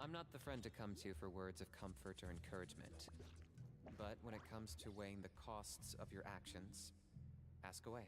I'm not the friend to come to for words of comfort or encouragement. But when it comes to weighing the costs of your actions, ask away.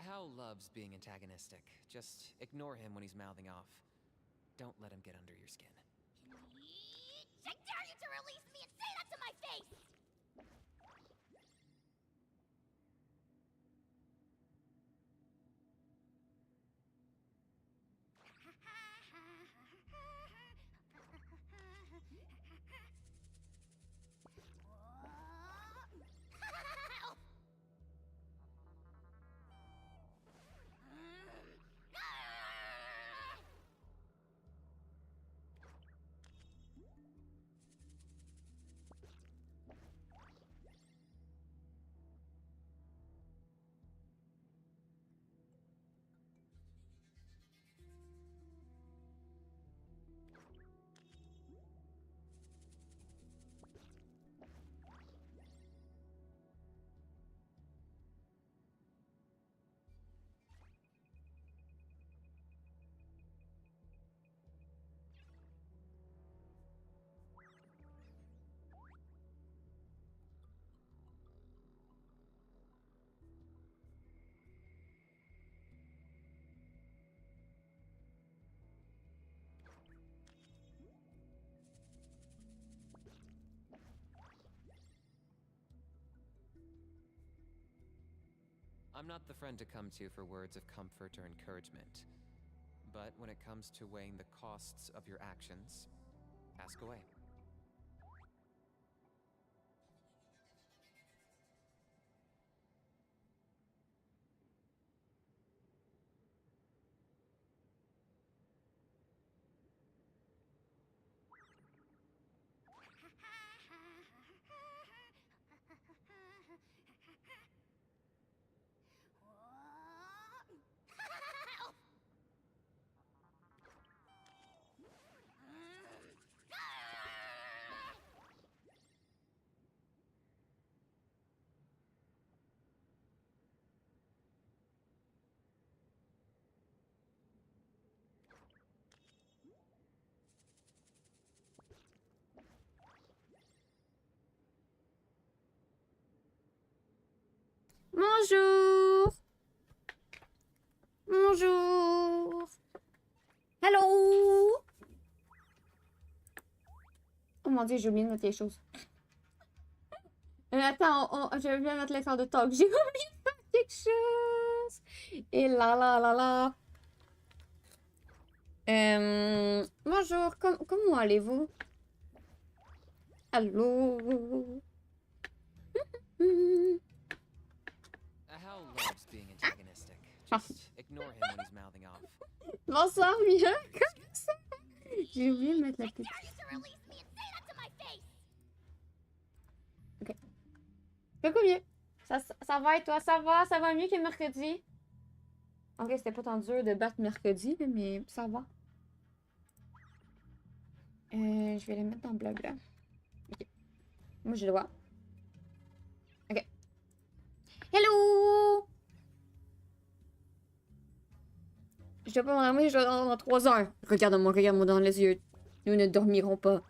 Hal loves being antagonistic. Just ignore him when he's mouthing off. Don't let him get under your skin. I dare you to release me and say that to my face! I'm not the friend to come to for words of comfort or encouragement. But when it comes to weighing the costs of your actions, ask away. Bonjour. Bonjour. Hello. Oh mon dieu, j'ai oublié de mettre quelque chose. Attends, je vais mettre l'écran de talk. J'ai oublié de faire quelque chose. Et là, là, là, là. Bonjour, comment allez-vous? Allô? Hal loves being antagonistic. Just ignore him when he's mouthing off. Bonsoir, Mia. Comment ça? J'ai oublié de mettre la petite. Ok. Beaucoup mieux. Ça va et toi? Ça va mieux que mercredi? Ok, c'était pas tant dur de battre mercredi, mais ça va. Je vais les mettre dans blabla. Ok. Moi, je le vois. Ok. Hello! Je dois pas m'endormir, je dois dormir dans 3 heures. Regarde-moi dans les yeux. Nous ne dormirons pas.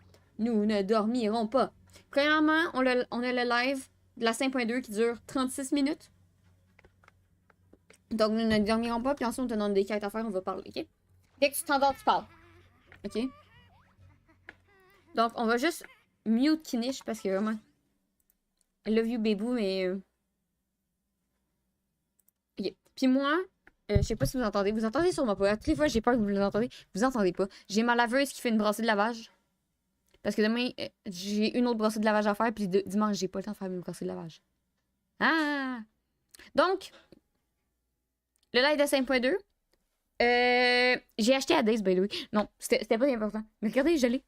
Nous ne dormirons pas. Premièrement, on a le live de la 5.2 qui dure 36 minutes. Donc, nous ne dormirons pas, puis ensuite, on te donne des quêtes à faire, on va parler, ok? Dès que tu t'endors, tu parles. Ok? Donc, on va juste mute Kinish parce que vraiment... I love you, bébou, mais... Ok. Puis moi, je sais pas si vous entendez. Vous entendez sûrement pas. Toutes les fois, j'ai peur que vous l'entendez. Vous entendez pas. J'ai ma laveuse qui fait une brassée de lavage. Parce que demain, j'ai une autre brassée de lavage à faire. Puis dimanche, j'ai pas le temps de faire mes brassées de lavage. Ah! Donc, le live de 5.2. J'ai acheté à Days, by the way. Non, c'était pas important. Mais regardez, je l'ai.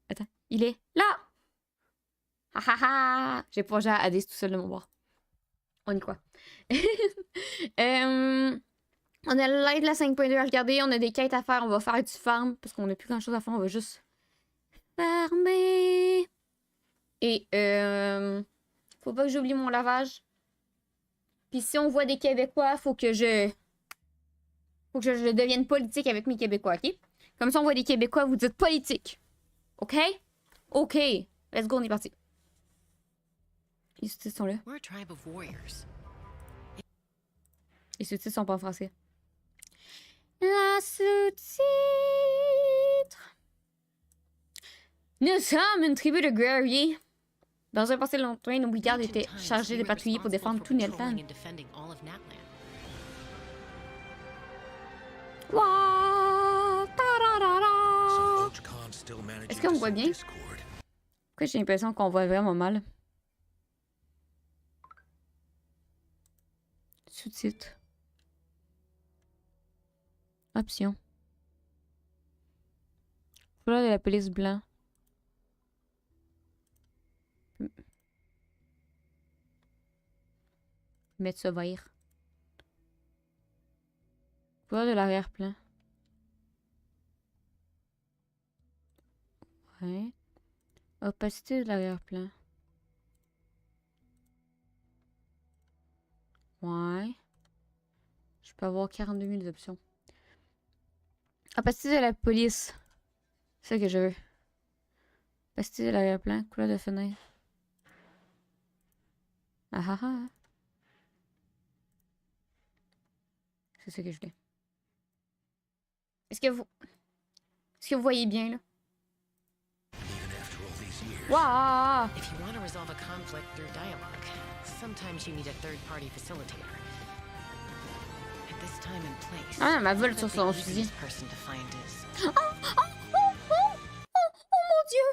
Attends, il est là! Ha ha ha! J'ai pas joué à Days tout seul de mon bord. On y croit. On a le live de la 5.2 à regarder. On a des quêtes à faire. On va faire du farm. Parce qu'on n'a plus grand chose à faire. On va juste farmer. Et faut pas que j'oublie mon lavage. Puis si on voit des Québécois, faut que je devienne politique avec mes Québécois, ok? Comme ça, on voit des Québécois, vous dites politique. Ok? Ok. Let's go, on est parti. Les sous-titres sont là. Les sous-titres sont pas en français. La sous-titre. Nous sommes une tribu de guerriers. Dans un passé lointain, nos brigades étaient chargées de patrouiller pour défendre tout Neltan. Est-ce qu'on voit bien? Pourquoi j'ai l'impression qu'on voit vraiment mal? Sous-titres. Options. Couleur de la police blanc. Mettre ça vert. Couleur de l'arrière-plan. Ouais. Opacité de l'arrière-plan. Ouais. Je peux avoir 42 000 options. Opacité de la police. C'est ça que je veux. Opacité de l'arrière-plan. Couleur de fenêtre. Ah ah ah. C'est ça que je voulais. Est-ce que vous voyez bien là? Wow! If you want to resolve a conflict through dialogue, sometimes you need a third-party facilitator. At this time and place, Ah, ma vole sur son fusil. Oh, oh, oh, oh, oh, oh mon Dieu!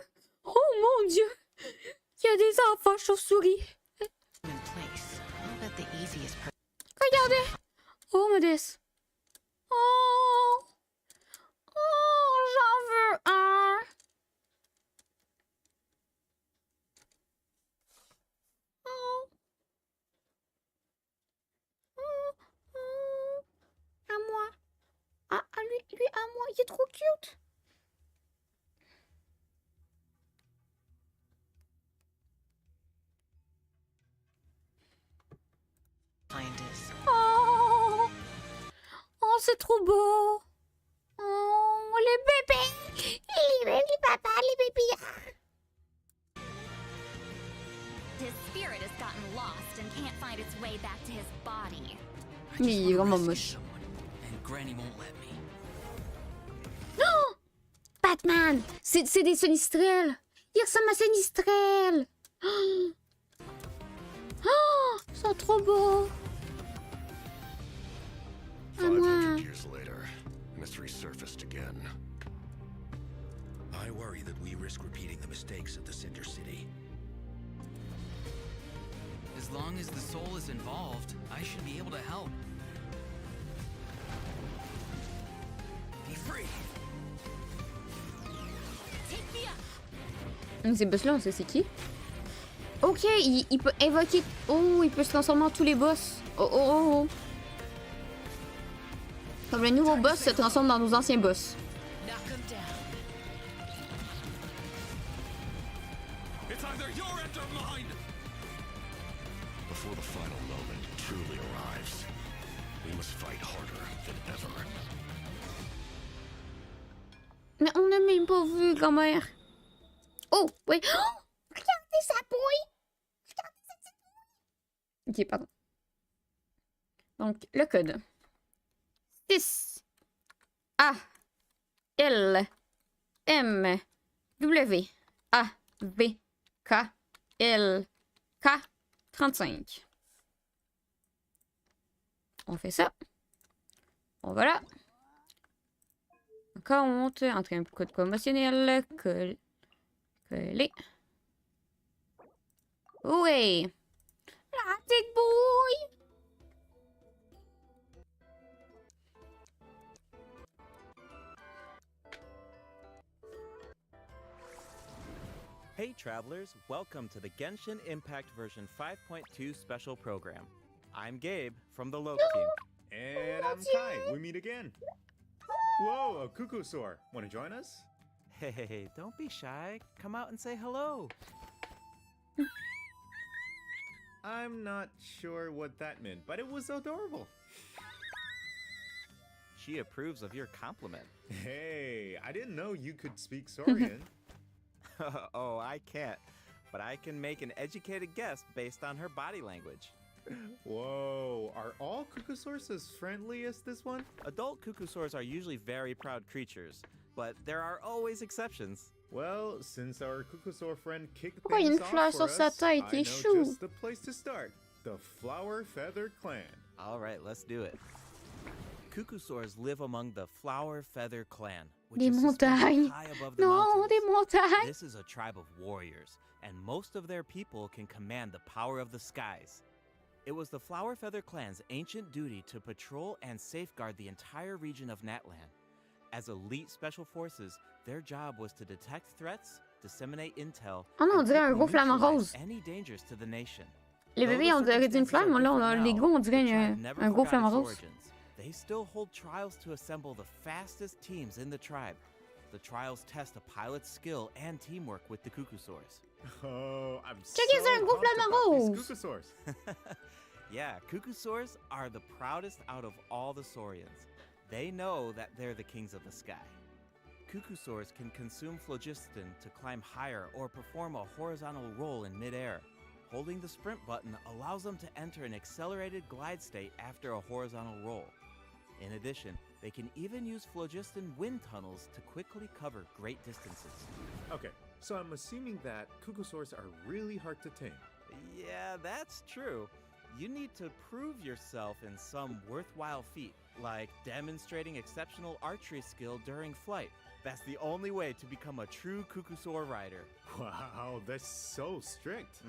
Oh mon Dieu! Il y a des enfants chauves-souris. Regardez! Oh, Modeste. Oh! Oh, j'en veux un! Oh! Oh! Oh! À moi! Ah, lui, à moi! Il est trop cute! Oh! Oh, c'est trop beau! Oh, les bébés! Les papas, les bébés! His spirit has gotten lost and can't find its way back to his body. Il est vraiment moche. Oh! Batman! C'est des Sinistrels! Il ressemble à Sinistrel! Oh! Oh! Ils sont trop beaux! À moi! 500 years later, mystery surfaced again. I worry that we risk repeating the mistakes of the Cinder City. As long as the soul is involved, I should be able to help. Be free. Take me up. Ces boss-là, on sait c'est qui? Ok, il peut invoquer... Oh, il peut se transformer en tous les boss. Oh, oh, oh, oh. Comme le nouveau boss se transforme dans nos anciens boss. It's either your end or mine. Before the final moment truly arrives, we must fight harder than ever. Mais on a mes même pas vu, grand-mère. Oh, oui. Oh, regardez sa bouille. Regardez sa petite bouille. Ok, pardon. Donc, le code. 6 A L M W A V K L K 35. On fait ça. On va là. Compte, entrer un code promotionnel, coller. Oui. La petite bouille. Hey travelers, welcome to the Genshin Impact version 5.2 special program. I'm Gabe from the Loke team. And I'm Kai. We meet again. Whoa, a Kukusaur. Want to join us? Hey, don't be shy. Come out and say hello. I'm not sure what that meant, but it was adorable. She approves of your compliment. Hey, I didn't know you could speak Saurian. Oh, I can't. But I can make an educated guess based on her body language. Whoa, are all Kukusaurs as friendly as this one? Adult Kukusaurs are usually very proud creatures, but there are always exceptions. Well, since our Kukusaur friend kicked Oh, il y a things une off fleur for sur us, sa I tête, il know est chou. just the place to start. The Flower Feather Clan. All right, let's do it. Kukusaurs live among the Flower Feather Clan, which Des is suspended montagnes. high above the Non, mountains. des montagnes. This is a tribe of warriors, and most of their people can command the power of the skies. It was the Flower Feather Clan's ancient duty to patrol and safeguard the entire region of Natlan. As elite special forces, their job was to detect threats, disseminate intel, Oh non, on and dirait un quickly gros flamant neutralize rose. any dangers to the nation. Les Though bébés, the on dirait une circumstances fleur, are mais là, on a different les now, gros, on the dirait tribe never un gros forgot flamant its rose. origins. They still hold trials to assemble the fastest teams in the tribe. The trials test a pilot's skill and teamwork with the Kukusaurs. Oh, I'm so Check it out, un gros pumped flamant about these rose. Kukusaurs. Yeah, Kukusaurs are the proudest out of all the Saurians. They know that they're the kings of the sky. Kukusaurs can consume phlogiston to climb higher or perform a horizontal roll in midair. Holding the sprint button allows them to enter an accelerated glide state after a horizontal roll. In addition, they can even use phlogiston wind tunnels to quickly cover great distances. Okay, so I'm assuming that Kukusaurs are really hard to tame. Yeah, that's true. You need to prove yourself in some worthwhile feat, like demonstrating exceptional archery skill during flight. That's the only way to become a true Kukusaur rider. Wow, that's so strict.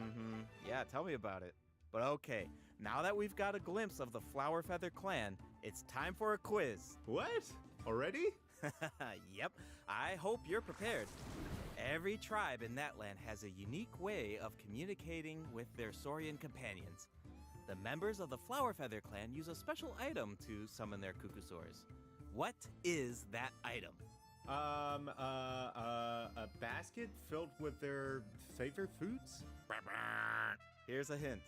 Yeah, tell me about it. But okay, now that we've got a glimpse of the Flower Feather Clan, it's time for a quiz. What? Already? Yep, I hope you're prepared. Every tribe in Natlan has a unique way of communicating with their Saurian companions. The members of the Flower Feather Clan use a special item to summon their Kukusaurs. What is that item? A basket filled with their favorite foods? Here's a hint.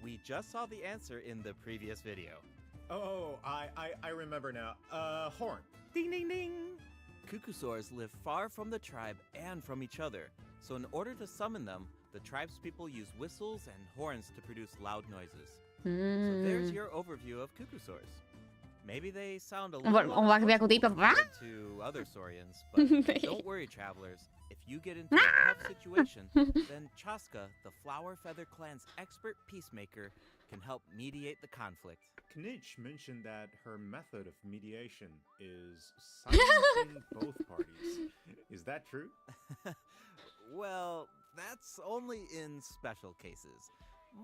We just saw the answer in the previous video. Oh, I remember now. Horn. Ding ding ding! Kukusaurs live far from the tribe and from each other, so in order to summon them, the tribe's people use whistles and horns to produce loud noises. So there's your overview of Kukusaurs. Maybe they sound a little On va arriver à côté, puis compared to other Saurians, but don't worry, travelers. If you get into a tough situation, then Chaska, the Flower Feather Clan's expert peacemaker, can help mediate the conflict. Knitch mentioned that her method of mediation is silencing both parties. Is that true? Well, that's only in special cases.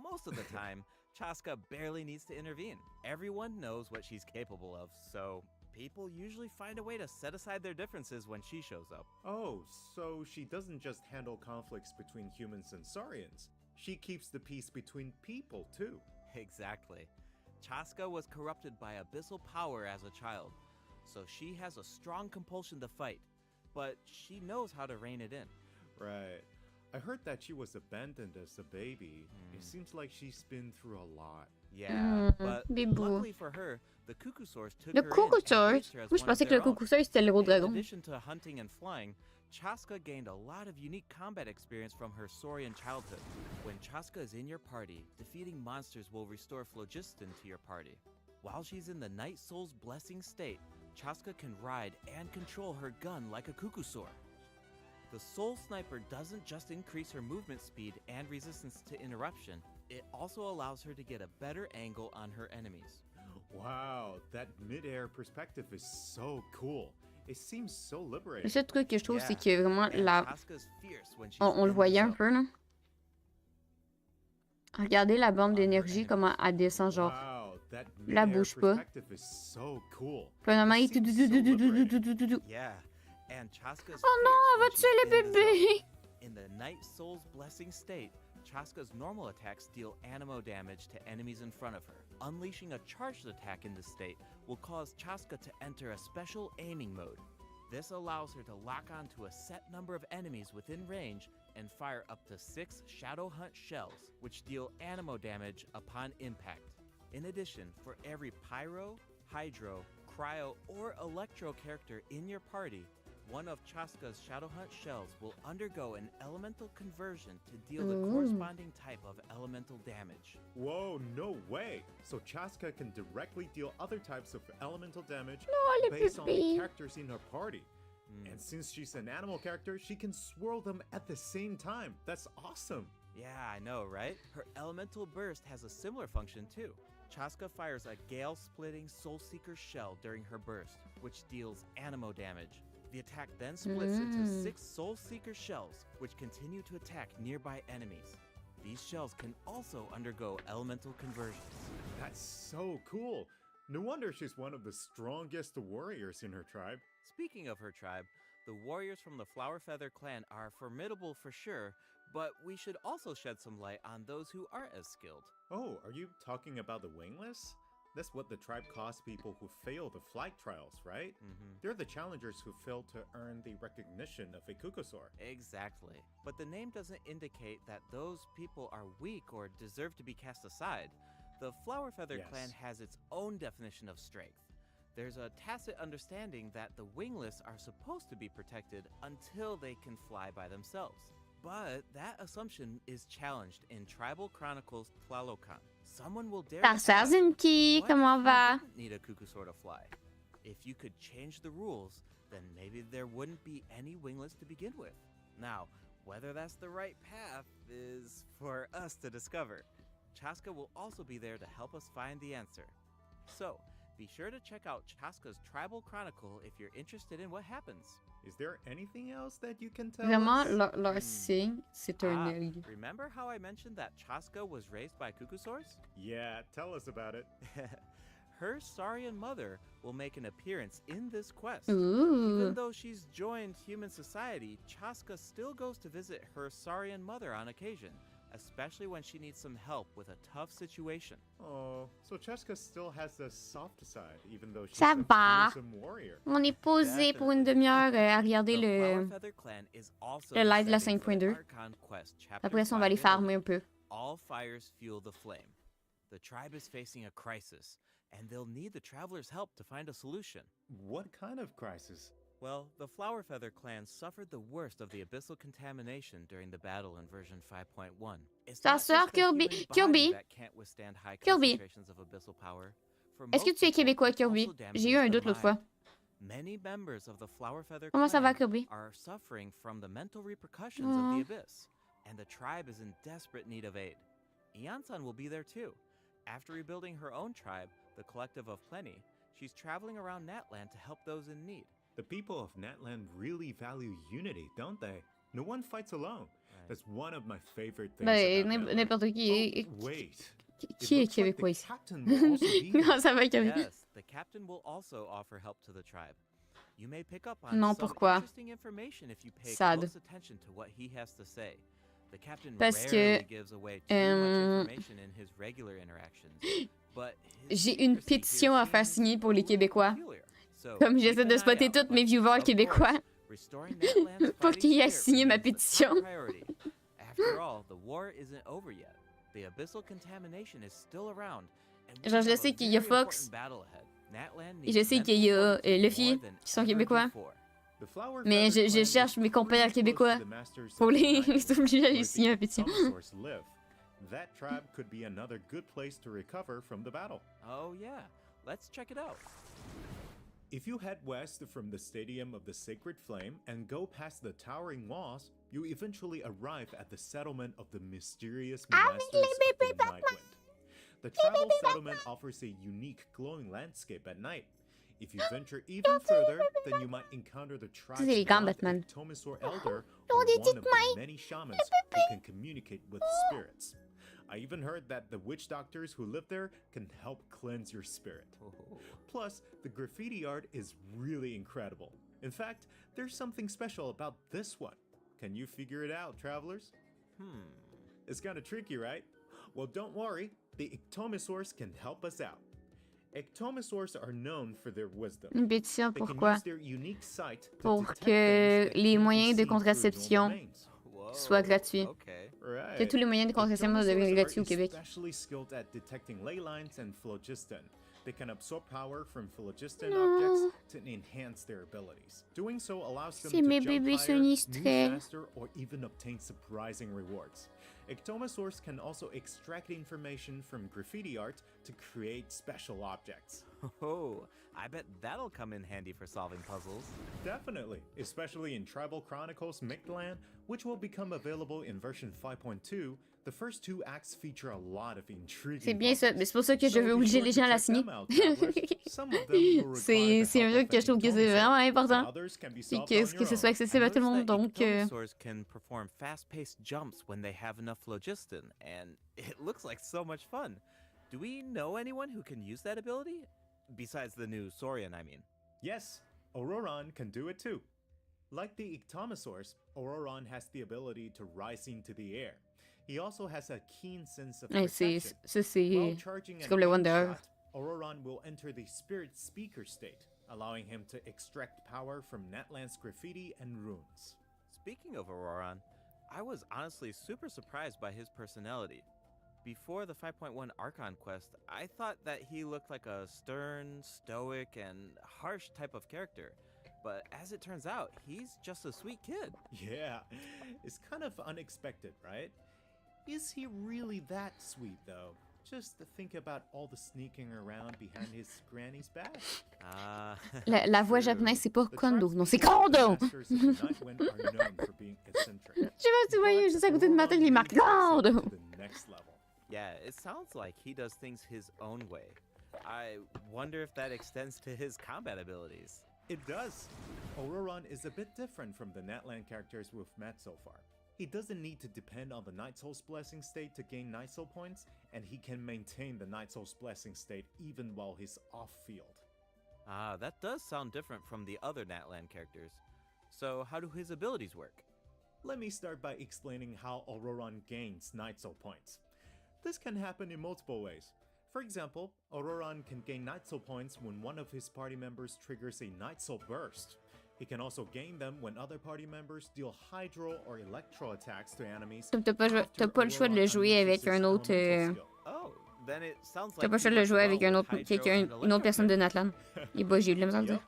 Most of the time, Chaska barely needs to intervene. Everyone knows what she's capable of, so people usually find a way to set aside their differences when she shows up. Oh, so she doesn't just handle conflicts between humans and Saurians. She keeps the peace between people, too. Exactly. Chaska was corrupted by abyssal power as a child, so she has a strong compulsion to fight, but she knows how to rein it in. Right. I heard that she was abandoned as a baby. It seems like she's been through a lot. Yeah, but Bibou. luckily for her, the Cuckoosaurs took Le her in and Coucousaurus. raised her as Moi, je one of pensais que their le own. Coucousaurus, c'était le gros In dragon. addition to hunting and flying, Chaska gained a lot of unique combat experience from her Saurian childhood. When Chaska is in your party, defeating monsters will restore phlogiston to your party. While she's in the Night Soul's blessing state, Chaska can ride and control her gun like a Cuckoosaur. The Soul Sniper doesn't just increase her movement speed and resistance to interruption, it also allows her to get a better angle on her enemies. Wow, that mid-air perspective is so cool. It seems so Le liberating. seul truc que je trouve, Yeah. c'est que vraiment, And la... Chaska's fierce when she's on le in the voyait un zone. peu, là. Regardez la bombe d'énergie, comment elle descend, genre. Wow, that la mid-air bouge pas. perspective is so cool. Finalement, il... It seems so liberating. Yeah, and Chaska's Oh non, elle va fierce tuer when les she's in the zone. bébés! In the Night Soul's blessing state, Chaska's normal attacks deal animo damage to enemies in front of her. Unleashing a charged attack in this state will cause Chaska to enter a special aiming mode. This allows her to lock onto a set number of enemies within range and fire up to 6 Shadow Hunt shells, which deal animo damage upon impact. In addition, for every Pyro, Hydro, Cryo, or Electro character in your party, one of Chaska's Shadow Hunt shells will undergo an elemental conversion to deal the corresponding type of elemental damage. Whoa, no way! So Chaska can directly deal other types of elemental damage les based on the bébés. characters in her party. And since she's an animal character, she can swirl them at the same time. That's awesome! Yeah, I know, right? Her elemental burst has a similar function too. Chaska fires a gale-splitting Soul Seeker shell during her burst, which deals animo damage. The attack then splits into 6 Soul Seeker shells, which continue to attack nearby enemies. These shells can also undergo elemental conversions. That's so cool! No wonder she's one of the strongest warriors in her tribe. Speaking of her tribe, the warriors from the Flower Feather clan are formidable for sure, but we should also shed some light on those who aren't as skilled. Oh, are you talking about the wingless? That's what the tribe calls people who fail the flight trials, right? They're the challengers who fail to earn the recognition of a Cuckoosaur. Exactly. But the name doesn't indicate that those people are weak or deserve to be cast aside. The Flower Feather Yes. clan has its own definition of strength. There's a tacit understanding that the wingless are supposed to be protected until they can fly by themselves. But that assumption is challenged in Tribal Chronicles Tlalocan. Someone will dare to ask, Tarzanki, what comment if you va? didn't need a Cuckoosaur to fly? If you could change the rules, then maybe there wouldn't be any wingless to begin with. Now, whether that's the right path is for us to discover. Chaska will also be there to help us find the answer. So, be sure to check out Chaska's Tribal Chronicle if you're interested in what happens. Is there anything else that you can tell Vraiment, us? leur signe, c'est un œil. Remember how I mentioned that Chaska was raised by Cuckoosaurs? Yeah, tell us about it. Her Saurian mother will make an appearance in this quest. Ooh. Even though she's joined human society, Chaska still goes to visit her Saurian mother on occasion, especially when she needs some help with a tough situation. Oh, so Chaska still has the soft side, even though she's Ça a va. fearsome warrior. On est posé pour une demi-heure à regarder The Flower le... Feather Clan is also le the live de la setting for 5.2. Archon Quest Chapter Après ça, on va aller 5 farmer un peu. All fires fuel the flame. The tribe is facing a crisis, and they'll need the traveler's help to find a solution. What kind of crisis? Well, the Flower Feather clan suffered the worst of the abyssal contamination during the battle in version 5.1. It's Ta not sœur just the Kirby- human body Kirby. that can't withstand high Kirby. concentrations of abyssal power. For Est-ce que most tu es people, québécois, it Kirby? also damages J'ai eu un the doute l'autre mind. fois. Many members of the Flower Feather Comment ça va, clan Kirby? are suffering from the mental repercussions of the abyss, and the tribe is in desperate need of aid. Iansan will be there too. After rebuilding her own tribe, the Collective of Plenty, she's traveling around Natland to help those in need. The people of Natland really value unity, don't they? No one fights alone. That's one of my favorite things Ben, about Natland. n'importe qui. Oh, wait. Qui est It looks like québécois the ici? captain will also be there. Comment ça va, Kirby? Yes, the captain will also offer help to the tribe. You may pick up on Non, some pourquoi? interesting information if you pay Sad. close attention to what he has to say. The captain Parce rarely que, gives away too much information in his regular interactions, but his J'ai une secrecy here pétition à faire seems signer pour les a little Québécois. peculiar. So, Comme keep j'essaie de an spotter eye out, tous mes but, viewers of québécois. course, restoring Natland's Pour fighting qu'ils aillent spirit signer ma remains the top pétition. priority. After all, the war isn't over yet. The abyssal contamination is still around, And we Genre, je have sais a qu'il y a very Fox. important battle ahead. Natlan Et needs je sais qu'il y a mental fortitude Luffy, more than qui sont ever québécois. before. The Flower Mais Feather je clan cherche is mes compères pretty close québécois to the masters pour of the les Nightwood, obliger à where les signer un the pétition. Ectomosaurs live. That tribe could be another good place to recover from the battle. Oh yeah, let's check it out. If you head west from the Stadium of the Sacred Flame and go past the towering walls, you eventually arrive at the settlement of the mysterious masters of the Nightwind. The tribal settlement offers a unique glowing landscape at night. If you venture even further, then you might encounter the tribe's C'est les gants, grand Batman. Ectomosaur elder, or one of the many shamans who can communicate with spirits. I even heard that the witch doctors who live there can help cleanse your spirit. Plus, the graffiti art is really incredible. In fact, there's something special about this one. Can you figure it out, travelers? It's kind of tricky, right? Well, don't worry, the Ectomosaurs can help us out. Ectomosaurs are known for their wisdom. Une pétition, They can pourquoi? use their unique sight to Pour detect que things that les can't be moyens de seen through contraception normal means. soient gratuits. Okay. Right. Que tous les moyens de contraception deviennent Ectomosaurs gratuits au are Québec. especially skilled at detecting ley lines and phlogiston. They can absorb power from phlogiston objects to enhance their abilities. Doing so allows them C'est to mes jump bébés higher, sinistrés. move faster, or even obtain surprising rewards. Ectomosaurs can also extract information from graffiti art to create special objects. Oh, I bet that'll come in handy for solving puzzles. Definitely, especially in Tribal Chronicles Mictlan, which will become available in version 5.2. The first two acts feature a lot of intriguing C'est bien ça, puzzles. mais c'est pour ça que je So veux be obliger sure les to gens à la check them signer. out, travelers. Some of them will require the C'est un help jeu of que an je trouve que c'est Ectomosaur, vraiment and important. others can be Et solved que, on que your ce soit own. accessible I à tout le noticed monde, that donc... Ectomosaurs can perform fast-paced jumps when they have enough phlogiston, and it looks like so much fun. Do we know anyone who can use that ability? Besides the new Saurian, I mean. Yes, Auroron can do it too. Like the Ectomosaurs, Auroron has the ability to rise into the air. He also has a keen sense of Ouais, perception. ça, While c'est charging c'est an comme le aim Wanderer. shot, Auroron will enter the spirit speaker state, allowing him to extract power from Natlan's graffiti and runes. Speaking of Auroron, I was honestly super surprised by his personality. Before the 5.1 Archon quest, I thought that he looked like a stern, stoic, and harsh type of character. But as it turns out, he's just a sweet kid. Yeah, it's kind of unexpected, right? Is he really that sweet, though? Just to think about all the sneaking around behind his granny's back. La voix true. japonaise, c'est pas The Kondo, tribe's non, c'est people, the Kondo! masters of the Nightwind, are known for being eccentric. Je sais pas si tu voyais, juste à côté de ma tête, il est marqué Auroron Kondo! takes it to the next level. Yeah, it sounds like he does things his own way. I wonder if that extends to his combat abilities. It does. Auroron is a bit different from the Natlan characters we've met so far. He doesn't need to depend on the Night Soul's Blessing state to gain Night Soul points, and he can maintain the Night Soul's Blessing state even while he's off-field. Ah, that does sound different from the other Natlan characters. So how do his abilities work? Let me start by explaining how Auroron gains Night Soul points. This can happen in multiple ways. For example, Auroron can gain Night Soul points when one of his party members triggers a Night Soul burst. He can also gain them when other party members deal hydro or electro attacks to enemies. Comme t'as pas le choix de le jouer avec un autre... Oh, then it sounds T'as like pas le choix de le jouer avec un autre, une autre personne de Natlan. Et bah, j'ai eu de la misère à le Yep. dire.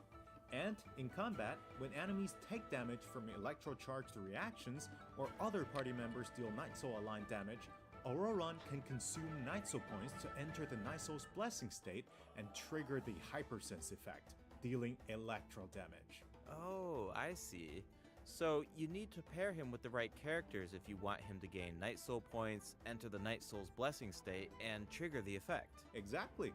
And in combat, when enemies take damage from electro-charged reactions or other party members deal Night Soul aligned damage, Auroron can consume Night Soul points to enter the Night Soul's Blessing state and trigger the Hypersense effect, dealing electro damage. Oh, I see. So you need to pair him with the right characters if you want him to gain Night Soul points, enter the Night Soul's Blessing state, and trigger the effect. Exactly.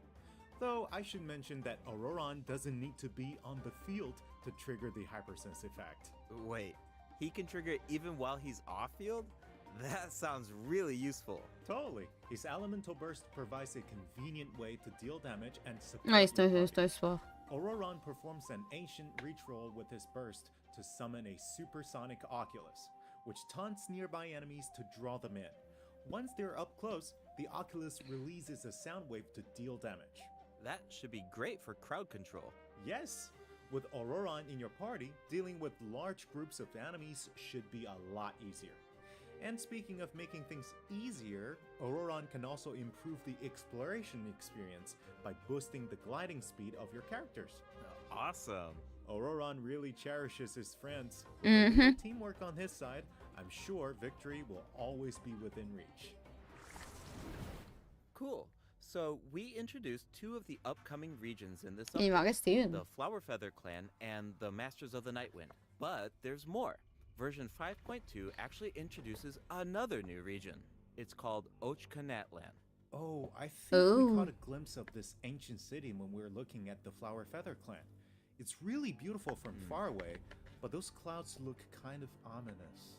Though I should mention that Auroron doesn't need to be on the field to trigger the Hypersense effect. Wait, he can trigger it even while he's off-field? That sounds really useful. Totally. His Elemental Burst provides a convenient way to deal damage and support Ouais, c'est your party. un support. Auroron performs an ancient reach roll with his burst to summon a supersonic Oculus, which taunts nearby enemies to draw them in. Once they're up close, the Oculus releases a sound wave to deal damage. That should be great for crowd control. Yes! With Auroron in your party, dealing with large groups of enemies should be a lot easier. And speaking of making things easier, Auroron can also improve the exploration experience by boosting the gliding speed of your characters. Awesome. Auroron really cherishes his friends. With a little teamwork on his side, I'm sure victory will always be within reach. Cool. So we introduced two of the upcoming regions in this Il m'en update, reste une. the Flower Feather Clan and the Masters of the Nightwind. But there's more. Version 5.2 actually introduces another new region. It's called Ochkanatlan. Oh, I think Oh. we caught a glimpse of this ancient city when we were looking at the Flower Feather Clan. It's really beautiful from far away, but those clouds look kind of ominous.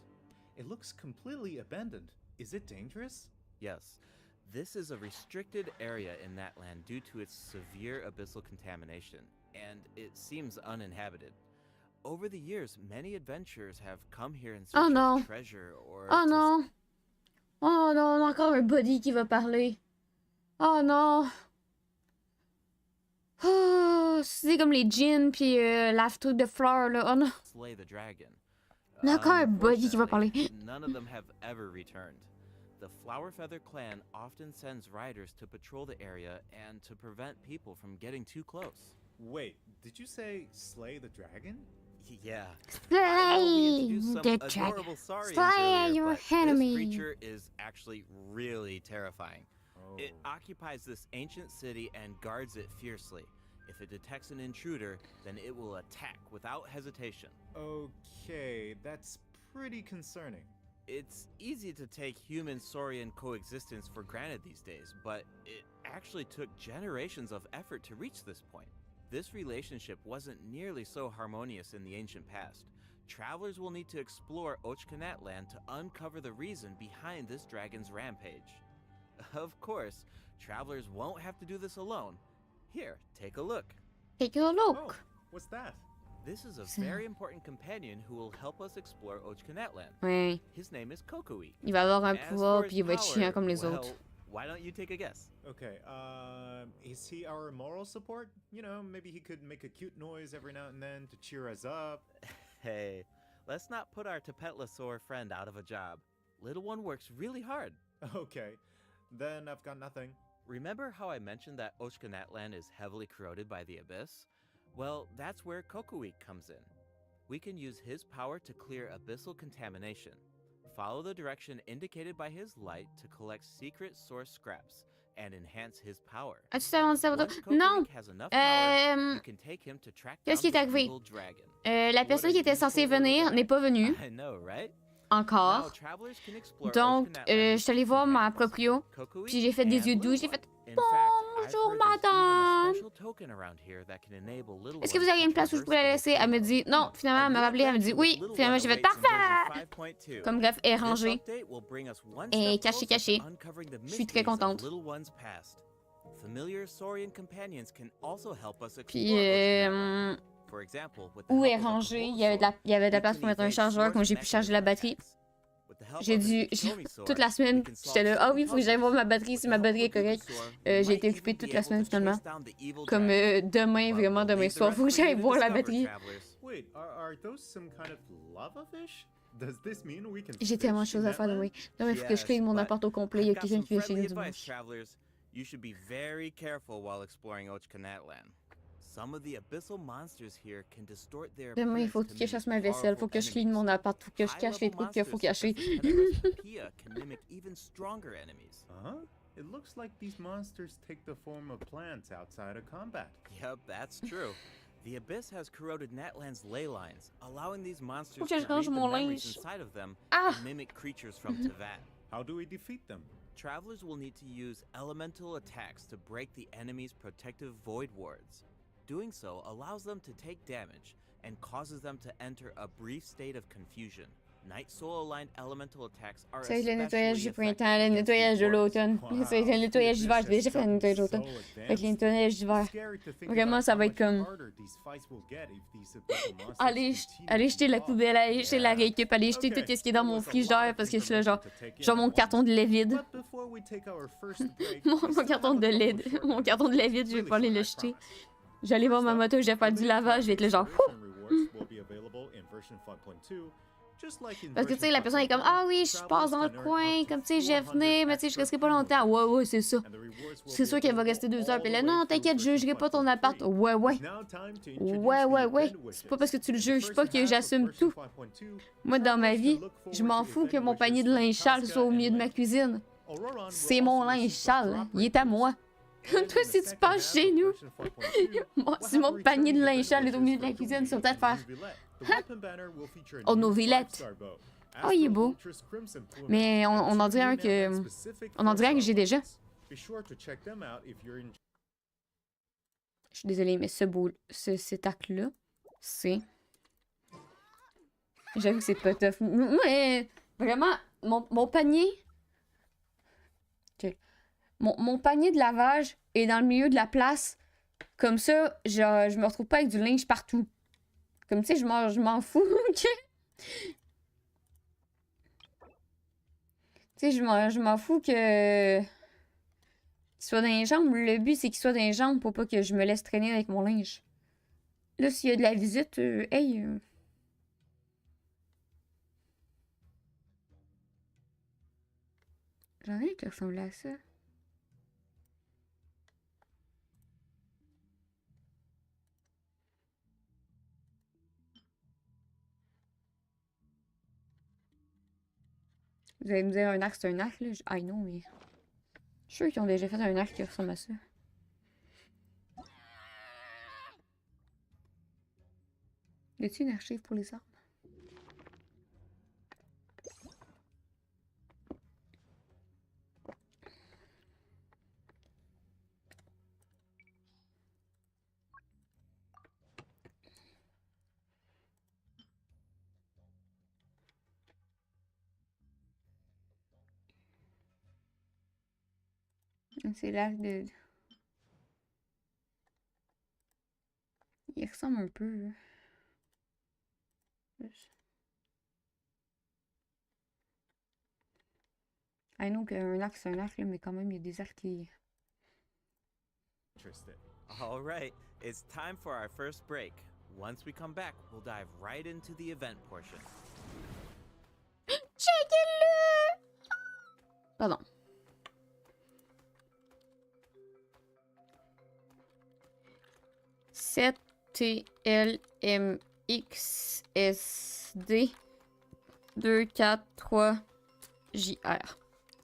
It looks completely abandoned. Is it dangerous? Yes, this is a restricted area in that land due to its severe abyssal contamination, and it seems uninhabited. Over the years, many adventurers have come here in search no. of treasure or Oh to non! Oh non, encore un body qui va parler. Oh non! Oh, c'est comme les djinns pis la truc de fleurs là. Oh non! slay the dragon. Encore un body qui va parler. Unfortunately, none of them have ever returned. The Flower Feather Clan often sends riders to patrol the area and to prevent people from getting too close. Wait, did you say slay the dragon? Yeah. I know we Slay introduced some the dragon. adorable saurians Slay earlier, your but enemy. this creature is actually really terrifying. Oh. It occupies this ancient city and guards it fiercely. If it detects an intruder, then it will attack without hesitation. Okay, that's pretty concerning. It's easy to take human-saurian coexistence for granted these days, but it actually took generations of effort to reach this point. This relationship wasn't nearly so harmonious in the ancient past. Travelers will need to explore Ochkanatlan to uncover the reason behind this dragon's rampage. Of course, travelers won't have to do this alone. Here, take a look. Take a Oh, look. what's that? This is a very important companion who will help us explore Ochkanatlan. Ouais. His name is Kokui. Il va avoir un As pouvoir for puis il va his être chiant power, comme les well, autres. why don't you take a guess? Okay, is he our moral support? You know, maybe he could make a cute noise every now and then to cheer us up. Hey, let's not put our Tapetlosaur friend out of a job. Little one works really hard. Okay, then I've got nothing. Remember how I mentioned that Ochkanatlan is heavily corroded by the abyss? Well, that's where Kokui comes in. We can use his power to clear abyssal contamination. Follow the direction indicated by his light to collect secret source scraps and enhance his power. As-tu t'avances ça? Once Non! Kokui has enough power, Euh, you can take him to track qu'est-ce down qui est the arrivé? evil dragon. La personne qui était censée venir n'est pas venue I know, right? encore. Now, travelers can explore Donc, Ochkanatlan je suis allée voir ma with proprio. Kokui Puis j'ai fait des and yeux doux. Little J'ai One. fait In fact, I've bonjour, heard there's even a madame. special token around here that can enable Little Est-ce que One vous avez to une place où je traverse pourrais la the laisser? Elle me dit non. Finalement, elle m'a rappelé. Elle me dit oui. Finalement, j'ai fait parfait. Comme bref, elle est rangée. Et cachée, cachée. Je suis très contente. Puis, où est rangée? Il y avait de la place pour mettre un chargeur. Quand j'ai pu charger la batterie, j'ai dû. Toute la semaine, j'étais là. Ah oui, il faut que j'aille voir ma batterie si ma batterie est correcte. J'ai été occupée toute la semaine finalement. Comme demain, vraiment demain soir, il faut que j'aille voir la batterie. Wait, are those some kind of lava fish? Does this mean we can J'ai tellement de fish choses in à faire that demain. land? Demain, il faut que je clean mon appart au complet. Il y a quelqu'un qui vient chez nous dimanche. You should be very careful while exploring Ochkanatlan. Some of the abyssal monsters here can distort their Demain, il faut appearance que je to fasse mimic ma vaisselle. Il faut que je clean mon appart. Il faut que je cache les trucs qu'il faut cacher. can mimic even stronger enemies. Huh? It looks like these monsters take the form of plants outside of combat. Yep, that's true. The abyss has corroded Natlan's ley lines, allowing these monsters Faut to que je read range the mon memories linge. inside of them Ah! and mimic creatures from Tevat. How do we defeat them? Travelers will need to use elemental attacks to break the enemy's protective void wards. Doing so allows them to take damage and causes them to enter a brief state of confusion. Night Soul-aligned elemental attacks are C'est le especially nettoyage du effective printemps, le against nettoyage de these wards. l'automne. C'est le nettoyage d'hiver. J'ai déjà fait le nettoyage d'automne. Fait que le nettoyage d'hiver. Vraiment, ça va être comme. Aller jeter la poubelle, aller jeter la récup, aller jeter tout ce qui est dans mon frigidaire parce que je suis là, genre mon carton de lait vide. Mon carton de lait. Mon carton de lait vide, je vais pas aller le jeter. Je vais aller voir ma moto, je vais faire du lavage, je vais être là, genre. Parce que, tu sais, la personne est comme, ah oui, je passe dans le coin, comme, tu sais, je vais venir, mais tu sais, je resterai pas longtemps. Ouais, ouais, c'est ça. C'est sûr qu'elle va rester 2 heures. Puis là, non, t'inquiète, je jugerai pas ton appart. Ouais, ouais. Ouais, ouais, ouais. C'est pas parce que tu le juges pas que j'assume tout. Moi, dans ma vie, je m'en fous que mon panier de linge sale soit au milieu de ma cuisine. C'est mon linge sale, hein. Il est à moi. Toi, si tu passes chez nous, si mon panier de linge sale est au milieu de la cuisine, ça va peut-être faire. Oh, nos villettes. Oh, il est beau. Mais on en dirait un que. On en dirait un que j'ai déjà. Je suis désolée, mais cet acte-là, c'est. J'avoue que c'est pas tough. Mais vraiment, mon panier. Ok. Mon panier de lavage est dans le milieu de la place. Comme ça, je me retrouve pas avec du linge partout. Comme tu sais, je m'en fous. Ok? Tu sais, je m'en fous que. Qu'il soit dans les jambes. Le but, c'est qu'il soit dans les jambes pour pas que je me laisse traîner avec mon linge. Là, s'il y a de la visite, hey. J'en ai un qui ressemble à ça. Vous allez me dire un arc, c'est un arc, là. I know, mais. Je suis sûr qu'ils ont déjà fait un arc qui ressemble à ça. Y a-t-il une archive pour les armes? C'est l'arc de. Il ressemble un peu, là. I know qu'un arc, c'est un arc, là, mais quand même, il y a des arcs qui. All right, it's time for our first break. Once we come back, we'll dive right into the event portion. Check-le! Pardon. TLMXSD 243JR.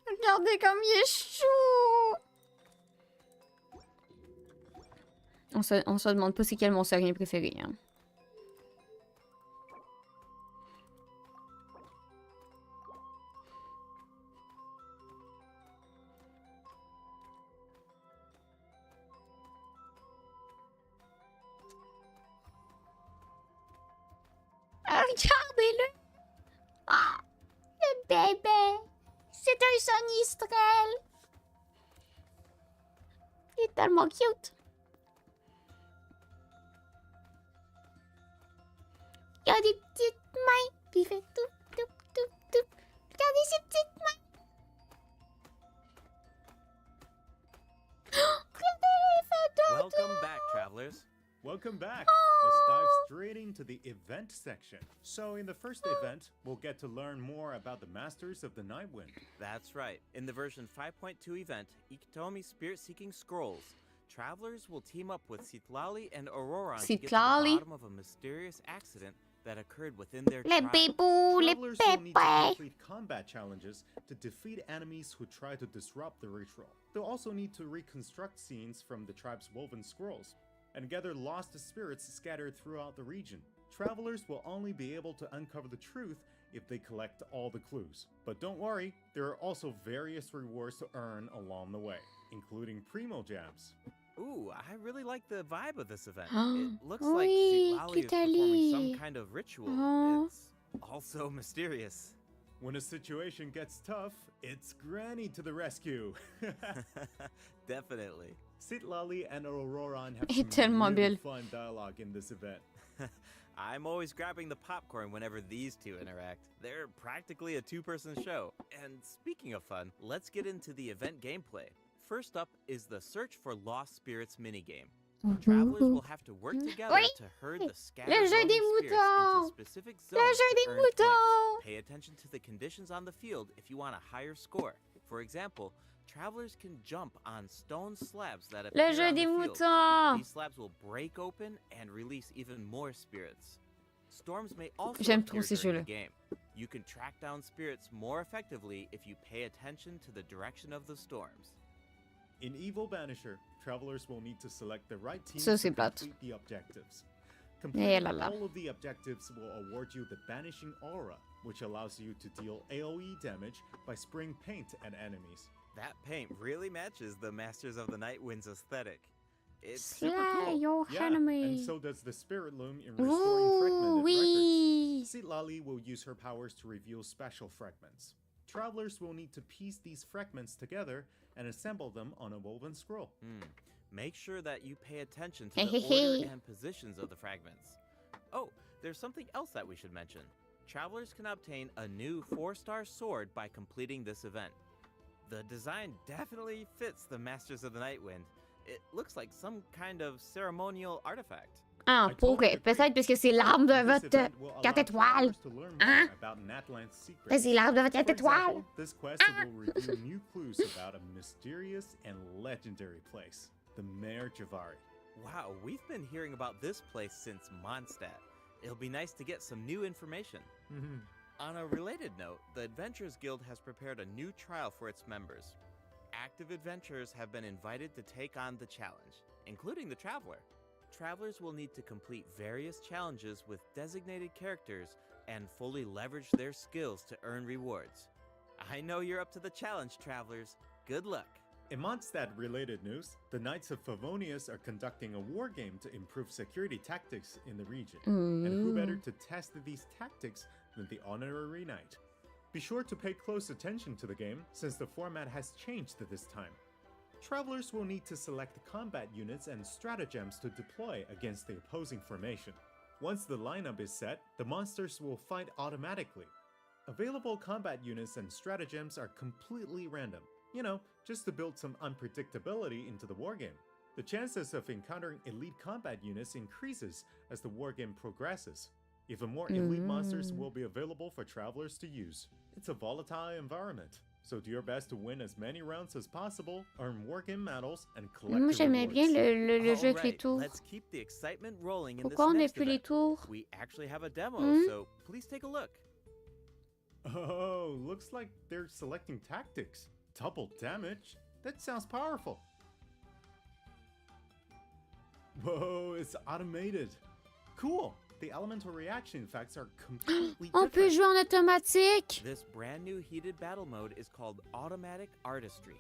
Regardez comme il est chou! On se demande pas c'est quel mon serien préféré, hein. Ah, regardez-le! Ah! Le bébé! C'est un sonistrel! Il est tellement cute! Il a des petites mains! Puis il fait tout, tout, tout, tout! Regardez ses petites mains! Oh, regardez, il fait tout! Welcome back, travelers. Welcome back! Let's dive straight into the event section. So in the first event, we'll get to learn more about the Masters of the Nightwind. That's right. In the version 5.2 event, Ikitomi Spirit-Seeking Scrolls, travelers will team up with Citlali and Aurora to get to the bottom of a mysterious accident that occurred within their tribe. Travelers will need to complete combat challenges to defeat enemies who try to disrupt the ritual. They'll also need to reconstruct scenes from the tribe's woven scrolls and gather lost spirits scattered throughout the region. Travelers will only be able to uncover the truth if they collect all the clues. But don't worry, there are also various rewards to earn along the way, including Primo Jabs. Ooh, I really like the vibe of this event. It looks like Citlali is performing some kind of ritual. It's also mysterious. When a situation gets tough, it's Granny to the rescue. Definitely. Citlali and Auroran have some really fun dialogue in this event. I'm always grabbing the popcorn whenever these two interact. They're practically a two-person show. And speaking of fun, let's get into the event gameplay. First up is the Search for Lost Spirits minigame. Travelers will have to work together Oui. to herd the scattered Le jeu des roaming spirits moutons. into specific Le zones jeu to des earn moutons. points. Pay attention to the conditions on the field if you want a higher score. For example, travelers can jump on stone slabs that appear Le jeu on the des field. moutons. These slabs will break open and release even more spirits. Storms may also J'aime appear trop ces during jeux-là. the game. You can track down spirits more effectively if you pay attention to the direction of the storms. In Evil Banisher, travelers will need to select the right team Ça, to c'est plate. complete the objectives. Eh Completing là là. all of the objectives will award you the Banishing Aura, which allows you to deal AoE damage by spraying paint at enemies. That paint really matches the Masters of the Night Wind's aesthetic. It's super Slay cool. your Yeah, enemy. and so does the Spirit Loom in restoring fragmented oui. records. Lali will use her powers to reveal special fragments. Travelers will need to piece these fragments together and assemble them on a woven scroll. Make sure that you pay attention to the Hehehe. order and positions of the fragments. Oh, there's something else that we should mention. Travelers can obtain a new 4-star sword by completing this event. The design definitely fits the Masters of the Night Wind. It looks like some kind of ceremonial artifact. Ah, I pour totally agree. peut-être parce que c'est l'arme de This votre event will allow 4 étoiles. travelers to learn Hein? more about Natlan's secrets. Ben, c'est l'arme de votre For 4 étoiles. example, this quest will reveal new clues about a mysterious and legendary place, the Mare Javari. Wow, we've been hearing about this place since Mondstadt. It'll be nice to get some new information. On a related note, the Adventurers Guild has prepared a new trial for its members. Active adventurers have been invited to take on the challenge, including the Traveler. Travelers will need to complete various challenges with designated characters and fully leverage their skills to earn rewards. I know you're up to the challenge, Travelers. Good luck. In Mondstadt-related news, the Knights of Favonius are conducting a war game to improve security tactics in the region. And who better to test these tactics than the Honorary Knight? Be sure to pay close attention to the game, since the format has changed this time. Travelers will need to select combat units and stratagems to deploy against the opposing formation. Once the lineup is set, the monsters will fight automatically. Available combat units and stratagems are completely random, you know, just to build some unpredictability into the wargame. The chances of encountering elite combat units increases as the wargame progresses. Even more elite monsters will be available for travelers to use. It's a volatile environment, so do your best to win as many rounds as possible, earn wargame medals, and collect Moi, the j'aimais bien rewards. le jeu avec les Alright, tours. let's keep the excitement rolling in Pourquoi on this n'a next plus les event. tours? We actually have a demo, so please take a look. Oh, looks like they're selecting tactics. Double damage? That sounds powerful. Whoa, it's automated. Cool. The elemental reaction effects are completely On peut different. jouer en automatique. This brand new heated battle mode is called Automatic Artistry.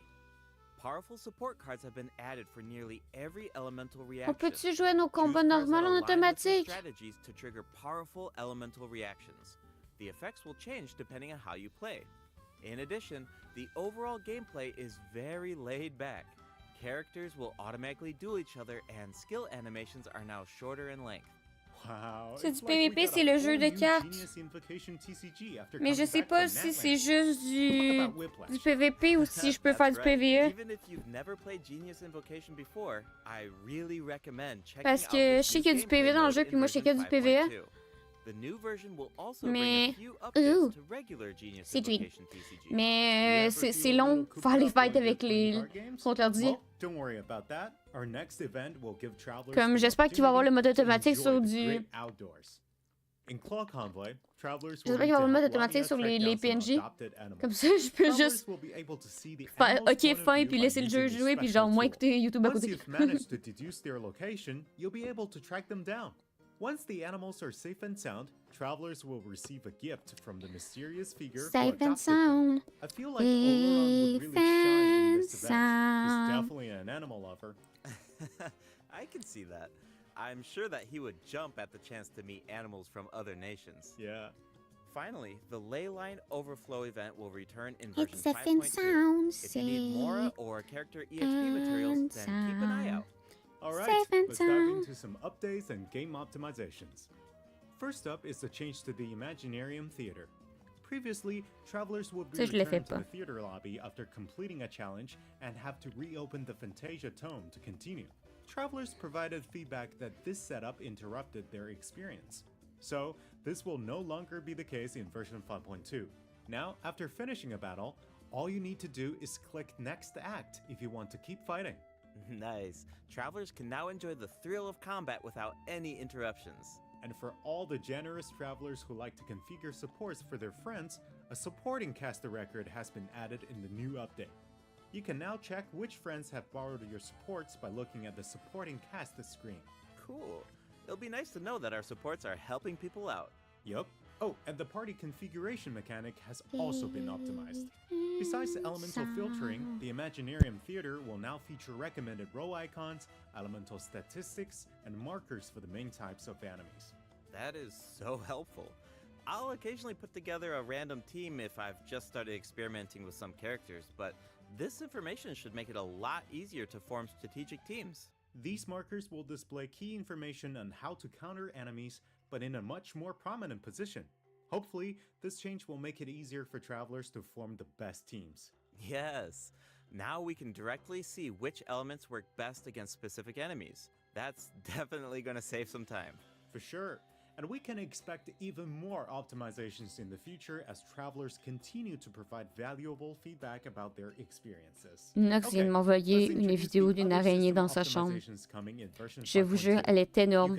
Powerful support cards have been added for nearly every elemental On reaction. peut-tu jouer nos Choose combats cards normaux that en align with your automatique? strategies to trigger powerful elemental reactions. The effects will change depending on how you play. In addition, the overall gameplay is very laid back. Characters will automatically duel each other and skill animations are now shorter in length. Wow, C'est it's du like we PVP, got c'est a le whole jeu de new cartes. Genius Invocation TCG after Mais je coming sais back pas from si Natlan. c'est juste What about Whiplash? du PVP ou si je peux faire du That's right. PVE. Even if you've never played Genius Invocation before, I really recommend checking Parce out que this je sais new qu'il y a du gameplay PVE dans le mode jeu, in puis moi je sais qu'il y a version du PVE. 5.2. The new version will also Mais- bring a few updates Ouh. to regular Genius C'est tweet. Invocation TCG. Mais You c'est ever c'est feel a long, little faire les cooped up fights when avec you're playing les card games? contre l'ordi. Well, don't worry about that. Our next event will give travelers Comme the j'espère qu'il va y avoir le mode opportunity automatique to sur enjoy the du- great outdoors. In Claw Convoy, travelers will J'espère qu'il va y need avoir to le mode help automatique Lamia sur track les down some PNJ. adopted animals. Comme ça, je peux Travelers juste will be able to see the faire animal's OK, point of fin, view puis by laisser le jeu using a jouer, puis special genre moins tool. écouter YouTube à Once côté. you've managed to deduce their location, you'll be able to track them down. Once the animals are safe and sound, travelers will receive a gift from the mysterious figure who Safe and adopted them. sound. I feel like Oloron would really shine in this Safe event. and He's sound. definitely an animal lover. I can see that. I'm sure that he would jump at the chance to meet animals from other nations. Yeah. Finally, the Leyline Overflow event will return in version It's safe and 5.2. sound. If you need Mora Safe or character EXP materials, then keep an eye out. All right, Safe and let's dive sound. into some updates and game optimizations. First up is the change to the Imaginarium Theater. Previously, travelers would be Ça, je l'ai fait returned to pas. the theater lobby after completing a challenge and have to reopen the Fantasia Tome to continue. travelers provided feedback that this setup interrupted their experience. So, this will no longer be the case in version 5.2. Now, after finishing a battle, all you need to do is click Next Act if you want to keep fighting. Nice. Travelers can now enjoy the thrill of combat without any interruptions. And for all the generous travelers who like to configure supports for their friends, a supporting caster record has been added in the new update. You can now check which friends have borrowed your supports by looking at the supporting cast screen. Cool. It'll be nice to know that our supports are helping people out. Yup. Oh, and the party configuration mechanic has also been optimized. Besides the elemental filtering, the Imaginarium Theater will now feature recommended role icons, elemental statistics, and markers for the main types of enemies. That is so helpful. I'll occasionally put together a random team if I've just started experimenting with some characters, but this information should make it a lot easier to form strategic teams. These markers will display key information on how to counter enemies, but in a much more prominent position. Hopefully, this change will make it easier for travelers to form the best teams. Yes. Now we can directly see which elements work best against specific enemies. That's definitely going to save some time. For sure. And we can expect even more optimizations in the future as travelers continue to provide valuable feedback about their experiences. Nox vient de m'envoyer une vidéo d'une araignée dans sa chambre. Je vous jure, elle est énorme.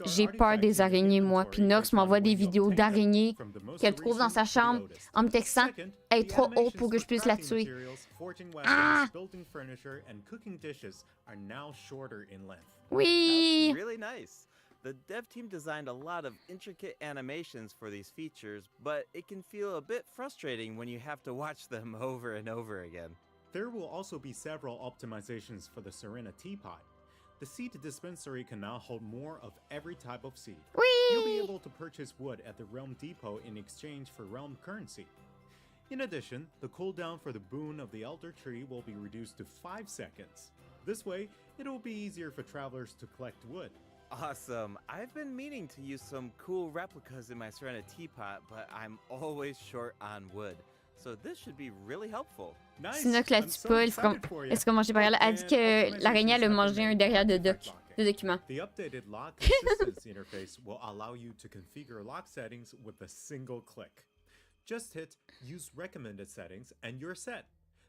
J'ai peur des araignées, moi. Puis Nox m'envoie des vidéos d'araignées qu'elle trouve dans sa chambre en me textant « Elle est trop haute pour que je puisse la tuer. » Ah! Oui! That's really nice. The dev team designed a lot of intricate animations for these features, but it can feel a bit frustrating when you have to watch them over and over again. There will also be several optimizations for the Serena teapot. The seed dispensary can now hold more of every type of seed. You'll be able to purchase wood at the Realm Depot in exchange for Realm currency. In addition, the cooldown for the boon of the Elder Tree will be reduced to 5 seconds. This way, it will be easier for travelers to collect wood. Awesome. I've been meaning to use some cool replicas in my Serena teapot, but I'm always short on wood. So this should be really helpful. Si Nox la tue pas, elle sera mangée par elle. Elle dit que l'araignée elle a mangé un derrière de document. The updated lock assistance interface will allow you to configure lock settings with a single click. Just hit Use Recommended Settings and you're set.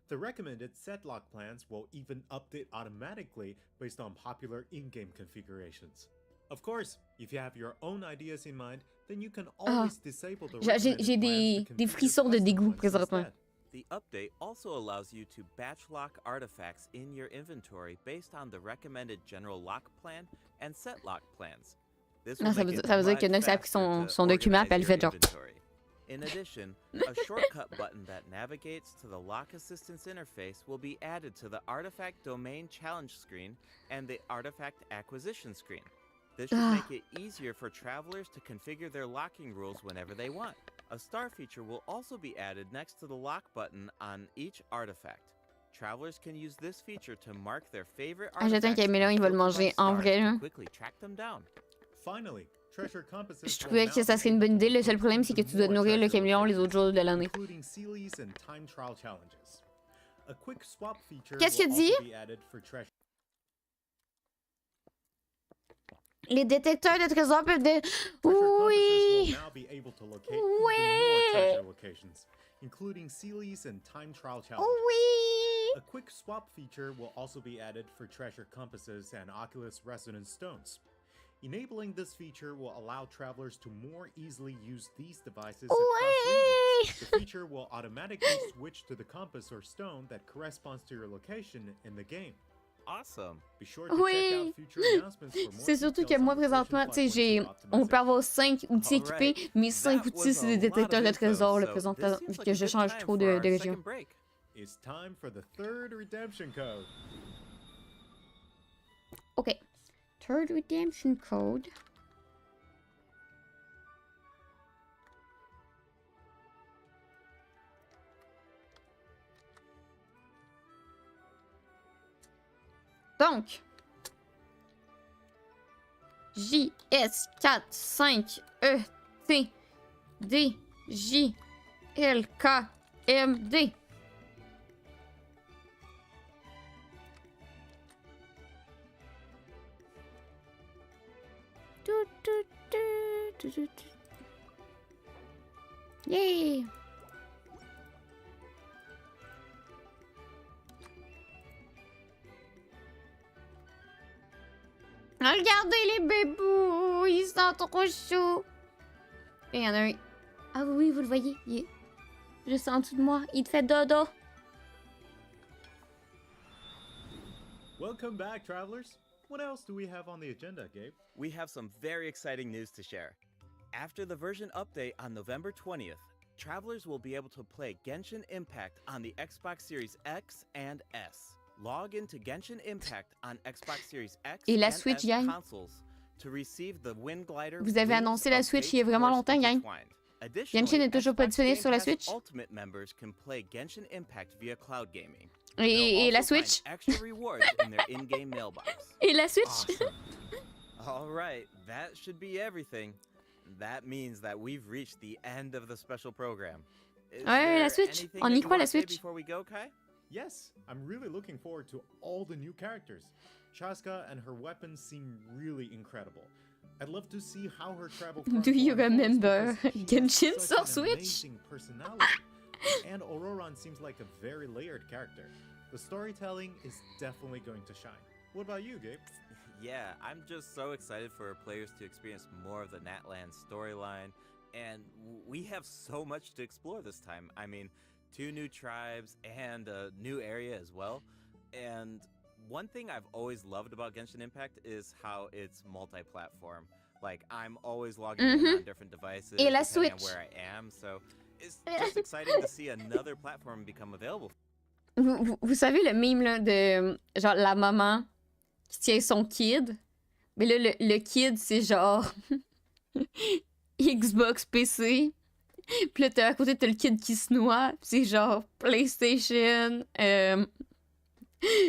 The recommended set lock plans will even update automatically based on popular in-game configurations. Of course, if you have your own ideas in mind, then you can always disable the recommended J'ai des frissons de dégoût présentement. The update also allows you to batch lock artifacts in your inventory based on the recommended general lock plan and set lock plans. This will make it Ça veut dire que much Nox a pris faster son to document et elle organize fait your genre. inventory. In addition, a shortcut button that navigates to the Lock Assistance interface will be added to the Artifact Domain Challenge screen and the Artifact Acquisition screen. This should make it easier for travelers to configure their locking rules whenever they want. A star feature will also be added next to the lock button on each artifact. Travelers can use this feature to mark their favorite J'attends qu'Amélion il va le manger en vrai. Là. Quickly track them down. Finally, je trouvais que ça serait une bonne idée. Le seul problème, c'est que tu dois nourrir le caméléon les autres jours de l'année. Qu'est-ce qu'il dit? Les détecteurs de trésors peuvent... Oui! Oui! A quick swap feature will also be added for treasure compasses and Oculus Resonance stones. Enabling this feature will allow travelers to more easily use these devices across regions. The feature will automatically switch to the compass or stone that corresponds to your location in the game. Awesome. Be sure to check out future announcements for more C'est surtout que details moi, on présentement, tu sais, on peut avoir 5 outils équipés, mais 5 outils, c'est des détecteurs de trésors, le présentement, vu que je change trop de région. It's time for the third redemption code. OK. Third redemption code. Donc, JS45ETDJLKMD. Yay! Regardez les bébous! Ils sont trop chauds! Et il y en a un. Ah oui, vous le voyez. Il est juste en dessous de moi. Il te fait dodo. Welcome back, travelers. What else do we have on the agenda, Gabe? We have some very exciting news to share. After the version update on November 20th, travelers will be able to play Genshin Impact on the Xbox Series X and S. Log into Genshin Impact on Xbox Series X Et la and Switch, S gang. consoles to receive the Wind Glider. Vous avez annoncé la Switch il y a vraiment longtemps, gang. Genshin n'est toujours pas disponible sur la Switch. Ultimate members can play Genshin Impact via cloud gaming. Et la Switch. Extra rewards in their in-game mailbox. Et la Switch. Awesome. All right, that should be everything. That means that we've reached the end of the special program. Ouais, la Switch. On y croit, la Switch. Before we go, Kai? Yes, I'm really looking forward to all the new characters. Chaska and her weapons seem really incredible. I'd love to see how her travel. Do you remember Genshin such sur an Switch? amazing personality. And Auroran seems like a very layered character. The storytelling is definitely going to shine. What about you, Gabe? Yeah, I'm just so excited for players to experience more of the Natlan storyline, and we have so much to explore this time. I mean, 2 new tribes and a new area as well. And one thing I've always loved about Genshin Impact is how it's multi-platform. Like, I'm always logging in on different devices Et la depending on Switch. where I am, so it's just exciting to see another platform become available. Vous savez le meme là, de genre la maman qui tient son kid? Mais là, le kid, c'est genre Xbox PC. Puis là, à côté, t'as le kid qui se noie. Puis c'est genre PlayStation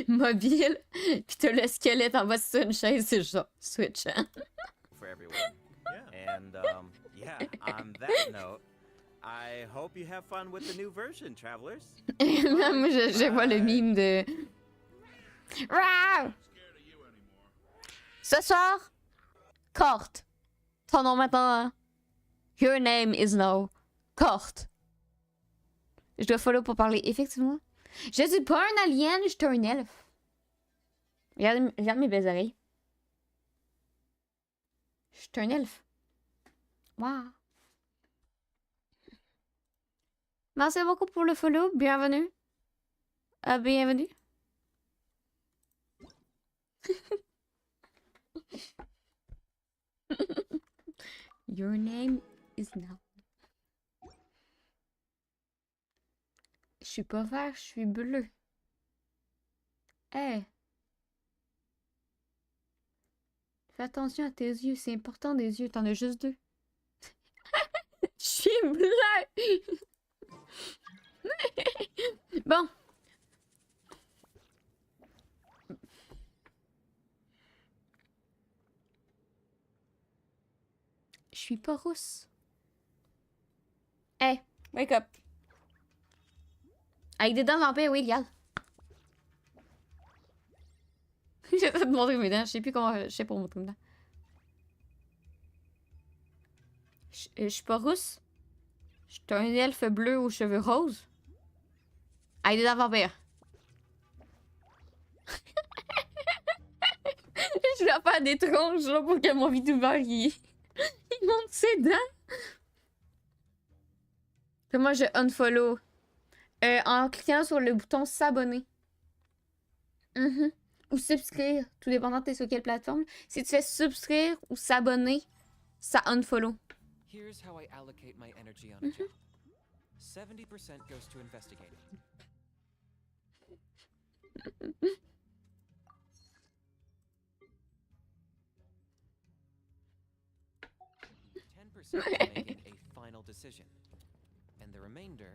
mobile. Puis t'as le squelette en bas sur une chaise. C'est genre Switch. Hein? For everyone. And yeah, on that note, I hope you have fun with the new version, travelers. Moi, je vois le meme de... Rah! Ce soir, Court. Ton nom maintenant. Your name is now Court. Je dois follow pour parler, effectivement. Je suis pas un alien, je suis un elfe. Regarde mes belles oreilles. Je suis un elfe. Wow. Merci beaucoup pour le follow. Bienvenue. Bienvenue. Your name is now. Je suis pas vert, je suis bleu. Hey. Fais attention à tes yeux, c'est important des yeux, t'en as juste 2. Je suis bleu. Bon. Je suis pas rousse. Hey, wake up. Avec des dents vampires, oui, regarde. J'essaie de te montrer mes dents. Je sais plus comment je sais pour montrer mes dents. Je suis pas rousse. Je suis un elfe bleu aux cheveux roses. Avec des dents vampires. Je vais faire des tronches là, pour que mon VTuber il monte ses dents. Puis moi je unfollow. En cliquant sur le bouton s'abonner. Ou subscrire, tout dépendant de t'es sur quelle plateforme. Si tu fais subscrire ou s'abonner, ça unfollow. Here's how I allocate my energy on a job. 70% goes to investigating. 10% to making a final decision. And the remainder...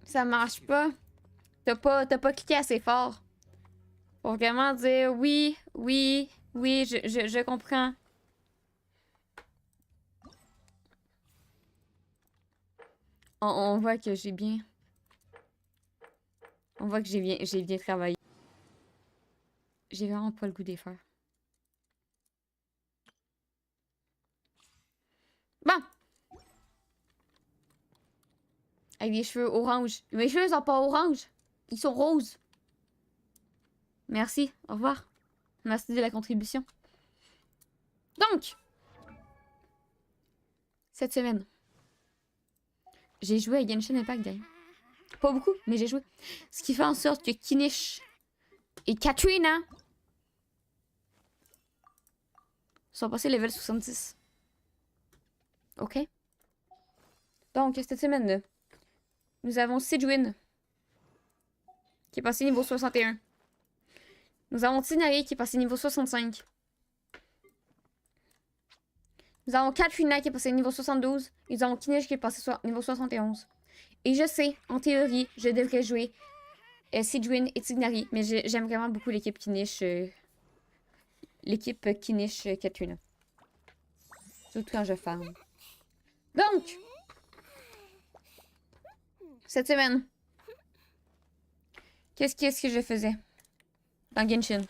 Ça marche pas. T'as pas cliqué assez fort. Faut vraiment dire oui, oui, oui, je comprends. On voit que j'ai bien... On voit que j'ai bien travaillé. J'ai vraiment pas le goût des faire. Bon! Avec des cheveux orange. Mes cheveux sont pas orange. Ils sont roses. Merci. Au revoir. Merci de la contribution. Donc, cette semaine, j'ai joué à Genshin Impact d'ailleurs. Pas beaucoup, mais j'ai joué. Ce qui fait en sorte que Kinish et Katrina sont passés level 70. Ok? Donc, cette semaine, nous avons Sidwin qui est passé niveau 61. Nous avons Tinari qui est passé niveau 65. Nous avons Katrina qui est passé niveau 72. Et nous avons Kinish qui est passé niveau 71. Et je sais, en théorie, je devrais jouer Sidwin et Tignari. Mais j'aime vraiment beaucoup l'équipe Kinish. L'équipe Kinish Katrina. Surtout quand je farm. Donc, cette semaine, qu'est-ce que je faisais dans Genshin?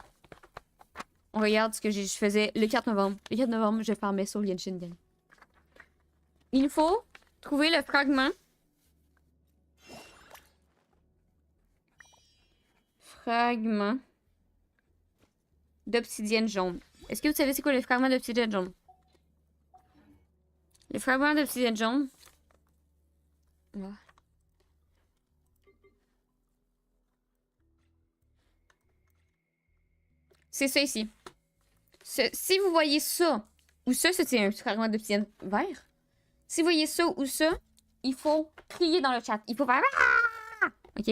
On regarde ce que je faisais le 4 novembre. Le 4 novembre, je farmais sur Genshin. Il faut trouver le fragment. Fragment d'obsidienne jaune. Est-ce que vous savez c'est quoi le fragment d'obsidienne jaune? Le fragment d'obsidienne jaune. Ouais. C'est ça ici. Si vous voyez ça, ou ça, c'est un fragment d'obsidienne vert. Si vous voyez ça ou ça, il faut crier dans le chat. Il faut faire... OK?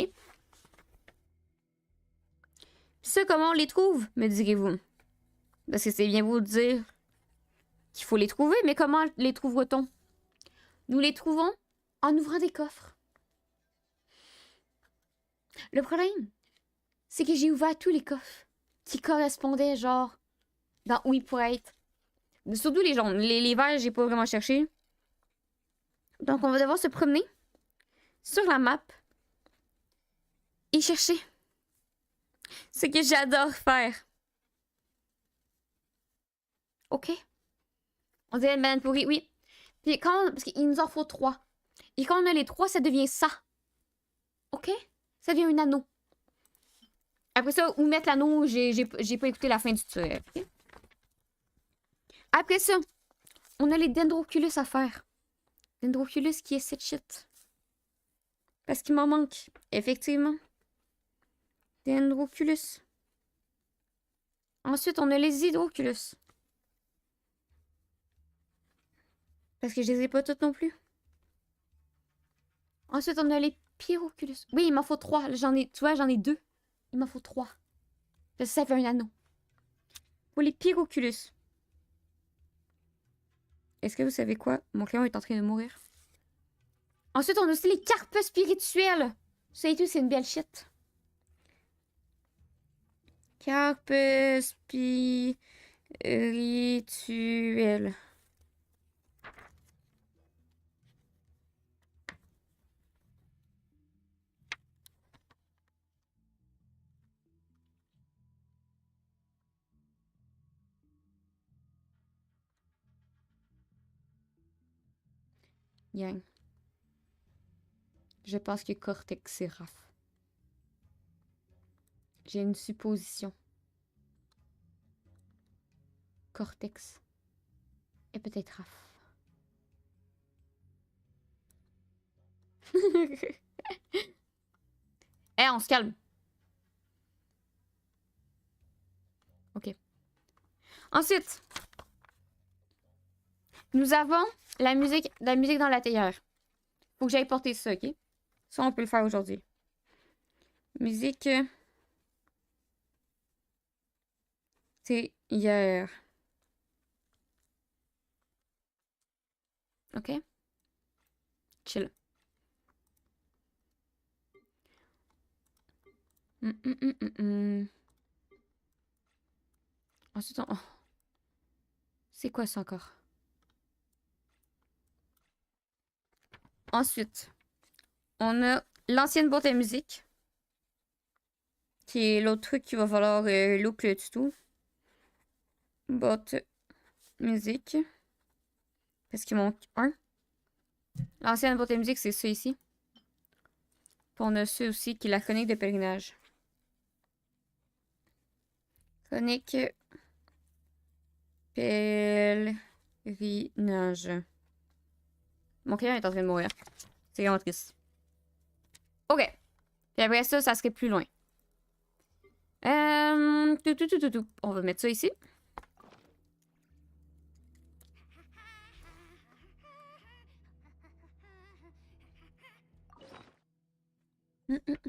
Ça, comment on les trouve, me direz-vous? Parce que c'est bien beau de dire qu'il faut les trouver, mais comment les trouvera-t-on? Nous les trouvons en ouvrant des coffres. Le problème, c'est que j'ai ouvert tous les coffres qui correspondaient, genre, dans où ils pourraient être. Surtout les jaunes. Les verts, j'ai pas vraiment cherché. Donc, on va devoir se promener sur la map et chercher. Ce que j'adore faire. OK? On dirait une banane pourrie, oui. Puis parce qu'il nous en faut 3. Et quand on a les 3, ça devient ça. OK? Ça devient un anneau. Après ça, où mettre l'anneau, j'ai pas écouté la fin du tutoriel. Okay? Après ça, on a les dendroculus à faire. Dendroculus qui est cette shit. Parce qu'il m'en manque. Effectivement. Dendroculus. Ensuite, on a les hydroculus. Parce que je les ai pas toutes non plus. Ensuite, on a les pyroculus. Oui, il m'en faut 3. Tu vois, j'en ai 2. Il m'en faut 3. Ça fait un anneau. Pour les pyroculus. Est-ce que vous savez quoi? Mon crayon est en train de mourir. Ensuite, on a aussi les carpes spirituelles. Ça et tout, c'est une belle shit. Carpes spirituelles. Yang. Je pense que Cortex, c'est Raph. J'ai une supposition. Cortex et peut-être Raph. Eh, on se calme. OK. Ensuite, nous avons la musique dans la théière. Faut que j'aille porter ça, OK? Ça, on peut le faire aujourd'hui. Musique théière. OK? Chill. Ensuite, oh. C'est quoi ça encore? Ensuite, on a l'ancienne boîte à musique. Qui est l'autre truc qu'il va falloir look le tuto. Boîte musique. Parce qu'il manque un. L'ancienne boîte à musique, c'est ça ici. Puis on a ça aussi qui est la chronique de pèlerinage. Chronique pèlerinage. Mon crayon est en train de mourir. C'est vraiment triste. OK. Et après ça, ça serait plus loin. On va mettre ça ici.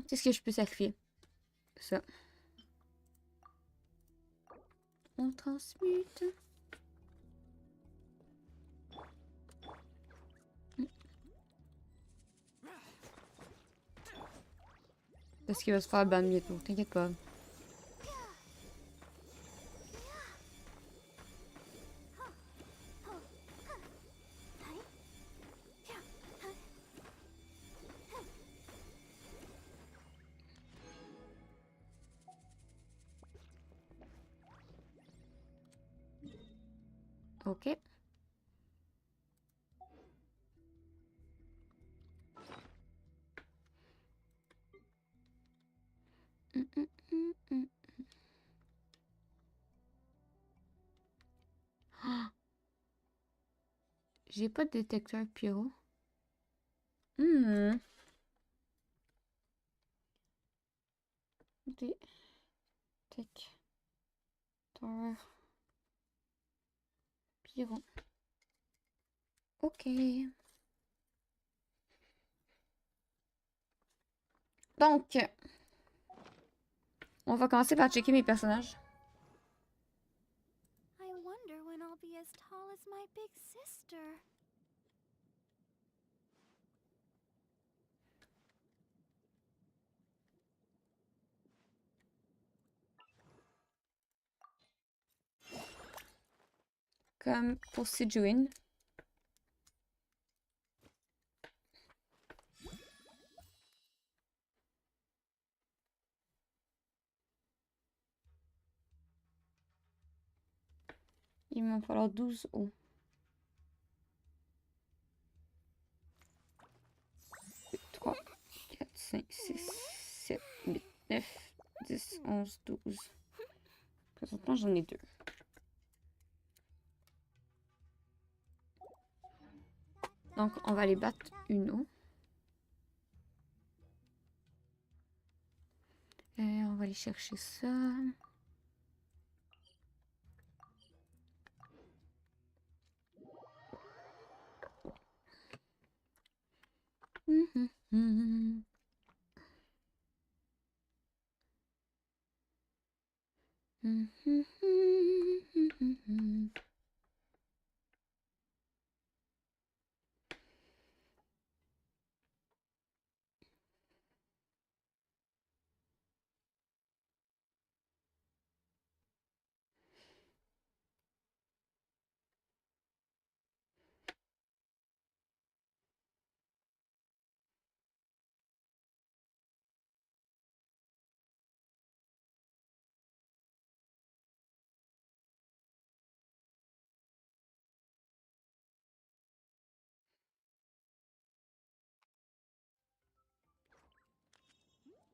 Qu'est-ce que je peux sacrifier? Ça. On transmute. Parce qu'il va se faire ban bientôt, t'inquiète pas. OK. J'ai pas de détecteur pyro. Détecteur pyro. OK. Donc, on va commencer par checker mes personnages. I wonder when I'll be as tall as my big sister. Comme pour Sijuin. Il va falloir 12 os. 3, 4, 5, 6, 7, 8, 9, 10, 11, 12. Présentement, j'en ai 2. Donc, on va aller battre une eau. On va aller chercher ça.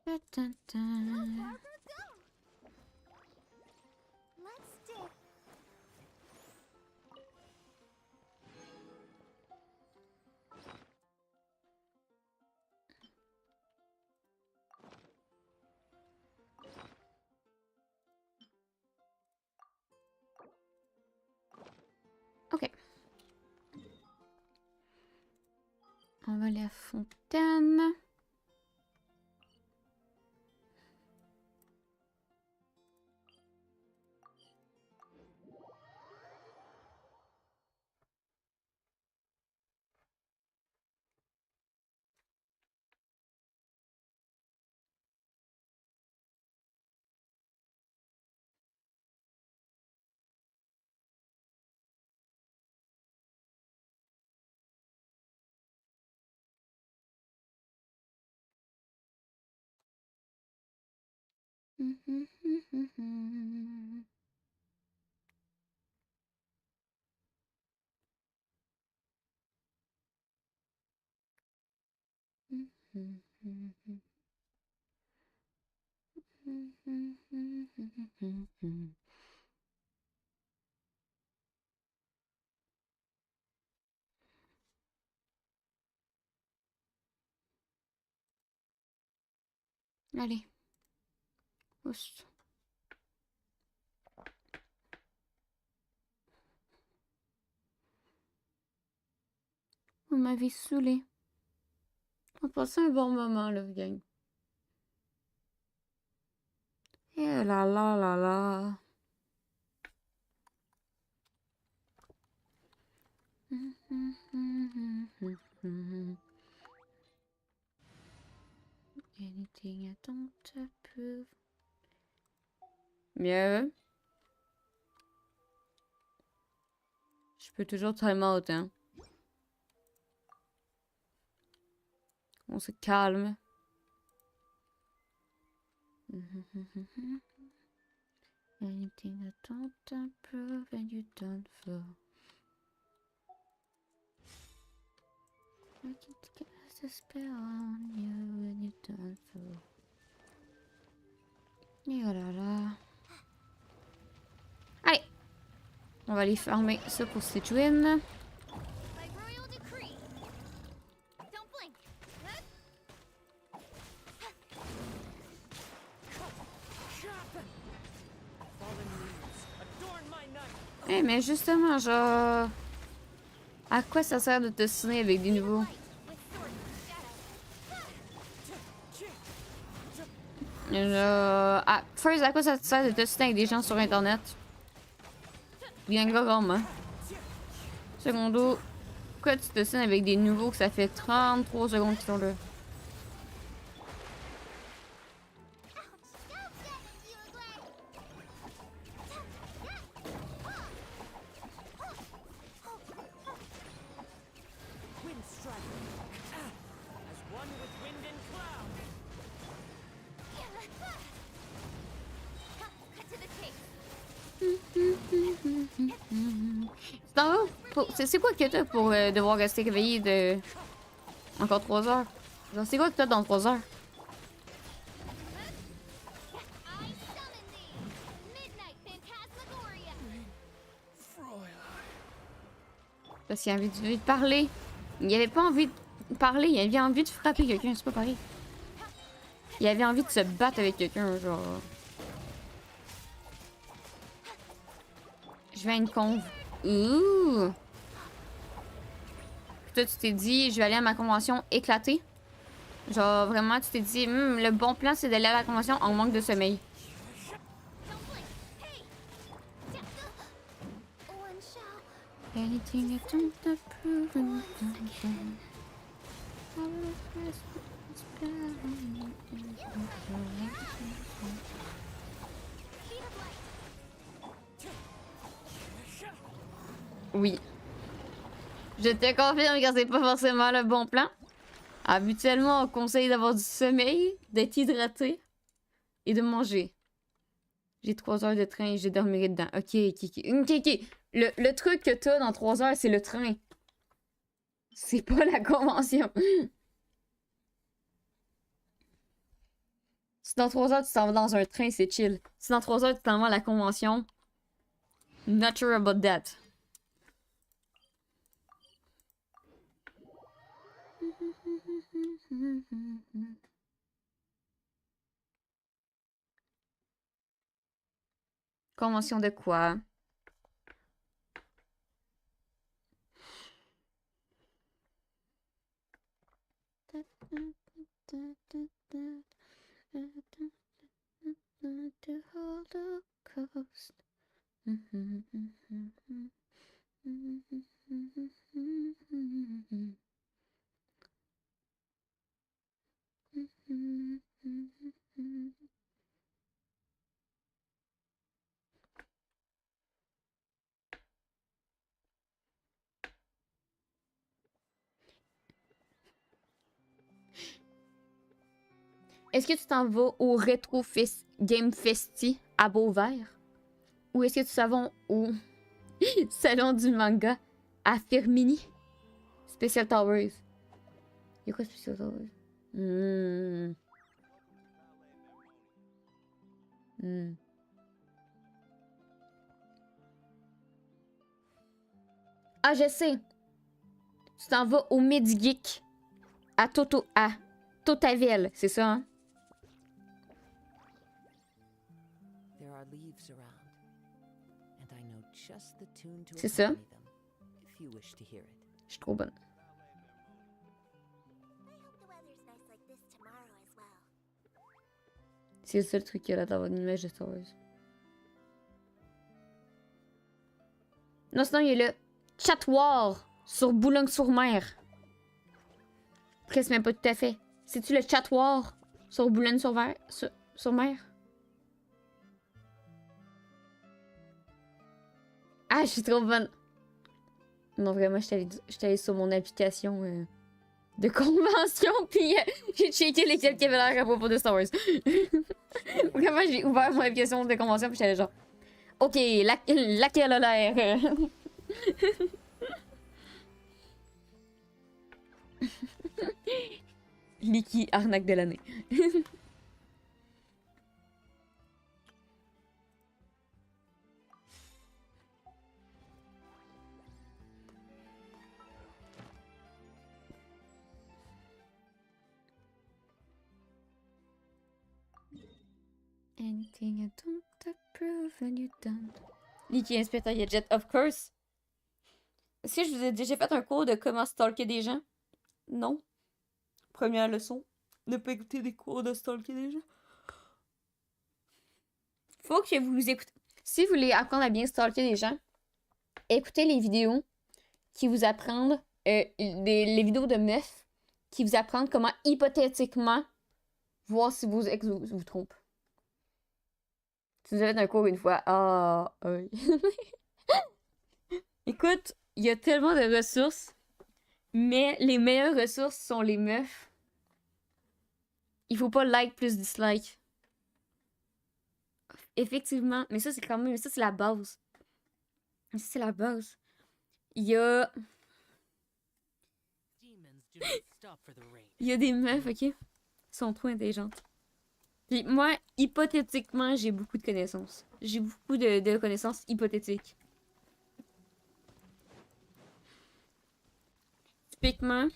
Let's dig. OK. On va aller à Fontaine. Allez. Oups. Vous m'avez saoulé. On passe un bon moment, là, gang. Eh là là là là. Anything I don't approve. Mieux. Je peux toujours time out, hein. On se calme. Anything I don't approve and you don't feel. I can cast a spell on you and you don't feel. Et oh là là. Allez! On va aller fermer ça pour Situine. By royal decree. Don't blink. Eh, mais justement, genre. À quoi ça sert de te signer avec des nouveaux? First, à quoi ça te sert de te signer avec des gens sur internet? Bien vraiment. Secondo, pourquoi tu te signes avec des nouveaux que ça fait 33 secondes qu'ils sont là? C'est quoi que t'as pour devoir rester éveillé de... Encore 3 heures? Genre, c'est quoi que t'as dans 3 heures? Parce qu'il a envie de parler. Il avait pas envie de parler, il avait envie de frapper quelqu'un, c'est pas pareil. Il avait envie de se battre avec quelqu'un, genre... Je vais à une conve. Ouh! Toi, tu t'es dit, je vais aller à ma convention éclatée. Genre, vraiment, tu t'es dit, le bon plan, c'est d'aller à la convention en manque de sommeil. Anything I don't approve. Oui. Je te confirme que c'est pas forcément le bon plan. Habituellement, on conseille d'avoir du sommeil, d'être hydraté et de manger. J'ai 3 heures de train et je dormirai dedans. Ok. Le truc que t'as dans 3 heures, c'est le train. C'est pas la convention. Si dans 3 heures, tu t'en vas dans un train, c'est chill. Si dans 3 heures, tu t'en vas à la convention, not sure about that. Convention de quoi? Est-ce que tu t'en vas au Retro Game Festi à Beauvert? Ou est-ce que tu t'en vas au Salon du Manga à Firmini? Special Towers. Y'a quoi Special Towers? Hmm. Hmm. Ah, je sais. Tu t'en vas au Midi-Geek. À Totavel, c'est ça, hein? There are leaves around, and I know just the tune to C'est ça. accompany them, if you wish to hear it. Je suis trop bonne. I hope the weather's nice like this tomorrow as well. C'est le seul truc qu'il y a là dans une image de Star Wars. Non, sinon, il y a le Chat-War sur Boulogne-sur-Mer. Presque même pas tout à fait. C'est-tu le Chat-War sur Boulogne-sur-Mer? Sur mer? Ah, je suis trop bonne. Non, vraiment, je suis allée sur mon application de convention, puis j'ai checké lesquels qui avaient l'air à propos de Star Wars. Vraiment, j'ai ouvert mon application de convention, puis j'étais genre... Ok, laquelle a l'air? Licky, arnaque de l'année. Anything I don't approve and you don't. Licky, inspecteur Gadget, of course. Est-ce que je vous ai déjà fait un cours de comment stalker des gens? Non. Première leçon. Ne pas écouter des cours de stalker des gens. Faut que vous écoutez. Si vous voulez apprendre à bien stalker des gens, écoutez les vidéos qui vous apprennent, les vidéos de meufs qui vous apprennent comment hypothétiquement voir si vos ex vous trompent. Tu nous as fait un cours une fois. Ah, oui. Écoute, il y a tellement de ressources, mais les meilleures ressources sont les meufs. Il faut pas like plus dislike. Effectivement, mais ça c'est quand même, ça c'est la base. Ça c'est la base. Il y a... Il y a des meufs, ok? Elles sont trop intelligentes. Puis moi, hypothétiquement, j'ai beaucoup de connaissances. J'ai beaucoup de connaissances hypothétiques. Typiquement,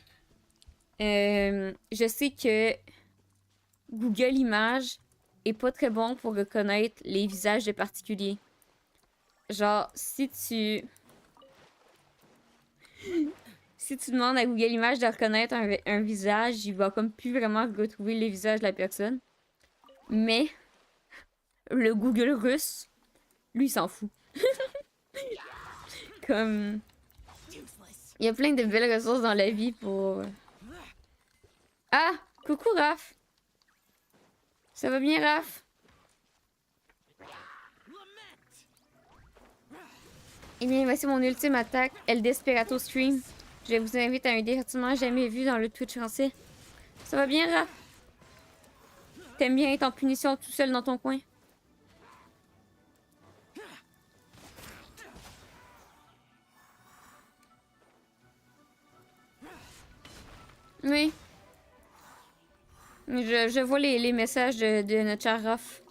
je sais que Google Images est pas très bon pour reconnaître les visages de particuliers. Genre, si tu demandes à Google Images de reconnaître un visage, il va comme plus vraiment retrouver le visage de la personne. Mais le Google russe, lui, il s'en fout. Comme... Il y a plein de belles ressources dans la vie pour... Ah! Coucou, Raph! Ça va bien, Raph? Eh bien, voici mon ultime attaque, El Desperado Stream. Je vous invite à un divertissement jamais vu dans le Twitch français. Ça va bien, Raph? T'aimes bien être en punition tout seul dans ton coin? Oui. Je vois les messages de notre cher Raph.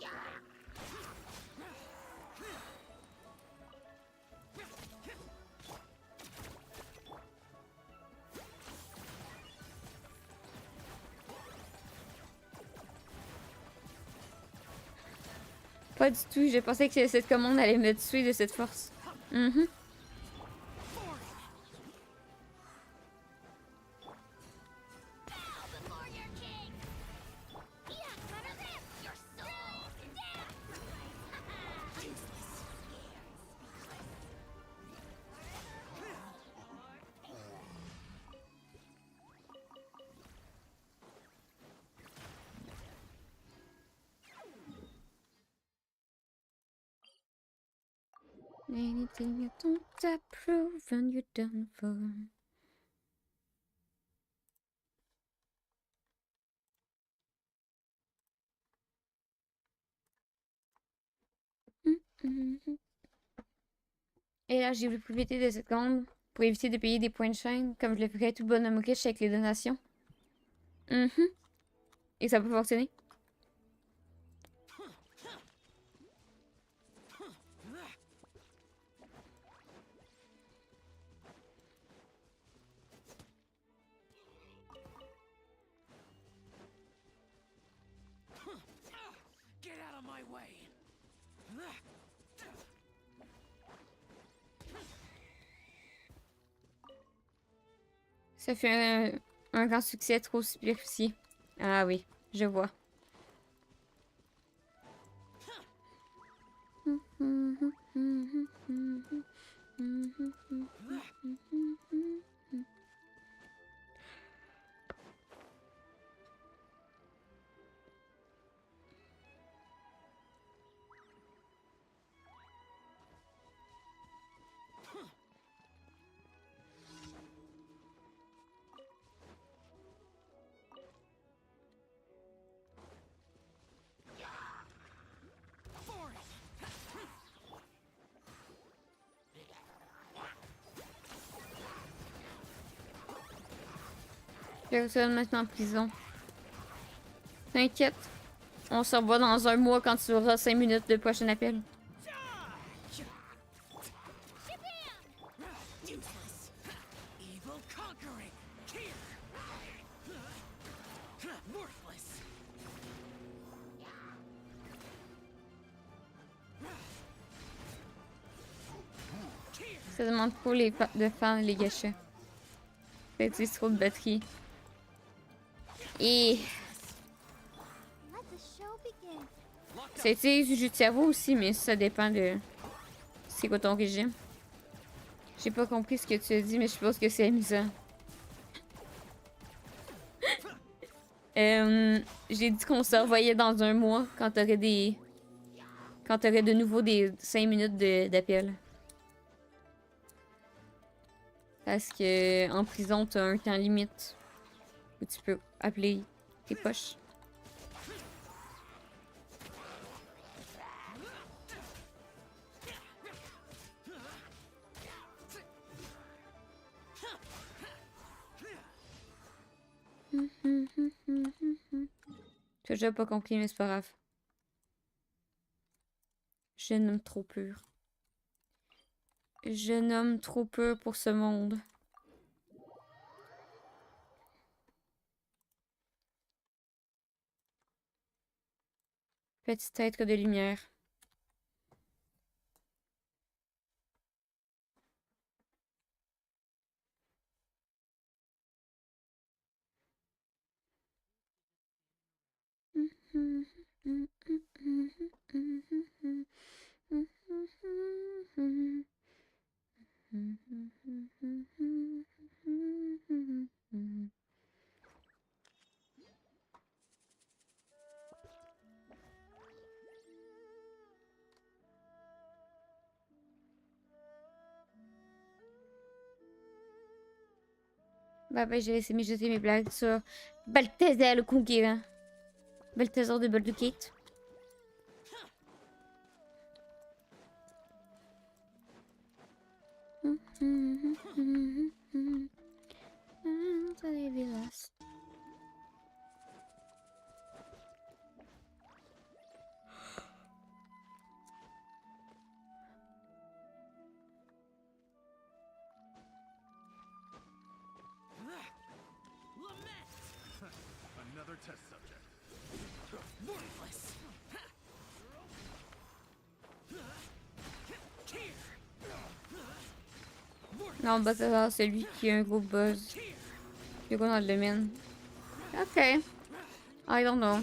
Pas du tout, j'ai pensé que cette commande allait me tuer de cette force. Mhm. Anything you don't approve and you're done for. Et là, j'ai voulu profiter de cette commande pour éviter de payer des points de chaîne, comme je le ferais tout bonhomme riche avec les donations. Et ça peut fonctionner. Get out of my way. Ça fait un grand succès trop superficiel. Ah oui, je vois. Je retourne maintenant en prison. T'inquiète. On se revoit dans un mois quand tu auras 5 minutes de prochain appel. Useless. Evil conquering. Here. Worthless. Ça demande trop de faire les gâchets. Ça utilise trop de batterie. Et Let the show begin. ça utilise du cerveau aussi, mais ça dépend de c'est quoi ton régime. J'ai pas compris ce que tu as dit, mais je suppose que c'est amusant. J'ai dit qu'on se revoyait dans un mois quand t'aurais des... Quand t'aurais de nouveau des 5 minutes d'appel. Parce que en prison, t'as un temps limite où tu peux appeler tes poches. Toujours pas compris, mais c'est pas grave. Jeune homme trop pur. Jeune homme trop pur pour ce monde. Petit être de lumière. Bah, j'ai laissé mijoter mes blagues sur Balthazar le Conquérant. Balthazar de Baldur's Gate. Another test subject. Worthless. Non, Balthazar, c'est lui qui a un gros buzz. Il est dans le domaine. Ok. I don't know.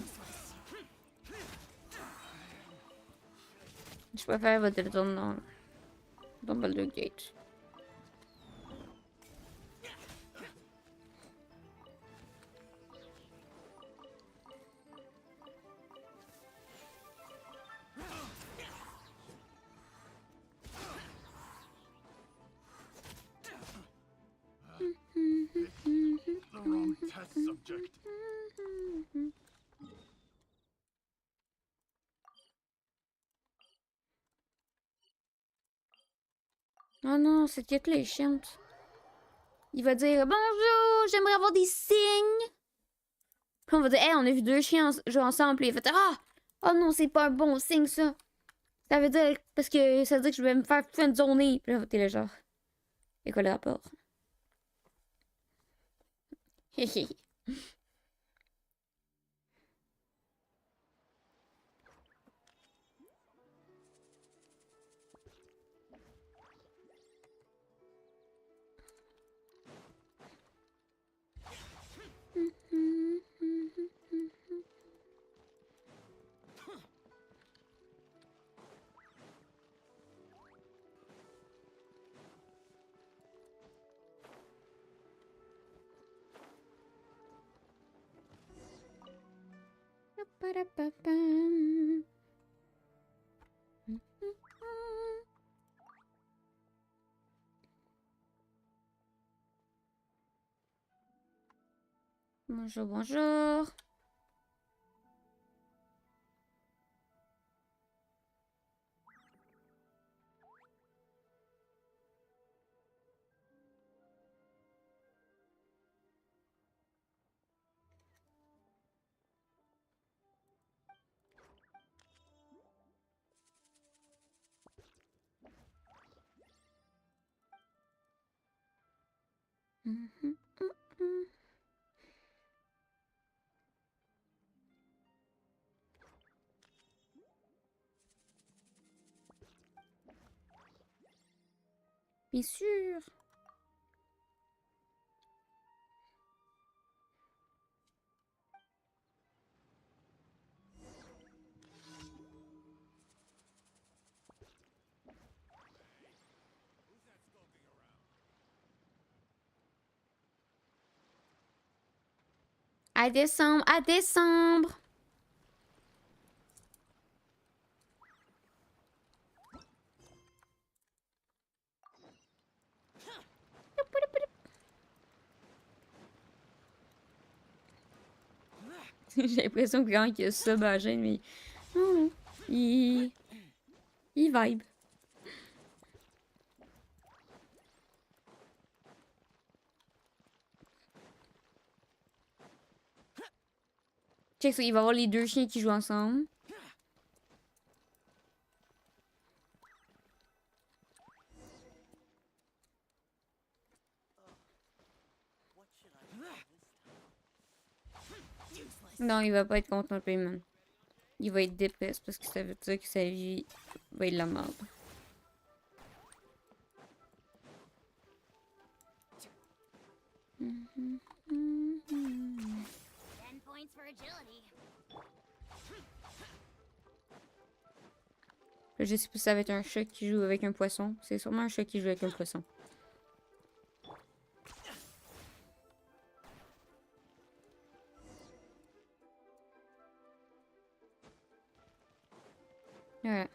Je préfère voter dans Baldur's Gate. The wrong test subject. Oh non, cette quête-là est chiante. Il va dire bonjour, j'aimerais avoir des signes. Puis on va dire, hey, on a vu deux chiens jouer ensemble. Puis il fait, ah! Oh non, c'est pas un bon signe, ça. Ça veut dire, parce que ça veut dire que je vais me faire friendzoner. Puis là, t'es là, genre, c'est quoi le rapport? Hehe. Ba-da-ba-bam. Bonjour, bonjour. Bien sûr. À décembre, à décembre. J'ai l'impression que quand il y a ça, ben, gêne, mais. Non, il vibe. Check ça, il va y avoir les deux chiens qui jouent ensemble. Non, il va pas être content, le paiement. Il va être dépressé parce que ça veut dire que sa vie va être la merde. Là, je sais pas si ça va être un chat qui joue avec un poisson. C'est sûrement un chat qui joue avec un poisson. Voilà.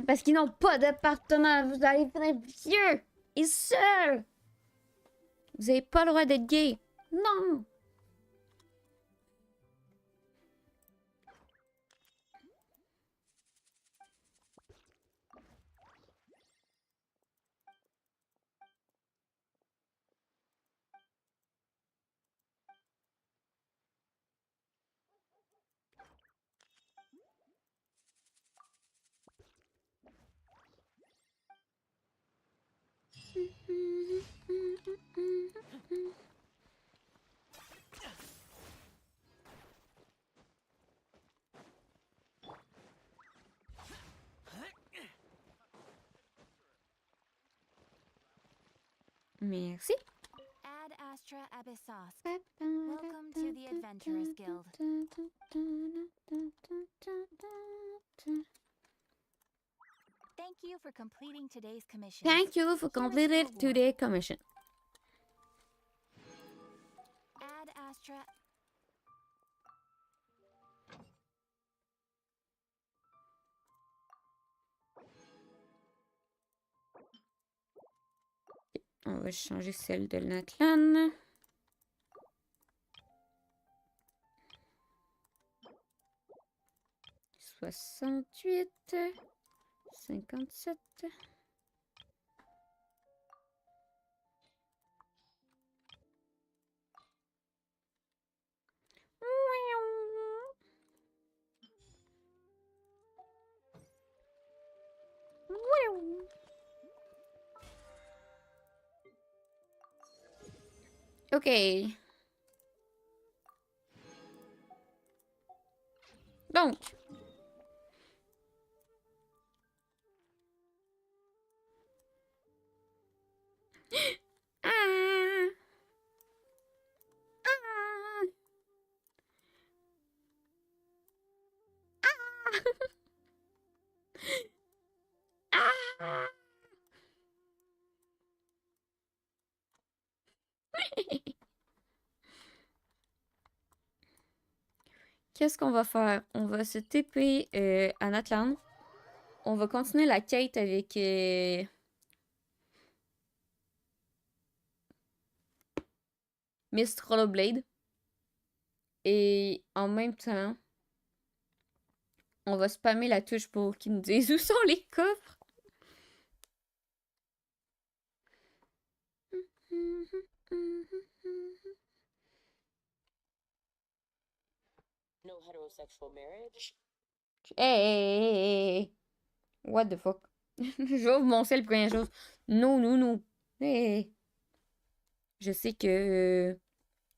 Parce qu'ils n'ont pas d'appartement. Vous allez finir vieux et seul. Vous n'avez pas le droit d'être gay. Non. Merci. Add Astra Abyssos. Welcome to the Adventurers Guild. Thank you for completing today's commission. Thank you for completing today's commission. Add Astra. On va changer celle de Natlan. $68, 57. Ok. Donc. Ah. Ah. Ah. Ah. Qu'est-ce qu'on va faire? On va se TP à Natlan. On va continuer la quête avec Miss Rollerblade. Et en même temps, on va spammer la touche pour qu'ils nous disent où sont les coffres. No heterosexual marriage. Hey! What the fuck? J'ouvre mon sel pour rien chose. Non, non, non. Hey! Je sais que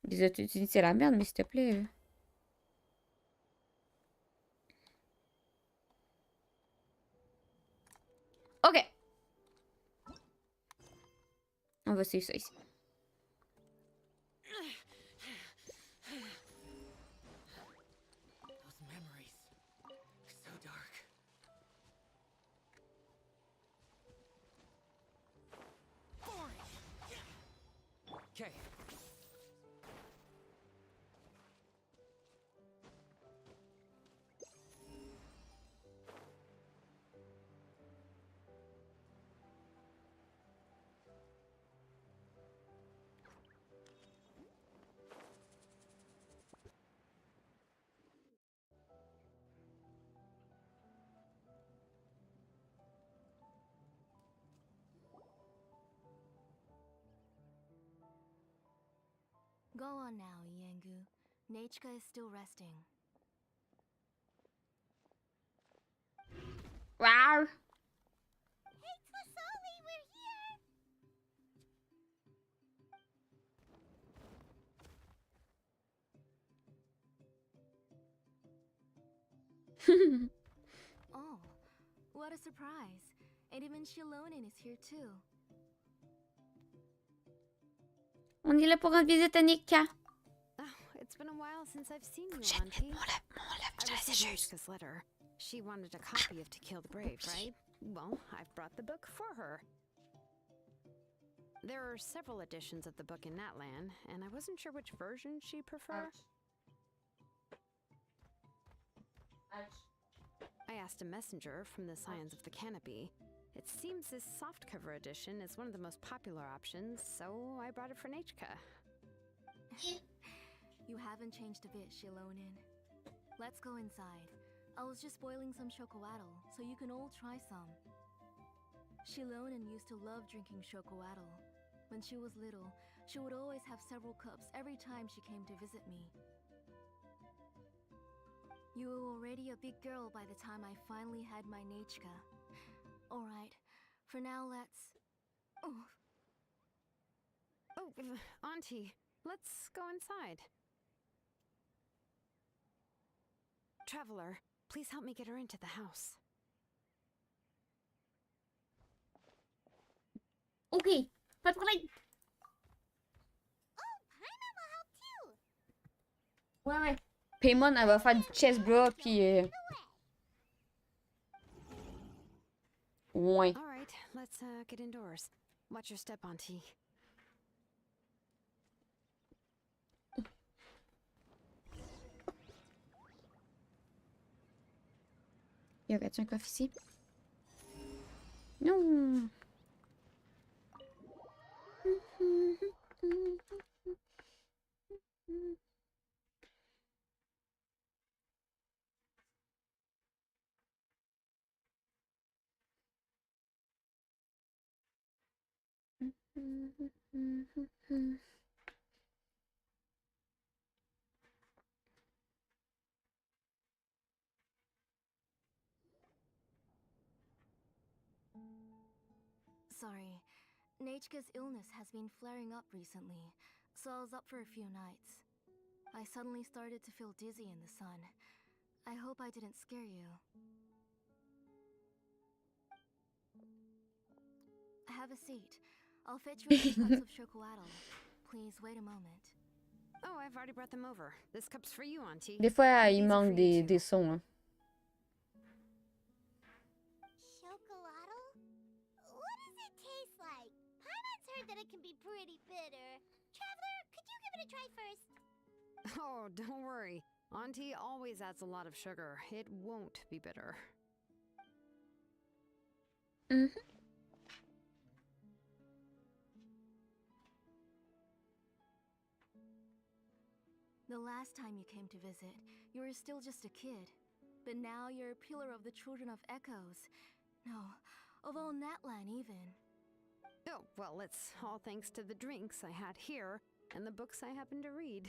les États-Unis, c'est la merde, mais s'il te plaît. Ok. On va suivre ça ici. Those memories. So dark. Okay. Go on now, Iengu. Nachika is still resting. Wow. Hey, Tlasoli, we're here! Oh, what a surprise. And even Shilonin is here too. On est là pour rendre visite à Nika. Oh, it's been a while since I've seen you, Auntie. I received Mishka's letter. She wanted a copy of To Kill the Brave, right? Well, I've brought the book for her. There are several editions of the book in Natlan, and I wasn't sure which version she'd prefer. I asked a messenger from the Scions of the Canopy. It seems this softcover edition is one of the most popular options, so I brought it for Nachika. You haven't changed a bit, Shilonin. Let's go inside. I was just boiling some chocoatl, so you can all try some. Shilonin used to love drinking chocoatl. When she was little, she would always have several cups every time she came to visit me. You were already a big girl by the time I finally had my Nachika. Alright, for now let's... Oh. Oh, Auntie, let's go inside. Traveler, please help me get her into the house. Ok, pas de problème. Ouais. Paimon, elle va faire du chest bra, puis... Ouais. All right, let's get indoors. Watch your step, Auntie. Y aurait-tu un coffre ici? Non! Sorry. Nechka's illness has been flaring up recently, so I was up for a few nights. I suddenly started to feel dizzy in the sun. I hope I didn't scare you. Have a seat. I'll fetch you a few cups of chocolate. Please wait a moment. Oh, I've already brought them over. This cup's for you, Auntie. Des fois, il These are manque for you des too. sons. Hein. Chocolate? What does it taste like? Paimon's heard that it can be pretty bitter. Traveler, could you give it a try first? Oh, don't worry. Auntie always adds a lot of sugar. It won't be bitter. Mm-hmm. The last time you came to visit, you were still just a kid. But now you're a pillar of the children of Echoes. No, of all Natlan even. Oh, well, it's all thanks to the drinks I had here and the books I happen to read.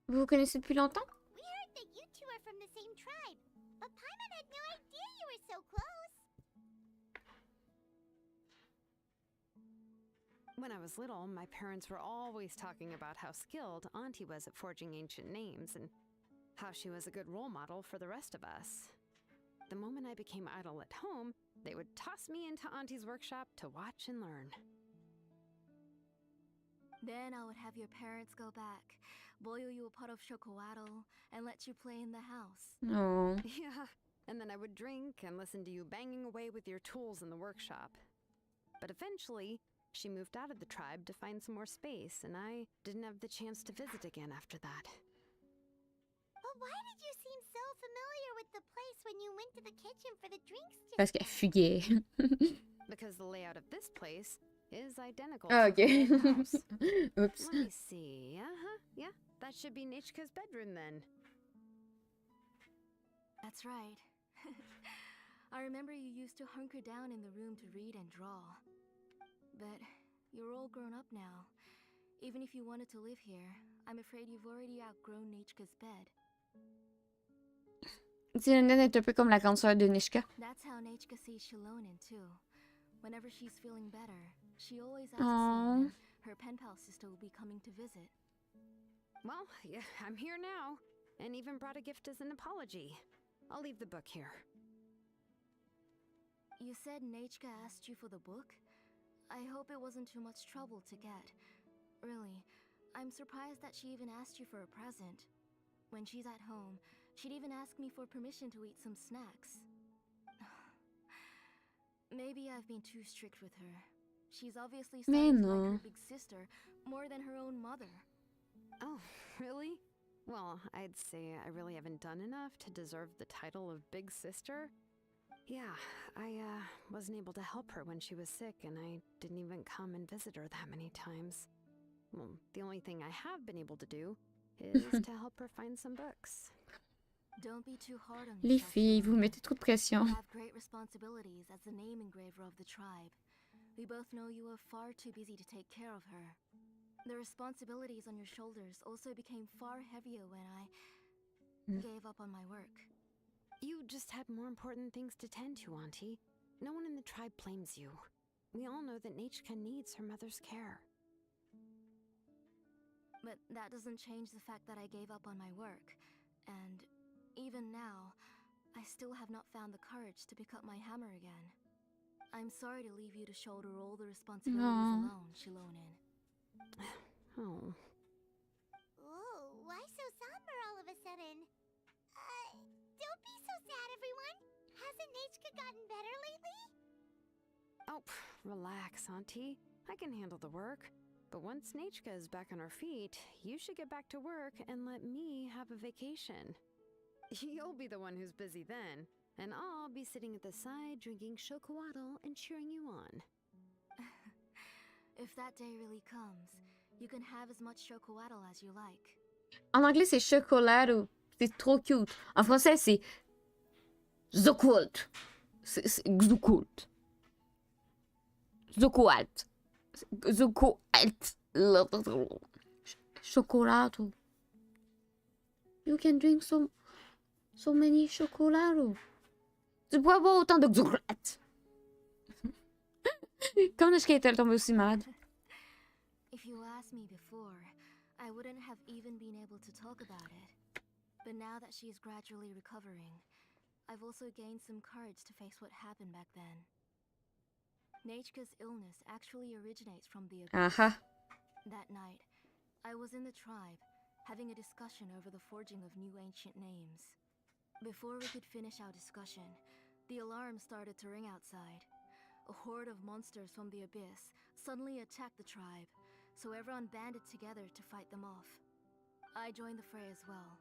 Vous vous connaissez depuis longtemps? We heard that you two are from the same tribe, but Paimon had no idea you were so close. When I was little, my parents were always talking about how skilled Auntie was at forging ancient names and how she was a good role model for the rest of us. The moment I became idle at home, they would toss me into Auntie's workshop to watch and learn. Then I would have your parents go back, boil you a pot of chocolate, and let you play in the house. Oh. Yeah, and then I would drink and listen to you banging away with your tools in the workshop. But eventually, she moved out of the tribe to find some more space, and I didn't have the chance to visit again after that. But why did you seem so familiar with the place when you went to the kitchen for the drinks just Parce qu'elle fuguait. Because the layout of this place is identical Ah, to the ok. old house. Oops. Let me see. Yeah, that should be Nechka's bedroom then. That's right. I remember you used to hunker down in the room to read and draw. But you're all grown up now. Even if you wanted to live here, I'm afraid you've already outgrown Nechka's bed. Zinedine est un peu comme la grande sœur de Nishka. That's how Nechka sees Shilonen too. Whenever she's feeling better, she always asks Aww. me when her pen pal sister will be coming to visit. Well, yeah, I'm here now, and even brought a gift as an apology. I'll leave the book here. You said Nechka asked you for the book? I hope it wasn't too much trouble to get. Really, I'm surprised that she even asked you for a present. When she's at home, she'd even ask me for permission to eat some snacks. Maybe I've been too strict with her. She's obviously starting to like her big sister more than her own mother. Oh, really? Well, I'd say I really haven't done enough to deserve the title of Big Sister. Yeah, I wasn't able to help her when she was sick, and I didn't even come and visit her that many times. Well, the only thing I have been able to do is to help her find some books. Don't be too hard on Les yourself. filles, vous mettez trop de pression. You have great responsibilities as the name engraver of the tribe. We both know you are far too busy to take care of her. The responsibilities on your shoulders also became far heavier when I gave up on my work. You just had more important things to tend to, Auntie. No one in the tribe blames you. We all know that Nechka needs her mother's care. But that doesn't change the fact that I gave up on my work. And even now, I still have not found the courage to pick up my hammer again. I'm sorry to leave you to shoulder all the responsibilities alone, Shilonen. Oh. Oh, why sudden. Don't be so sad, everyone. Hasn't Nechka gotten better lately? Oh, relax, Auntie. I can handle the work. But once Nechka is back on her feet, you should get back to work and let me have a vacation. You'll be the one who's busy then, and I'll be sitting at the side drinking chocolatl and cheering you on. If that day really comes, you can have as much chocolatl as you like. En anglais, c'est chocolatl. C'est trop cute. En français, c'est Zokult. C'est Zokult. Zokult. Zokult. Chocolatl. You can drink so many chocolatl. Tu peux boire autant de Zokult. Comment est-ce qu'elle était tombée aussi malade? If you asked me before, I wouldn't have even been able to talk about it. But now that she is gradually recovering, I've also gained some courage to face what happened back then. Nechka's illness actually originates from the abyss. That night, I was in the tribe, having a discussion over the forging of new ancient names. Before we could finish our discussion, the alarm started to ring outside. A horde of monsters from the abyss suddenly attacked the tribe, so everyone banded together to fight them off. I joined the fray as well,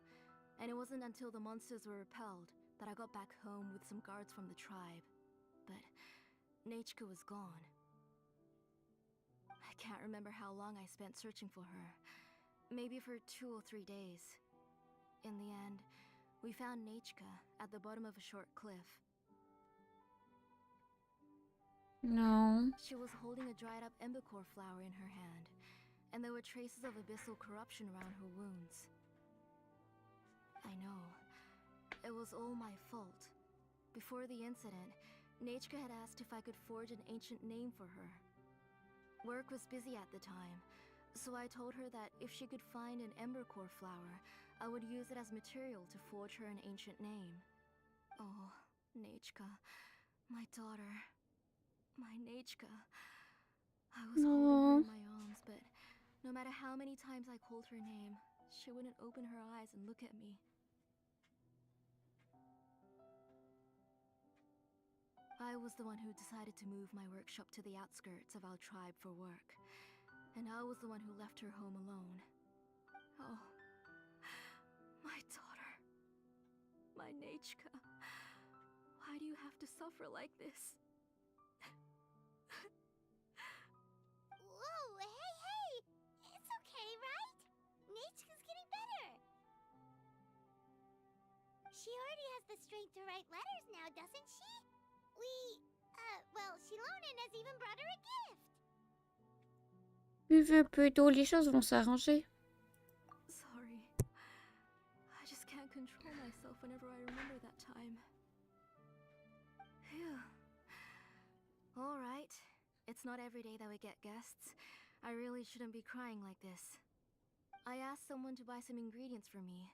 and it wasn't until the monsters were repelled that I got back home with some guards from the tribe. But Nechka was gone. I can't remember how long I spent searching for her. Maybe for 2 or 3 days. In the end, we found Nechka at the bottom of a short cliff. No. She was holding a dried up embercore flower in her hand, and there were traces of abyssal corruption around her wounds. I know. It was all my fault. Before the incident, Nechka had asked if I could forge an ancient name for her. Work was busy at the time, so I told her that if she could find an embercore flower, I would use it as material to forge her an ancient name. Oh, Nechka, my daughter. My Nechka. I was holding her in my arms, but no matter how many times I called her name, she wouldn't open her eyes and look at me. I was the one who decided to move my workshop to the outskirts of our tribe for work, and I was the one who left her home alone. Oh, my daughter. My Nechka. Why do you have to suffer like this? Whoa, hey! It's okay, right? Nechka's getting better. She already has the strength to write letters now, doesn't she? Shilonen has even brought her a gift. Peu à peu tôt, les choses vont s'arranger. Sorry. I just can't control myself whenever I remember that time. Phew. Alright. It's not every day that we get guests. I really shouldn't be crying like this. I asked someone to buy some ingredients for me.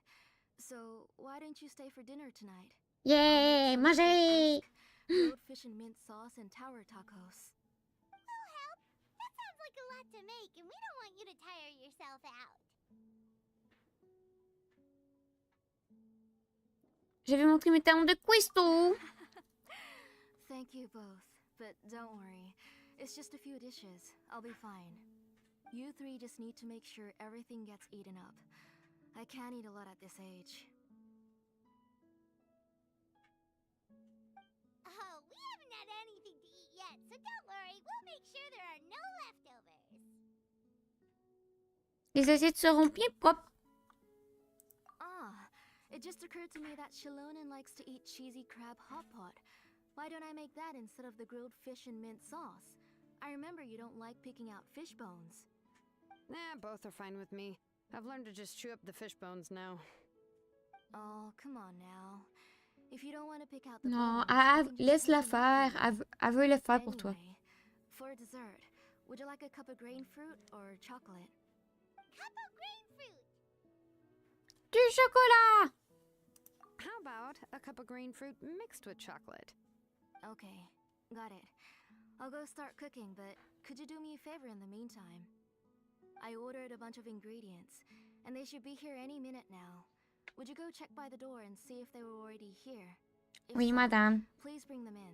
So, why don't you stay for dinner tonight? Yay! Manger! Grilled fish and mint sauce and tower tacos. We'll help. That sounds like a lot to make, and we don't want you to tire yourself out. Je vais montrer mes talons de cuistot. Thank you both, but don't worry. It's just a few dishes. I'll be fine. You three just need to make sure everything gets eaten up. I can't eat a lot at this age. Oh, we haven't had anything to eat yet, so don't worry. We'll make sure there are no leftovers. Les assiettes seront bien propres. Ah, it just occurred to me that Shilonen likes to eat cheesy crab hot pot. Why don't I make that instead of the grilled fish and mint sauce? I remember you don't like picking out fish bones. Both are fine with me. I've learned to just chew up the fish bones now. Oh, come on now. If you don't want to pick out the Non, bones, laisse-la faire. Elle veut le faire pour toi. Anyway, for dessert, would you like a cup of grain fruit or chocolate? Cup of grain fruit. Du chocolat! How about a cup of grain fruit mixed with chocolate? Okay, got it. I'll go start cooking, but could you do me a favor in the meantime? I ordered a bunch of ingredients, and they should be here any minute now. would you go check by the door and see if they were already here? If Oui, so, madame. please bring them in.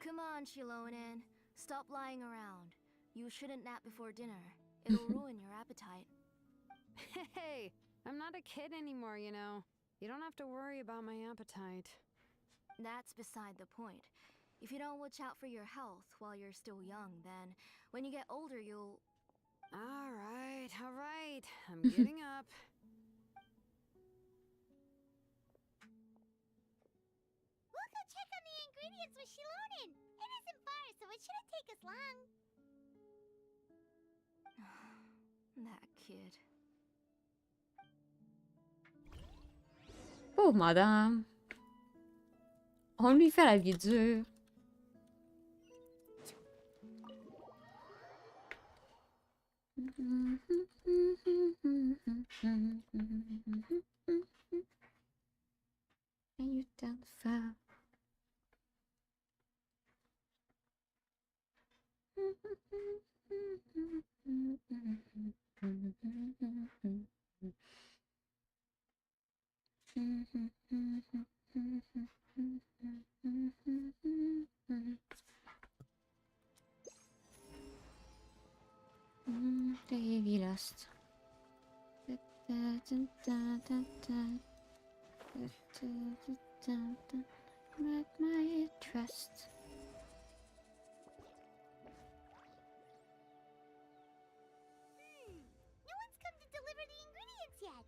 Come on, Shilonen. Stop lying around. You shouldn't nap before dinner. It'll ruin your appetite. Hey, I'm not a kid anymore, you know. You don't have to worry about my appetite. That's beside the point. If you don't watch out for your health while you're still young, then when you get older, you'll... All right. I'm getting up. We'll go check on the ingredients with Shilonen. It isn't far, so it shouldn't take us long. That kid. Pauvre madame. On lui fait la vie dure. And you tell the fire. The heavy lust. My trust. No one's come to deliver the ingredients yet.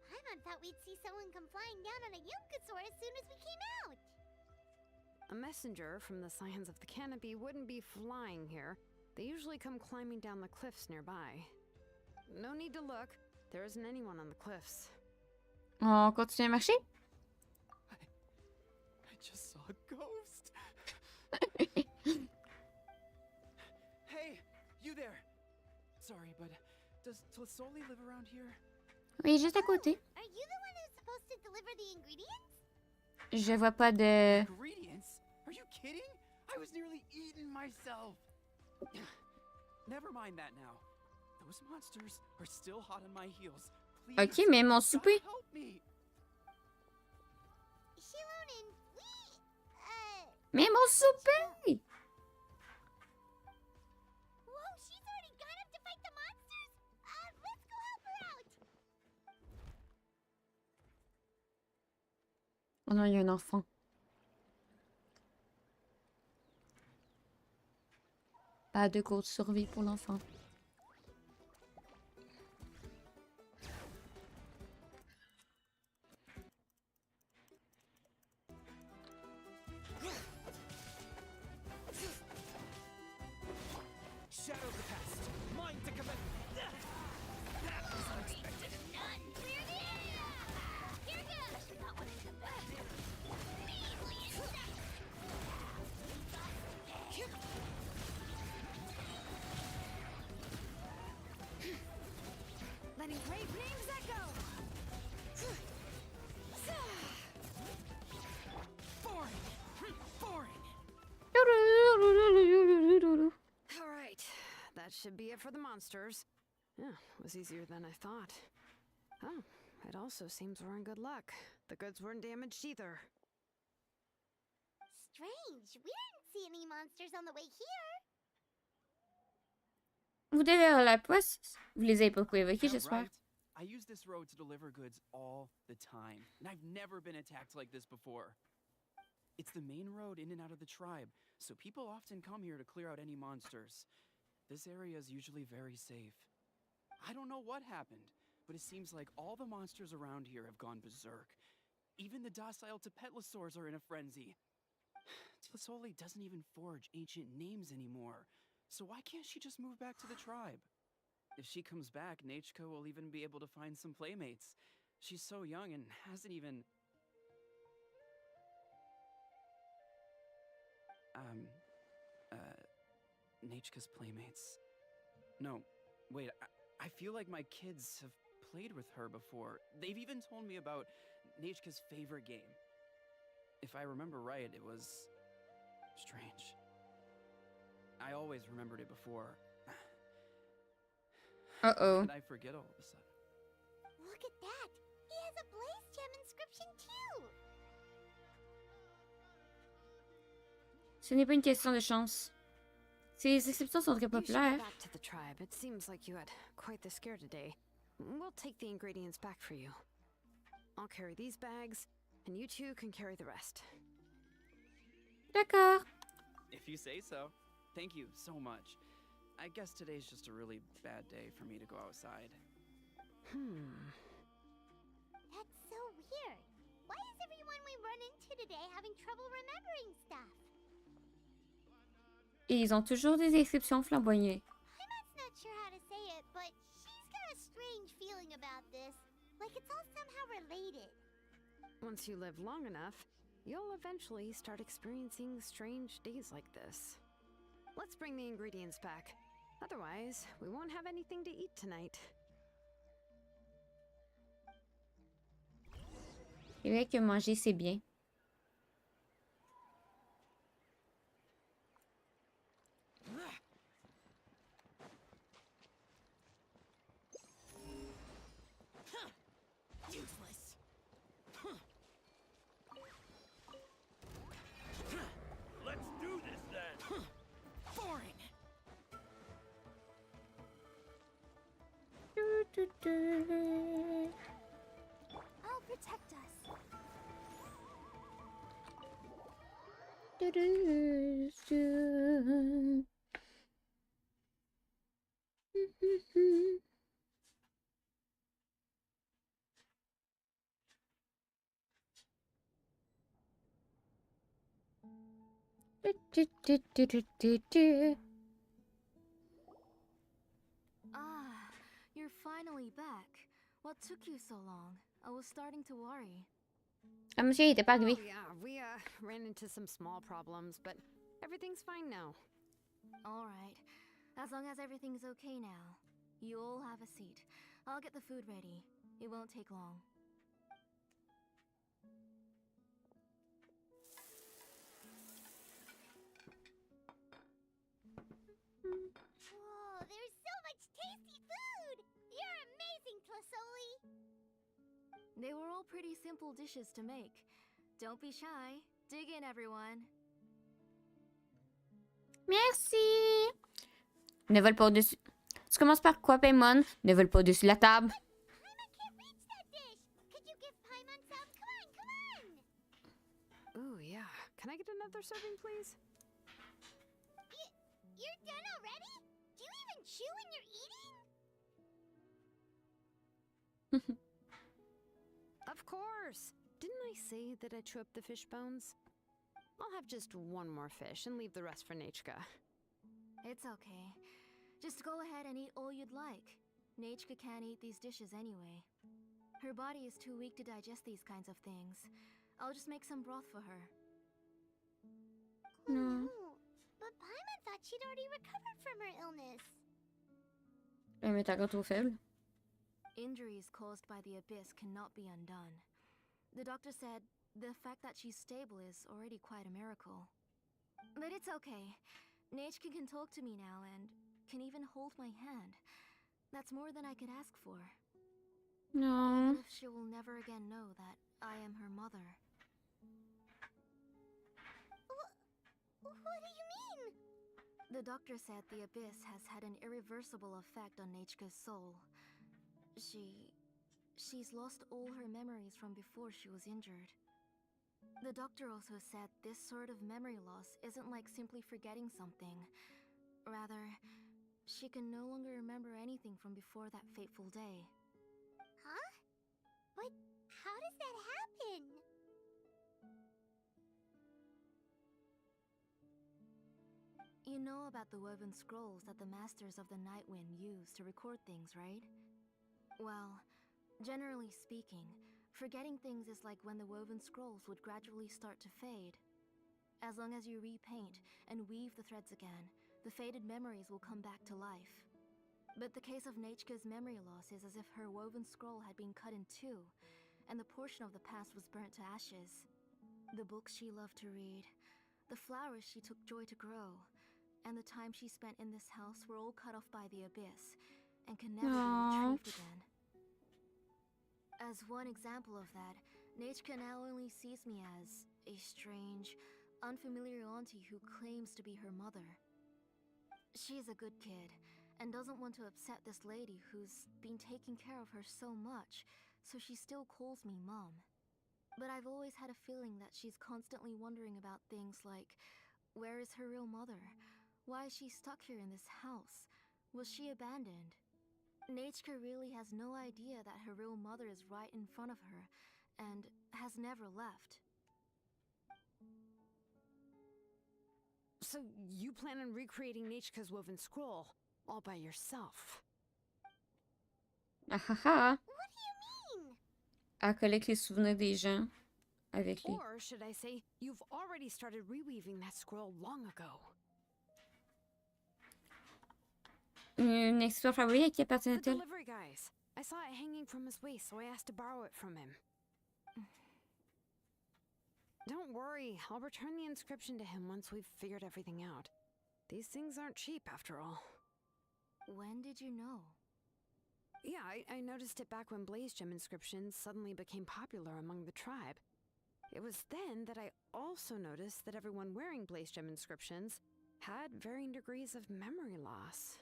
Paimon thought we'd see someone come flying down on a Yunkasaur as soon as we came out. A messenger from the Scions of the Canopy wouldn't be flying here. They usually come climbing down the cliffs nearby. No need to look. There isn't anyone on the cliffs. On continue à marcher? I just saw a ghost. Hey, you there. Sorry, but does Tlisoli live around here? Oui, juste à côté. Are you the one who's supposed to deliver the ingredients? Je vois pas de... Ingredients? Are you kidding? I was nearly eaten myself. Never mind that now. Those monsters are still hot on my heels. Please, Ok, mais mon souper. help me. Shilonen, Mais mon souper! Whoa, she's already gone up to fight the monsters? Let's go help her out. Oh non, il y a un enfant. Pas de cours de survie pour l'enfant. Shadow of the past, mine to commit. That was unexpected. None. Here goes. Not what it's about. Letting great names echo! Boring. Boring. Alright, that should be it for the monsters. Yeah, it was easier than I thought. Oh, it also seems we're in good luck. The goods weren't damaged either. Strange. We didn't see any monsters on the way here. Vous devez avoir la poste. Vous les avez pas évoqués, Yeah, j'espère. right. I use this road to deliver goods all the time, and I've never been attacked like this before. It's the main road in and out of the tribe, so people often come here to clear out any monsters. This area is usually very safe. I don't know what happened, but it seems like all the monsters around here have gone berserk. Even the docile Tepetlosaurs are in a frenzy. Tlisoli doesn't even forge ancient names anymore, so why can't she just move back to the tribe? If she comes back, Nachko will even be able to find some playmates. She's so young and hasn't even... Nachka's playmates. No, wait, I feel like my kids have played with her before. They've even told me about Nachka's favorite game. If I remember right, it was... strange. I always remembered it before. Uh-oh. And I forget all of a sudden. Look at that. He has a blaze gem inscription too. Ce n'est pas une question de chance. Ces exceptions sont très You should go populaires. back to the tribe. It seems like you had quite the scare today. We'll take the ingredients back for you. I'll carry these bags, and you two can carry the rest. D'accord. If you say so. Thank you so much. I guess today's just a really bad day for me to go outside. That's so weird. Why is everyone we run into today having trouble remembering stuff? Et ils ont toujours des exceptions flamboyantes. Paimon's not sure how to say it, but she's got a strange feeling about this. Like it's all somehow related. Once you live long enough, you'll eventually start experiencing strange days like this. Let's bring the ingredients back. Otherwise, we won't have anything to eat tonight. C'est vrai que manger, c'est bien. Useless. Let's do this then. Boring. I'll protect us. Ah, you're finally back. What took you so long? I was starting to worry. Ah, monsieur, il était pas arrivé. Oh, yeah, we ran into some small problems, but everything's fine now. Alright. As long as everything's okay now. You all have a seat. I'll get the food ready. It won't take long. Whoa, there's so much tasty food! You're amazing, Tlasoli! They were all pretty simple dishes to make. Don't be shy. Dig in, everyone. Merci. Ne vole pas au-dessus. Tu commences par quoi, Paimon? Ne vole pas au-dessus la table. Paimon can't reach that dish! Could you give Paimon some? Come on, come on! Ooh, yeah. Can I get another serving, please? You're done already? Do you even chew when you're eating? Of course! Didn't I say that I chew up the fish bones? I'll have just one more fish and leave the rest for Nechka. It's okay. Just go ahead and eat all you'd like. Nechka can't eat these dishes anyway. Her body is too weak to digest these kinds of things. I'll just make some broth for her. No. But Paimon thought she'd already recovered from her illness. Mais t'es encore trop faible. Injuries caused by the abyss cannot be undone. The doctor said the fact that she's stable is already quite a miracle. But it's okay. Nechka can talk to me now and can even hold my hand. That's more than I could ask for. No. Even if she will never again know that I am her mother. What do you mean? The doctor said the abyss has had an irreversible effect on Nechka's soul. She's lost all her memories from before she was injured. The doctor also said this sort of memory loss isn't like simply forgetting something. Rather, she can no longer remember anything from before that fateful day. Huh? But how does that happen? You know about the woven scrolls that the Masters of the Night Wind use to record things, right? Well, generally speaking, forgetting things is like when the woven scrolls would gradually start to fade. As long as you repaint and weave the threads again, the faded memories will come back to life. But the case of Nechka's memory loss is as if her woven scroll had been cut in two, and the portion of the past was burnt to ashes. The books she loved to read, the flowers she took joy to grow, and the time she spent in this house were all cut off by the abyss, and can never be retrieved again. As one example of that, Nechka now only sees me as a strange, unfamiliar auntie who claims to be her mother. She's a good kid, and doesn't want to upset this lady who's been taking care of her so much, so she still calls me Mom. But I've always had a feeling that she's constantly wondering about things like, where is her real mother? Why is she stuck here in this house? Was she abandoned? Nechka really has no idea that her real mother is right in front of her, and has never left. So you plan on recreating Nechka's woven scroll all by yourself? Ah ah ah! What do you mean? Elle collecte les souvenirs des gens avec les... Or should I say, you've already started reweaving that scroll long ago? Une expert fabrique à qui The appartenait-elle? delivery guys. I saw it hanging from his waist, so I asked to borrow it from him. Don't worry, I'll return the inscription to him once we've figured everything out. These things aren't cheap, after all. When did you know? Yeah, I noticed it back when Blaze Gem inscriptions suddenly became popular among the tribe. It was then that I also noticed that everyone wearing Blaze Gem inscriptions had varying degrees of memory loss.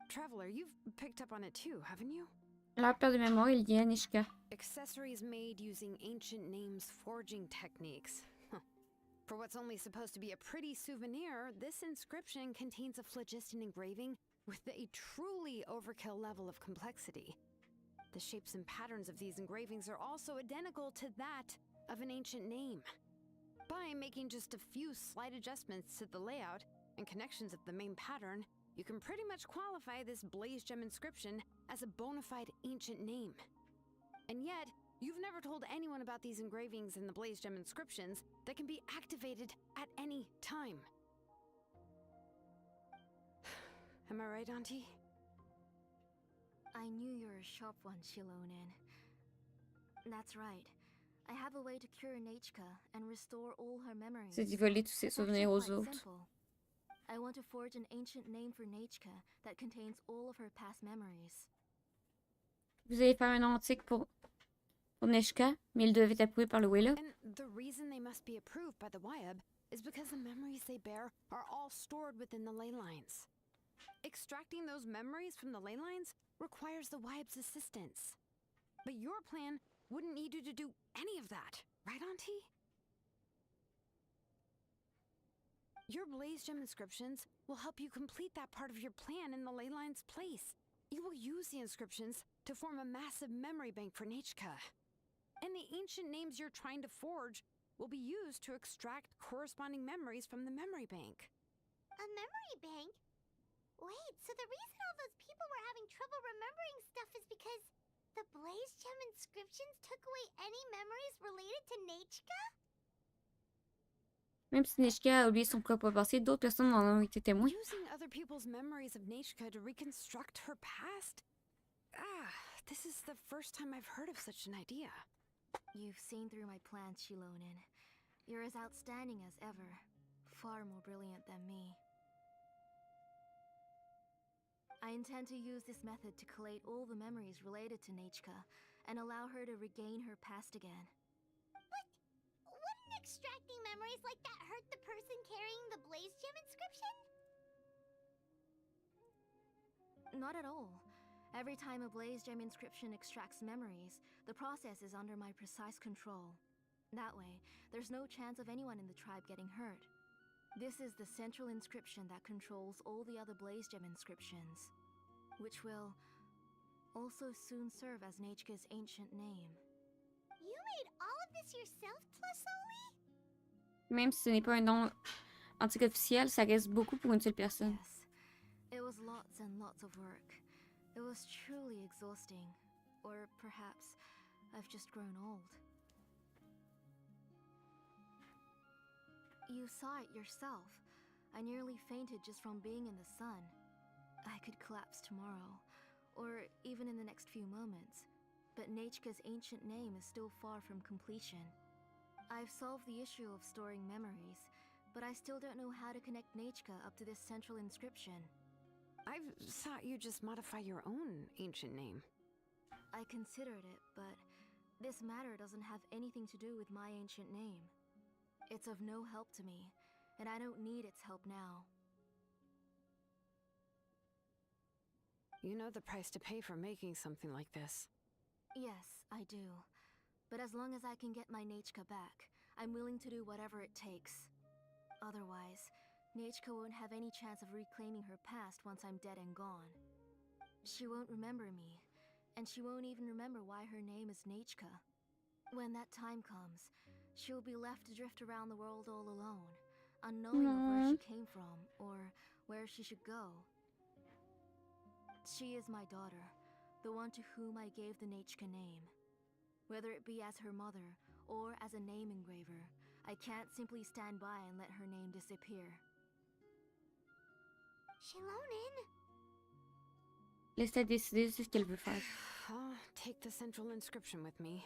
Traveler, you've picked up on it too, haven't you? Leur perte de mémoire est liée à Nishka. Accessories made using ancient names forging techniques. For what's only supposed to be a pretty souvenir, this inscription contains a phlogiston engraving with a truly overkill level of complexity. The shapes and patterns of these engravings are also identical to that of an ancient name. By making just a few slight adjustments to the layout and connections of the main pattern, you can pretty much qualify this Blaze Gem inscription as a bona fide ancient name. And yet, you've never told anyone about these engravings in the Blaze Gem inscriptions that can be activated at any time. Am I right, Auntie? I knew you were a sharp one, Shilonin. That's right. I have a way to cure Nechka and restore all her memories. C'est d'y voler tous ses It's actually souvenirs aux quite autres. simple. I want to forge an ancient name for Nechka that contains all of her past memories. Vous allez faire un nom antique pour Nishka, mais il devait être approuvé par le Wayla. And the reason they must be approved by the Wyab is because the memories they bear are all stored within the ley lines. Extracting those memories from the ley lines requires the Wyab's assistance. But your plan wouldn't need you to do any of that, right, Auntie? Your Blaze Gem inscriptions will help you complete that part of your plan in the ley line's place. You will use the inscriptions to form a massive memory bank for Nechka. And the ancient names you're trying to forge will be used to extract corresponding memories from the memory bank. A memory bank? Wait, so the reason all those people were having trouble remembering stuff is because the Blaze Gem inscriptions took away any memories related to Nechka? Même si Nishka a oublié son propre passé, d'autres personnes en ont été témoins. Using other people's memories of Nechka to reconstruct her past? This is the first time I've heard of such an idea. You've seen through my plans, Shilonin. You're as outstanding as ever. Far more brilliant than me. I intend to use this method to collate all the memories related to Nechka and allow her to regain her past again. But wouldn't extracting memories like that hurt the person carrying the Blaze Gem inscription? Not at all. Every time a Blaze Gem inscription extracts memories, the process is under my precise control. That way, there's no chance of anyone in the tribe getting hurt. This is the central inscription that controls all the other Blaze Gem inscriptions, which will also soon serve as Nechka's ancient name. You made all of this yourself, Tlusoli? Même si ce n'est pas un nom antique officiel, ça reste beaucoup pour une seule personne. Yes, it was lots and lots of work. It was truly exhausting. Or perhaps I've just grown old. You saw it yourself. I nearly fainted just from being in the sun. I could collapse tomorrow, or even in the next few moments. But Nechka's ancient name is still far from completion. I've solved the issue of storing memories, but I still don't know how to connect Nechka up to this central inscription. I thought you'd just modify your own ancient name. I considered it, but This matter doesn't have anything to do with my ancient name. It's of no help to me, and I don't need its help now. You know the price to pay for making something like this. Yes, I do. But as long as I can get my Nechka back, I'm willing to do whatever it takes. Otherwise, Nechka won't have any chance of reclaiming her past once I'm dead and gone. She won't remember me, and she won't even remember why her name is Nechka. When that time comes, she'll be left to drift around the world all alone, unknowing of where she came from or where she should go. She is my daughter, the one to whom I gave the Nechka name. Whether it be as her mother or as a name engraver, I can't simply stand by and let her name disappear. Shilonin! Laisse-la décider ce qu'elle veut faire. I'll take the central inscription with me.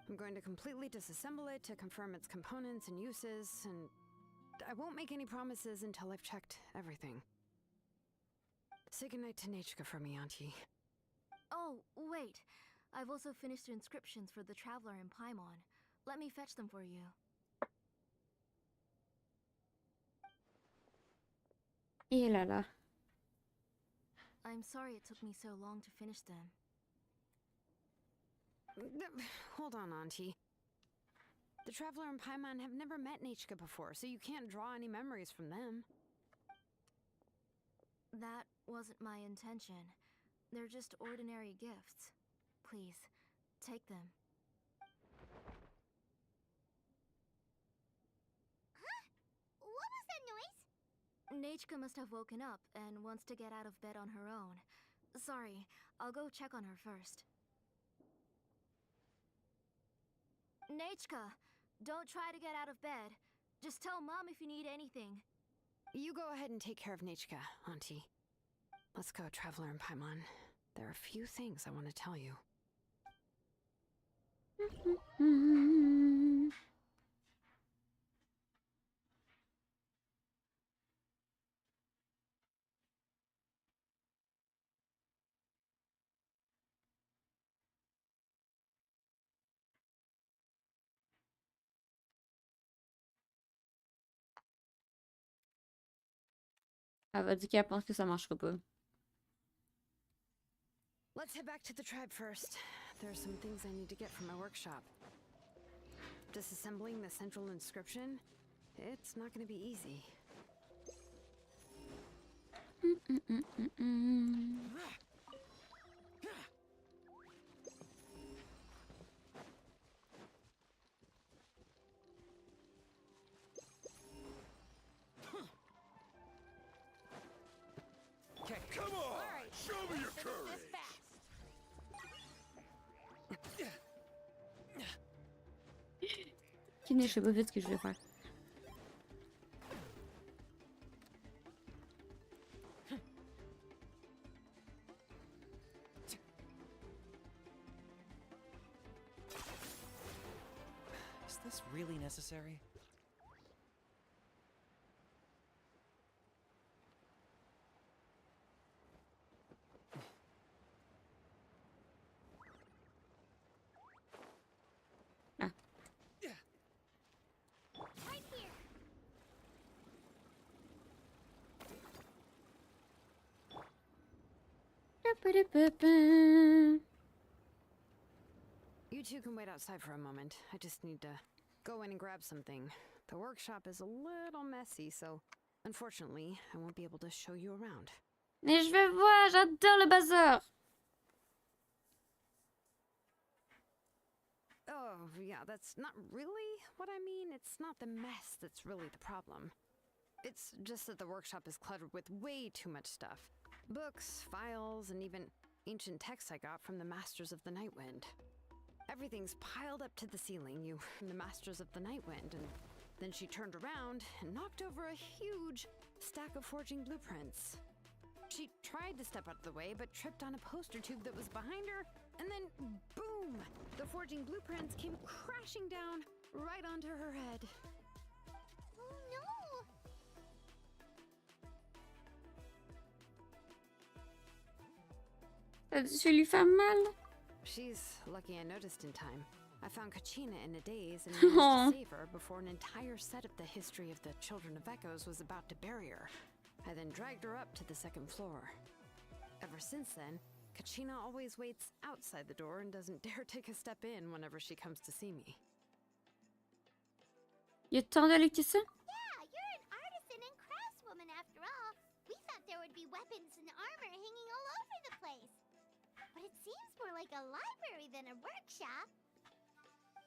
I'm going to completely disassemble it to confirm its components and uses, and I won't make any promises until I've checked everything. Say goodnight to Nechka for me, Auntie. Oh, wait. I've also finished the inscriptions for the Traveler in Paimon. Let me fetch them for you. Et là là. I'm sorry it took me so long to finish them. Hold on, Auntie. The Traveler and Paimon have never met Nechka before, so you can't draw any memories from them. That wasn't my intention. They're just ordinary gifts. Please, take them. Huh? What was that noise? Nechka must have woken up and wants to get out of bed on her own. Sorry, I'll go check on her first. Nechka, don't try to get out of bed. Just tell Mom if you need anything. You go ahead and take care of Nechka, Auntie. Let's go, Traveler and Paimon. There are a few things I want to tell you. Elle va dire qu'elle pense que ça marchera pas. Let's head back to the tribe first. There are some things I need to get from my workshop. Disassembling the central inscription? It's not going to be easy. Come on! Show me your courage! Je sais pas vite ce que je vais faire. Is this really necessary? You two can wait outside for a moment. I just need to go in and grab something. The workshop is a little messy, so unfortunately, I won't be able to show you around. Mais je vais voir, j'adore le bazar. Oh, yeah, that's not really what I mean. It's not the mess that's really the problem. It's just that the workshop is cluttered with way too much stuff. Books, files, and even ancient texts I got from the Masters of the Nightwind. Everything's piled up to the ceiling, you from the Masters of the Nightwind, and then she turned around and knocked over a huge stack of forging blueprints. She tried to step out of the way, but tripped on a poster tube that was behind her, and then boom! The forging blueprints came crashing down right onto her head. Oh no! Ça a dû lui faire mal. She's lucky I noticed in time. I found Kachina in a daze and managed to save her before an entire set of the history of the Children of Echoes was about to bury her. I then dragged her up to the second floor. Ever since then, Kachina always waits outside the door and doesn't dare take a step in whenever she comes to see me. Y a tant d'électricien? Yeah, you're an artisan and craftswoman after all. We thought there would be weapons and armor hanging all over the place. But it seems more like a library than a workshop.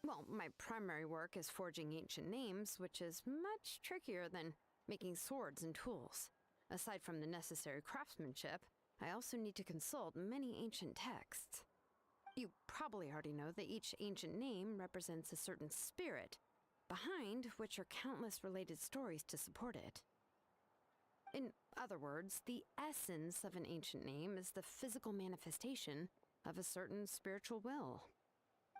Well, my primary work is forging ancient names, which is much trickier than making swords and tools. Aside from the necessary craftsmanship, I also need to consult many ancient texts. You probably already know that each ancient name represents a certain spirit, behind which are countless related stories to support it. In other words, the essence of an ancient name is the physical manifestation of a certain spiritual will.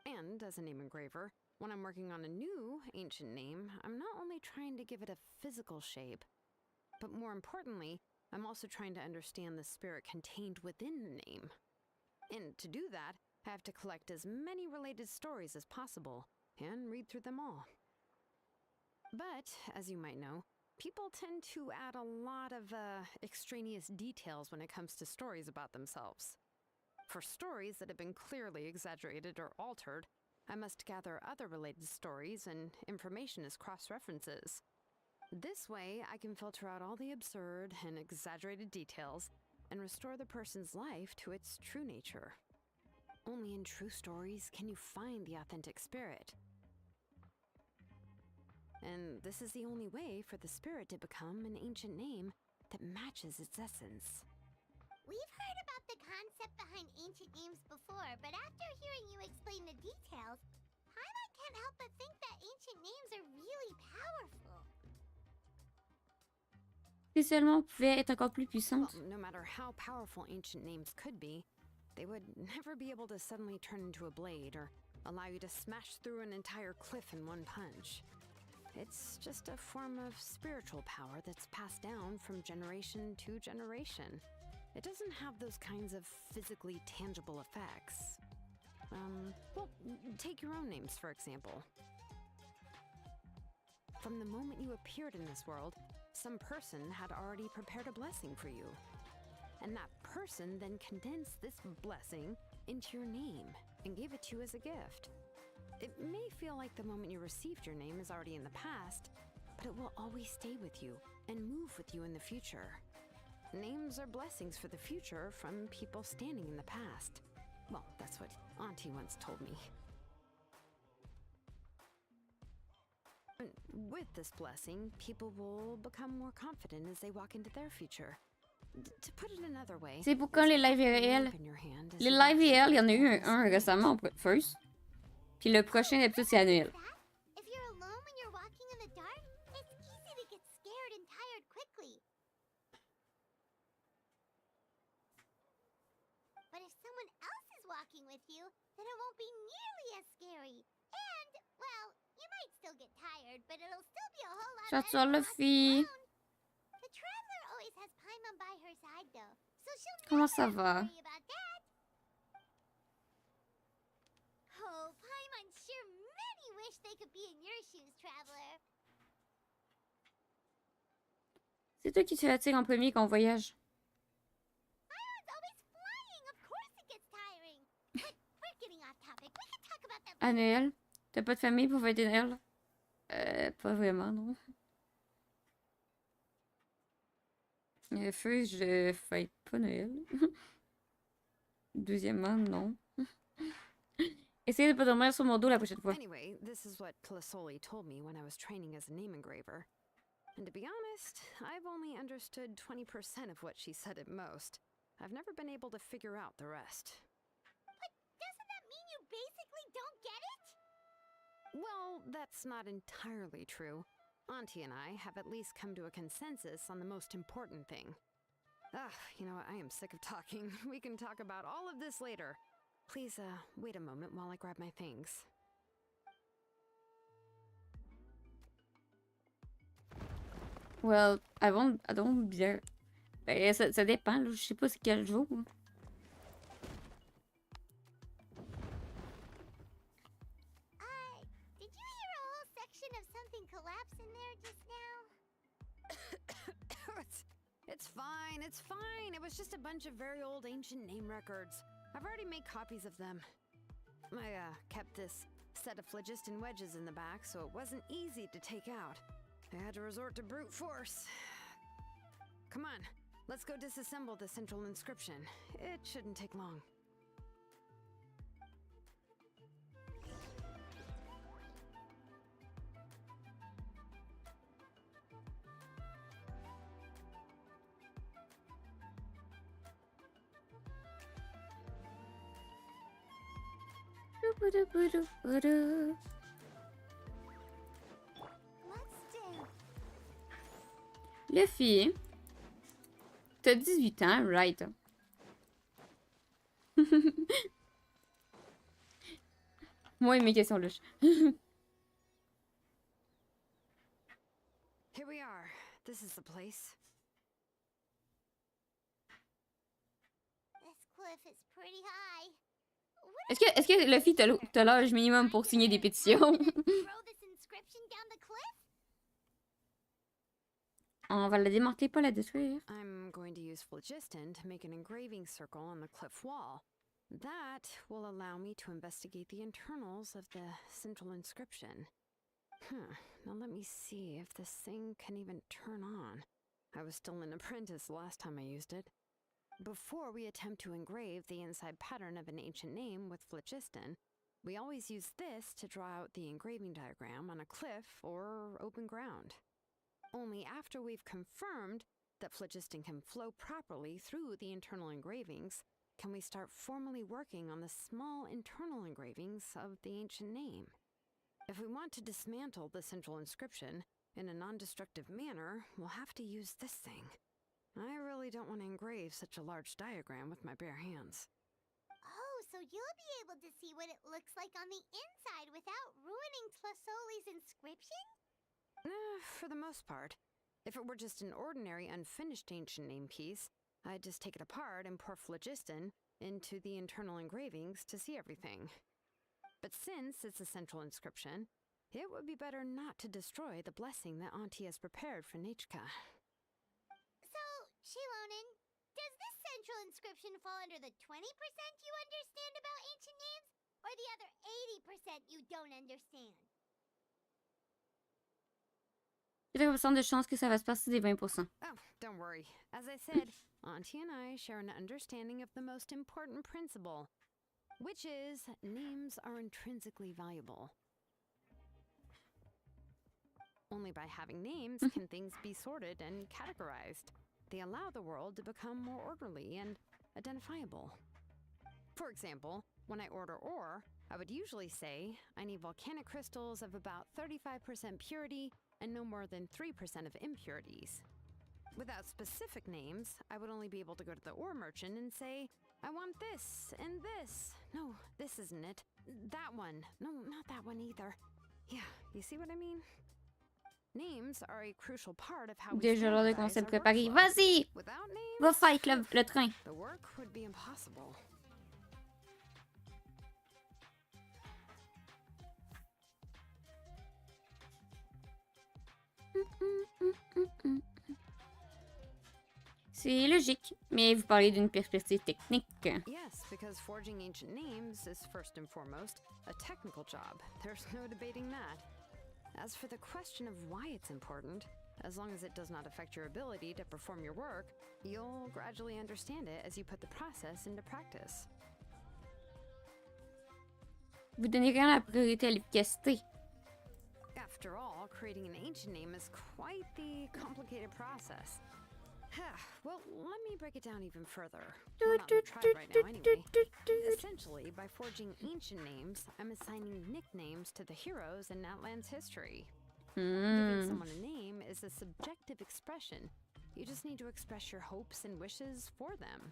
And as a name engraver, when I'm working on a new ancient name, I'm not only trying to give it a physical shape, but more importantly, I'm also trying to understand the spirit contained within the name. And to do that, I have to collect as many related stories as possible and read through them all. But, as you might know, people tend to add a lot of extraneous details when it comes to stories about themselves. For stories that have been clearly exaggerated or altered, I must gather other related stories and information as cross-references. This way, I can filter out all the absurd and exaggerated details and restore the person's life to its true nature. Only in true stories can you find the authentic spirit. And this is the only way for the spirit to become an ancient name that matches its essence. We've heard about the concept behind ancient names before, but after hearing you explain the details, Paimon can't help but think that ancient names are really powerful. Si seulement on pouvait être encore plus puissante. Well, no matter how powerful ancient names could be, they would never be able to suddenly turn into a blade or allow you to smash through an entire cliff in one punch. It's just a form of spiritual power that's passed down from generation to generation. It doesn't have those kinds of physically tangible effects. Well, take your own names, for example. From the moment you appeared in this world, some person had already prepared a blessing for you. And that person then condensed this blessing into your name and gave it to you as a gift. It may feel like the moment you received your name is already in the past, but it will always stay with you and move with you in the future. Names are blessings for the future from people standing in the past. Well, that's what Auntie once told me. And with this blessing, people will become more confident as they walk into their future. To put it another way, C'est pour quand les lives réels. Les lives réels, il y en a eu un récemment, first. Puis le prochain épisode, c'est à Noël. If you're alone when you're walking in the dark, it's easy to get scared and tired quickly. But if someone else is walking with you, then it won't be nearly as scary. And, well, you might still get tired, but it'll still be a whole lot better J'attends than le walking fille. alone. The traveler always has Paimon by her side, though, so she'll Comment never ça have to va? worry about that. Oh, Paimon sure many wish they could be in your shoes, traveler. C'est toi qui te fatigues en premier quand on voyage. Paimon's always flying. Of course it gets tiring. But we're getting off topic. We can talk about that À later. Noël? T'as pas de famille pour fêter Noël? Pas vraiment, non. First, je fête pas Noël. Deuxièmement, non. Essayez de pas dormir sur mon dos la prochaine fois. Anyway, this is what Clisoli told me when I was training as a name engraver. And to be honest, I've only understood 20% of what she said at most. I've never been able to figure out the rest. But doesn't that mean you basically don't get it? Well, that's not entirely true. Auntie and I have at least come to a consensus on the most important thing. Ugh, you know what? I am sick of talking. We can talk about all of this later. Please, wait a moment while I grab my things. Well, avant bière. Ben, ça dépend, là. Je sais pas c'est quel jour. It's fine, it's fine. It was just a bunch of very old ancient name records. I've already made copies of them. I kept this set of phlogiston wedges in the back, so it wasn't easy to take out. I had to resort to brute force. Come on, let's go disassemble the central inscription. It shouldn't take long. Luffy, t'as 18 ans, right? Moi et mes questions louches. Here we are. This is the place. This cliff is pretty high. Est-ce que Luffy t'as l'âge minimum pour signer des pétitions? Throw this inscription down the cliff? On va la démanteler, pas la détruire. I'm going to use phlogiston to make an engraving circle on the cliff wall. That will allow me to investigate the internals of the central inscription. Now let me see if this thing can even turn on. I was still an apprentice last time I used it. Before we attempt to engrave the inside pattern of an ancient name with phlogiston, we always use this to draw out the engraving diagram on a cliff or open ground. Only after we've confirmed that phlogiston can flow properly through the internal engravings can we start formally working on the small internal engravings of the ancient name. If we want to dismantle the central inscription in a non-destructive manner, we'll have to use this thing. I really don't want to engrave such a large diagram with my bare hands. Oh, so you'll be able to see what it looks like on the inside without ruining Tlasoli's inscription? For the most part. If it were just an ordinary unfinished ancient name piece, I'd just take it apart and pour phlogiston into the internal engravings to see everything. But since it's a central inscription, it would be better not to destroy the blessing that Auntie has prepared for Nechka. So, Shilonen, does this central inscription fall under the 20% you understand about ancient names, or the other 80% you don't understand? 80% de chance que ça va se passer des 20%. Oh, don't worry. As I said, Auntie and I share an understanding of the most important principle, which is names are intrinsically valuable. Only by having names can things be sorted and categorized. They allow the world to become more orderly and identifiable. For example, when I order ore, I would usually say I need volcanic crystals of about 35% purity and no more than 3% of impurities. Without specific names, I would only be able to go to the ore merchant and say, I want this and this. No, this isn't it. That one. No, not that one either. Yeah, you see what I mean? Names are a crucial part of how we Déjà l'heure de qu'on s'est standardize our préparé. workflow. Vas-y! Without Va names, fight le train. the work would be impossible. C'est logique, mais vous parlez d'une perspective technique. Yes, because forging ancient names is first and foremost a technical job. There's no debating that. As for the question of why it's important, as long as it does not affect your ability to perform your work, you'll gradually understand it as you put the process into practice. Vous donnez rien la priorité à l'efficacité. After all, creating an ancient name is quite the complicated process. Well, let me break it down even further. We're not in the tribe right now anyway. Essentially, by forging ancient names, I'm assigning nicknames to the heroes in Natlan's history. Giving someone a name is a subjective expression. You just need to express your hopes and wishes for them.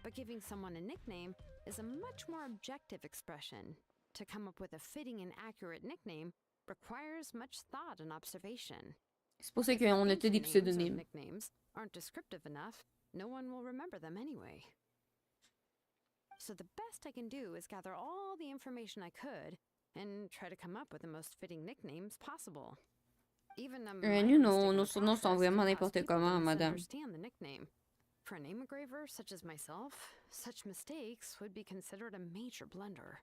But giving someone a nickname is a much more objective expression. To come up with a fitting and accurate nickname requires much thought and observation. C'est pour ça qu'on a tous des pseudonymes. Nicknames aren't descriptive enough, no one will remember them anyway. So the best I can do is gather all the information I could and try to come up with the most fitting nicknames possible. Even a Nous, nos surnoms sont vraiment n'importe comment, madame. Understand the nickname. For a name engraver such as myself, such mistakes would be considered a major blunder.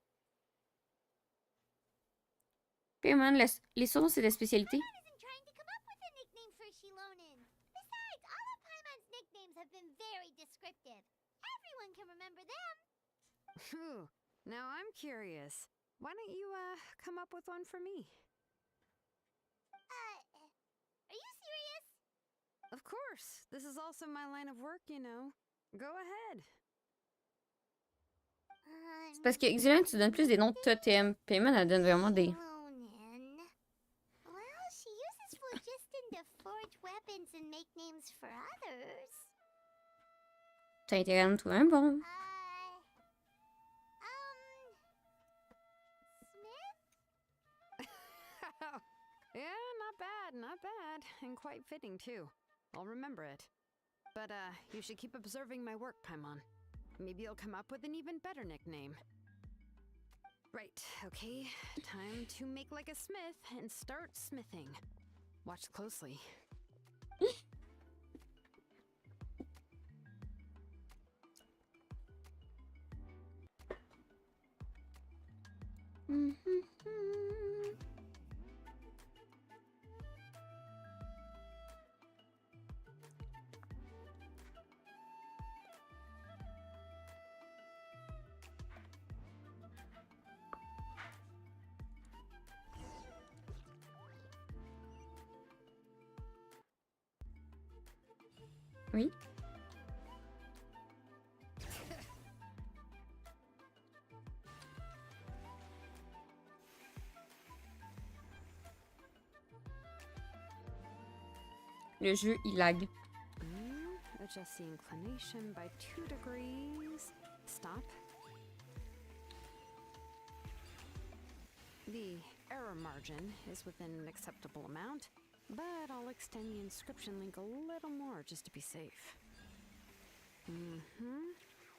Payman, les surnoms, c'est des spécialités. Paimon isn't trying to come up with a nickname for Shilonen. Besides, all of Paimon's nicknames have been very descriptive. Everyone can remember them. Phew. Now I'm curious. Why don't you, come up with one for me? Are you serious? Of course. This is also my line of work, you know. Go ahead. C'est parce que Xylane, tu donnes plus des noms de totem. Payman, elle donne vraiment des... Shilonen. Well, she uses phlogiston to forge weapons and make names for others. T'as intérêt à me trouver un bon. Smith? Yeah, not bad, and quite fitting too. I'll remember it. But, you should keep observing my work, Paimon. Maybe you'll come up with an even better nickname. Right, okay. Time to make like a smith and start smithing. Watch closely. Oui. Le jeu, il lag. Adjust the inclination by 2 degrees. Stop. The error margin is within an acceptable amount, but I'll extend the inscription link a little more just to be safe.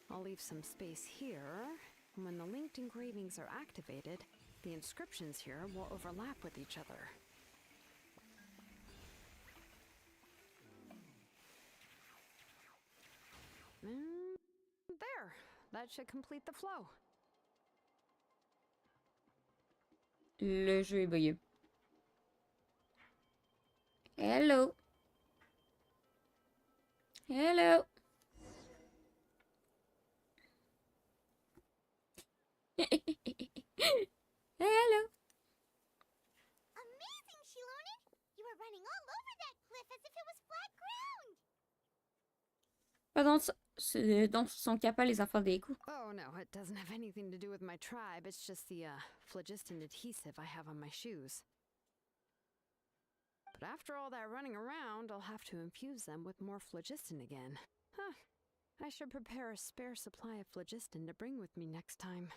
I'll leave some space here. And when the linked engravings are activated, the inscriptions here will overlap with each other. There! That should complete the flow. Le jeu est bugué. Hello. Hello. Hello. Amazing, Shilonen! You were running all over that cliff as if it was flat ground! Pardon, donc sont capables les enfants des coups. Oh no, it doesn't have anything to do with my tribe. It's just the, phlogiston adhesive I have on my shoes. But after all that running around, I'll have to infuse them with more phlogiston again. Huh. I should prepare a spare supply of phlogiston to bring with me next time.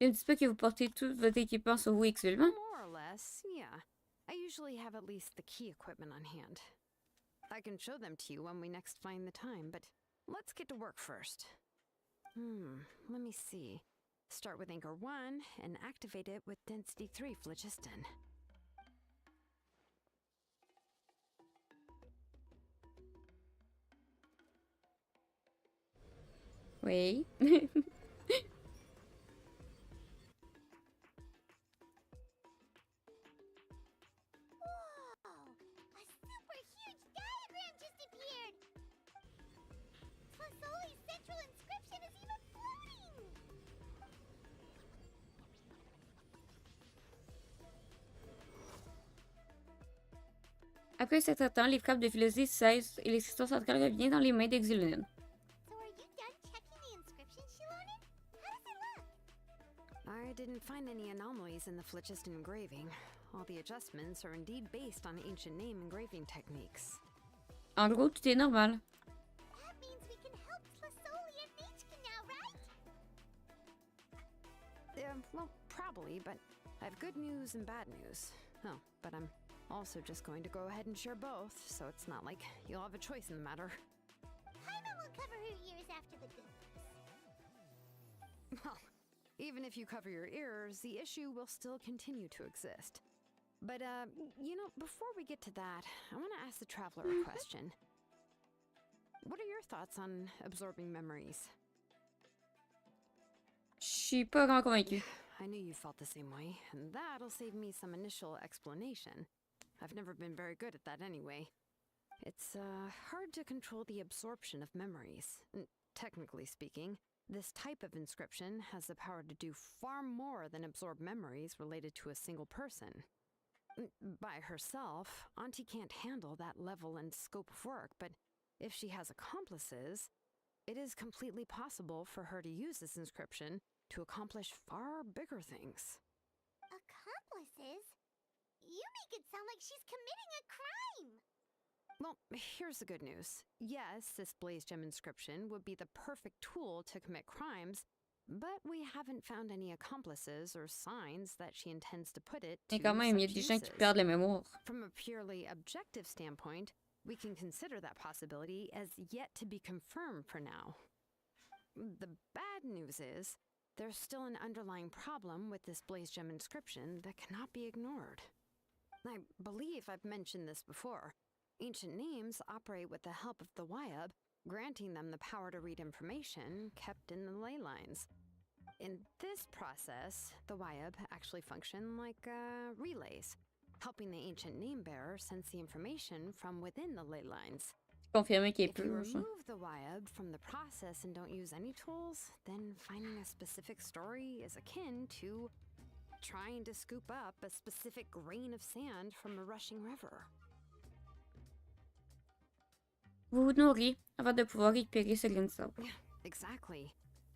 Ne me dites pas que vous portez tout votre équipement sur vous actuellement. More or less, yeah. I usually have at least the key equipment on hand. I can show them to you when we next find the time, but let's get to work first. Let me see. Start with Anchor 1 and activate it with Density 3 phlogiston. Oui. Après un certain temps, les frappes de philosophie cessent et l'existence centrale revient dans les mains d'Exulinen. So are you done checking the inscription, Shilonen? How does it look? I didn't find any anomalies in the phlogiston engraving. All the adjustments are indeed based on ancient name engraving techniques. En gros, tout est normal. That means we can help Tlasoli and Nichka now, right? Well, probably, but I have good news and bad news. Oh, but I'm also just going to go ahead and share both, so it's not like you'll have a choice in the matter. Paimon will cover her ears after the good news. Well, even if you cover your ears, the issue will still continue to exist. But, you know, before we get to that, I want to ask the traveler a question. What are your thoughts on absorbing memories? Je suis pas vraiment convaincue. I knew you felt the same way, and that'll save me some initial explanation. I've never been very good at that anyway. It's hard to control the absorption of memories. Technically speaking, this type of inscription has the power to do far more than absorb memories related to a single person. By herself, Auntie can't handle that level and scope of work, but if she has accomplices, it is completely possible for her to use this inscription to accomplish far bigger things. Accomplices? You make it sound like she's committing a crime! Well, here's the good news. Yes, this blaze gem inscription would be the perfect tool to commit crimes, but we haven't found any accomplices or signs that she intends to put it to Et quand même, il y a such des gens qui uses. perdent la mémoire. From a purely objective standpoint, we can consider that possibility as yet to be confirmed for now. The bad news is, there's still an underlying problem with this blaze gem inscription that cannot be ignored. I believe I've mentioned this before. Ancient names operate with the help of the Wyab, granting them the power to read information kept in the ley lines. In this process, the Wyab actually function like relays, helping the ancient name bearer sense the information from within the ley lines. Confirmé qu'il est If you plus. remove the Wyab from the process and don't use any tools, then finding a specific story is akin to trying to scoop up a specific grain of sand from a rushing river. Vous vous nourrissez avant de pouvoir récupérer ce grain de sable. Yeah, exactly.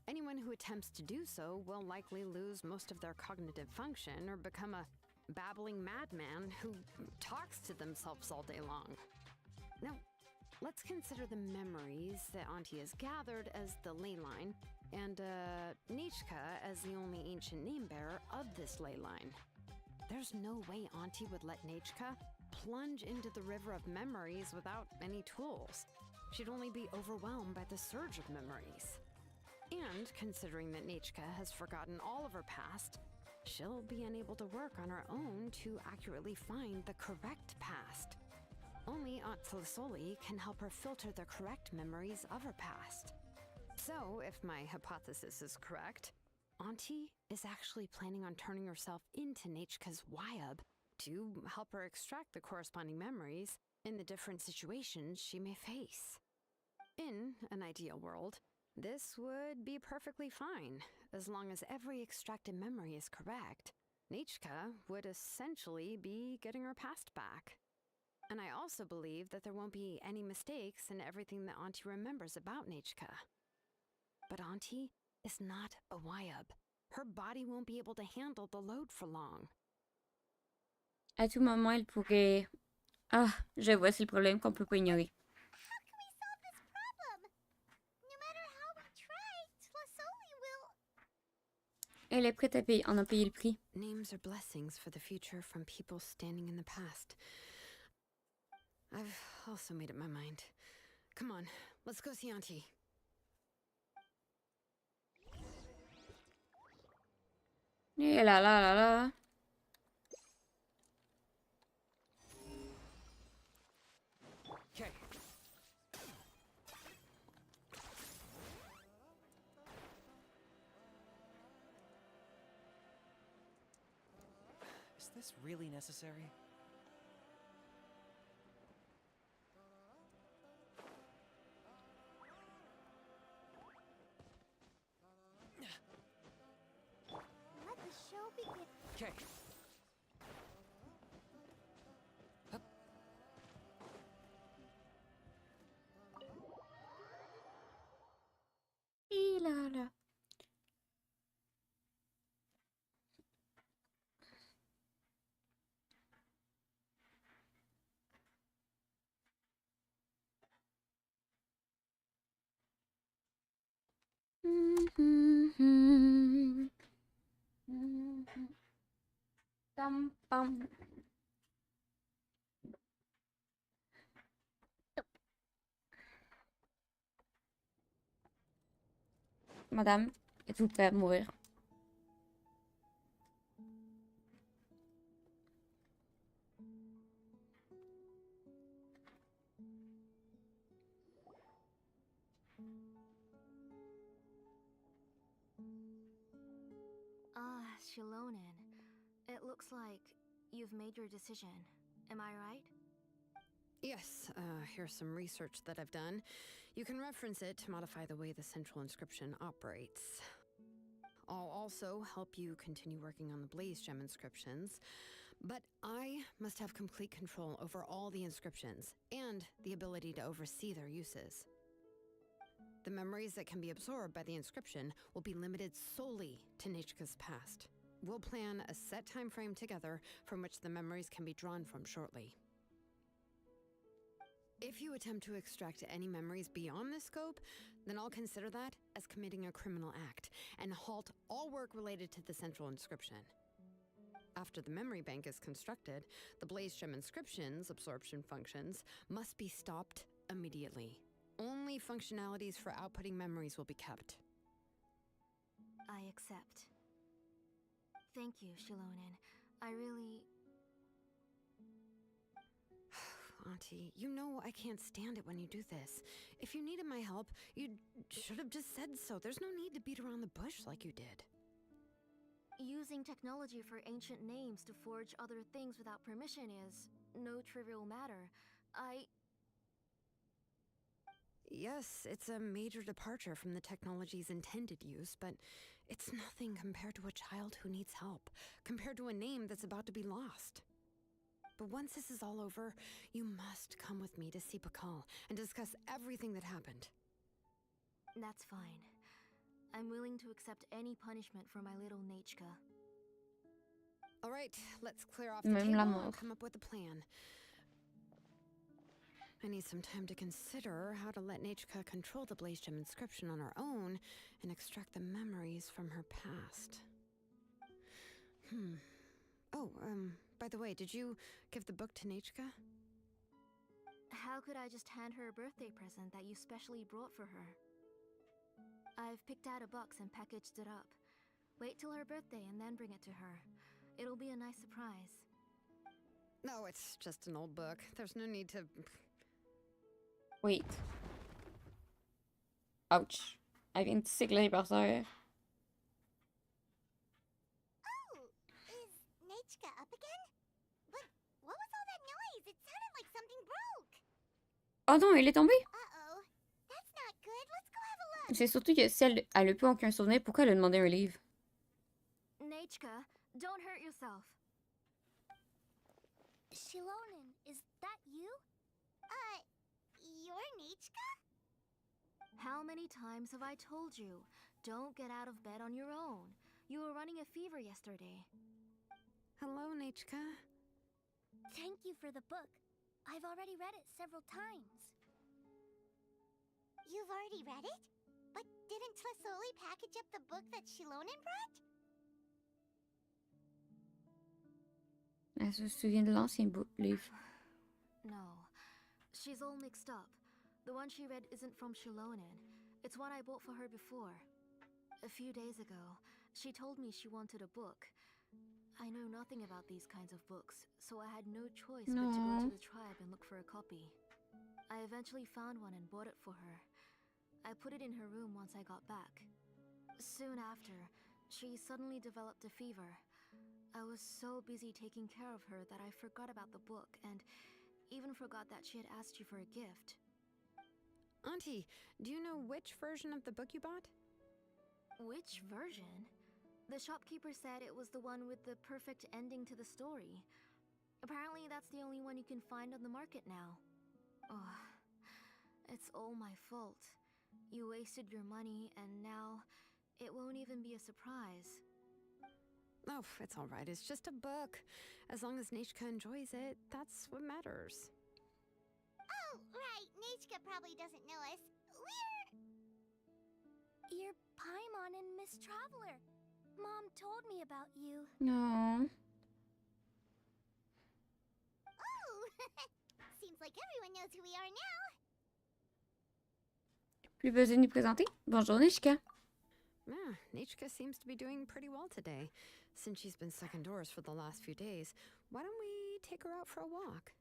Anyone who attempts to do so will likely lose most of their cognitive function or become a babbling madman who talks to themselves all day long. Now, let's consider the memories that Auntie has gathered as the ley line, and Nichka as the only ancient name bearer of this ley line. There's no way Auntie would let Nichka plunge into the river of memories without any tools. She'd only be overwhelmed by the surge of memories. And considering that Nichka has forgotten all of her past, she'll be unable to work on her own to accurately find the correct past. Only Aunt Flisoli can help her filter the correct memories of her past. So, if my hypothesis is correct, Auntie is actually planning on turning herself into Nichka's Wyab to help her extract the corresponding memories in the different situations she may face. In an ideal world, this would be perfectly fine, as long as every extracted memory is correct. Nichka would essentially be getting her past back. And I also believe that there won't be any mistakes in everything that Auntie remembers about Nichka. But Auntie is not a Wyab. Her body won't be able to handle the load for long. À tout moment, elle pourrait... Ah, je vois, c'est le problème qu'on peut pas ignorer. How can we solve this problem? No matter how we try, Tlasoli will... Elle est prête à payer, en a payé le prix. Names are blessings for the future from people standing in the past. I've also made up my mind. Come on, let's go see Auntie. Et là là là là. Okay. Is this really necessary? Let the show begin. Okay. Et là là. Pam, pam. Madame, êtes-vous prête à mourir? Shilonen. It looks like you've made your decision. Am I right? Yes, here's some research that I've done. You can reference it to modify the way the central inscription operates. I'll also help you continue working on the Blaze Gem inscriptions, but I must have complete control over all the inscriptions and the ability to oversee their uses. The memories that can be absorbed by the inscription will be limited solely to Nechka's past. We'll plan a set time frame together from which the memories can be drawn from shortly. If you attempt to extract any memories beyond this scope, then I'll consider that as committing a criminal act and halt all work related to the central inscription. After the memory bank is constructed, the Blaze Gem inscription's absorption functions must be stopped immediately. Only functionalities for outputting memories will be kept. I accept. Thank you, Shilonen. I really... Auntie, you know I can't stand it when you do this. If you needed my help, you should have just said so. There's no need to beat around the bush like you did. Using technology for ancient names to forge other things without permission is no trivial matter. Yes, it's a major departure from the technology's intended use, but it's nothing compared to a child who needs help, compared to a name that's about to be lost. But once this is all over, you must come with me to see Pakal and discuss everything that happened. That's fine. I'm willing to accept any punishment for my little Nechka. All right, let's clear off the Même la table mort. and come up with a plan. I need some time to consider how to let Nechka control the Blaze Gem inscription on her own and extract the memories from her past. Oh, by the way, did you give the book to Nechka? How could I just hand her a birthday present that you specially brought for her? I've picked out a box and packaged it up. Wait till her birthday and then bring it to her. It'll be a nice surprise. No, it's just an old book. There's no need to... Wait. Ouch. Elle vient de sigler par terre. Oh, is Nechka up again? But what was all that noise? It sounded like something broke. Oh non, elle est tombée? Uh-oh. That's not good. Let's go have a look. C'est surtout que si elle a plus aucun souvenir, pourquoi elle a demandé un livre? Nechka, don't hurt yourself. Shilonen, is that you? You're Nechka? How many times have I told you? Don't get out of bed on your own. You were running a fever yesterday. Hello, Nechka. Thank you for the book. I've already read it several times. You've already read it? But didn't Tlasoli package up the book that Shilonen brought? Elle se souvient de l'ancien livre. No. She's all mixed up. The one she read isn't from Shilonen. It's one I bought for her before. A few days ago, she told me she wanted a book. I know nothing about these kinds of books, so I had no choice but to go to the tribe and look for a copy. I eventually found one and bought it for her. I put it in her room once I got back. Soon after, she suddenly developed a fever. I was so busy taking care of her that I forgot about the book and even forgot that she had asked you for a gift. Auntie, do you know which version of the book you bought? Which version? The shopkeeper said it was the one with the perfect ending to the story. Apparently that's the only one you can find on the market now. Oh, it's all my fault. You wasted your money and now it won't even be a surprise. Oh, it's all right. It's just a book. As long as Nechka enjoys it, that's what matters. Oh, right. Nechka probably doesn't know us. You're Paimon and Miss Traveler. Mom told me about you. Non. Oh! Seems like everyone knows who we are now. Plus besoin de nous présenter. Bonjour, Nechka. Yeah, Nechka seems to be doing pretty well today. Since she's been stuck indoors for the last few days, why don't we take her out for a walk?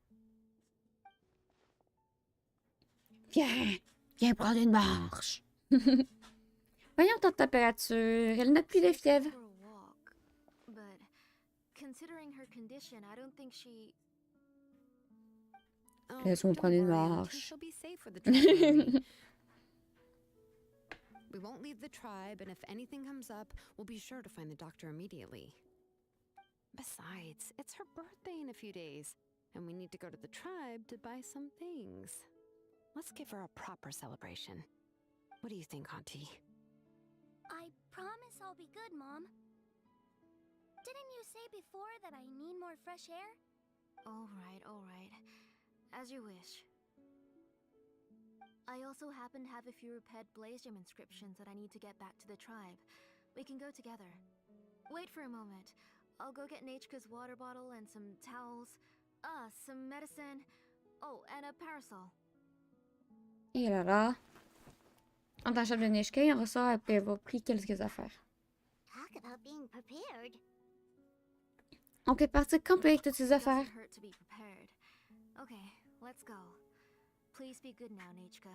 Viens, viens prendre une marche. Voyons ton température. Elle n'a plus de fièvre. For a walk. considering her condition, I don't think she... Oh, Laisse-moi don't prendre une worry, Auntie, marche. she'll be safe with the tribe army. We won't leave the tribe, and if anything comes up, we'll be sure to find the doctor immediately. Besides, it's her birthday in a few days, and we need to go to the tribe to buy some things. Let's give her a proper celebration. What do you think, Auntie? I promise I'll be good, Mom. Didn't you say before that I need more fresh air? All right. As you wish. I also happen to have a few repaired Blaze Gem inscriptions that I need to get back to the tribe. We can go together. Wait for a moment. I'll go get Nachka's water bottle and some towels. Some medicine. Oh, and a parasol. Et là là. En tant que de Nishka, il ressort après avoir pris quelques affaires. Talk about being prepared. On peut partir camper avec toutes ces affaires. Doesn't hurt to be prepared. Okay, let's go. Please be good now, Nachka.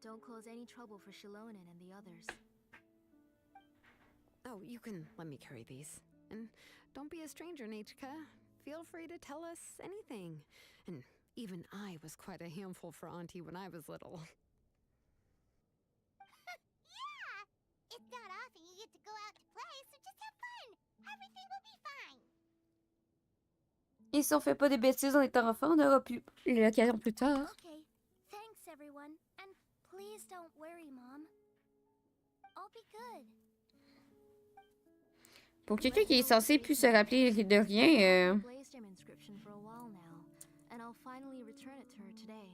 Don't cause any trouble for Shilonen and the others. Oh, you can let me carry these. And don't be a stranger, Nachka. Feel free to tell us anything. And even I was quite a handful for Auntie when I was little. Yeah! It's not often you get to go out to play, so just have fun. Everything will be fine. Et si on fait pas des bêtises en étant enfant, on aura plus l'occasion plus tard. Okay. Thanks, everyone. And please don't worry, Mom. I'll be good. Pour quelqu'un qui est censé plus se rappeler de rien, Blaze Gem inscription for a while now, and I'll finally return it to her today.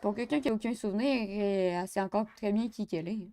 pour quelqu'un qui a aucun souvenir, elle sait encore très bien qui qu'elle est.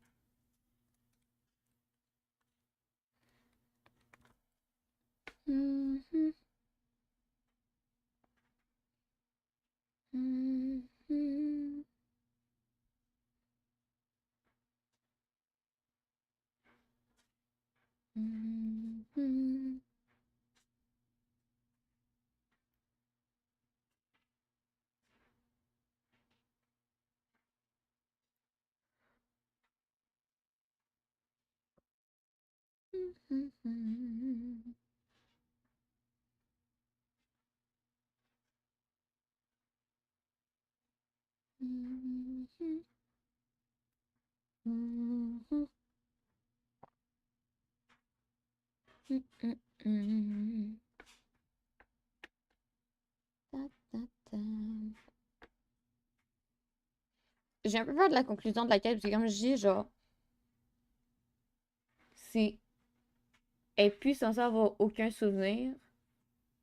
J'ai un peu peur de la conclusion de la quête, parce que comme je dis, genre, c'est... Elle est plus censée avoir aucun souvenir,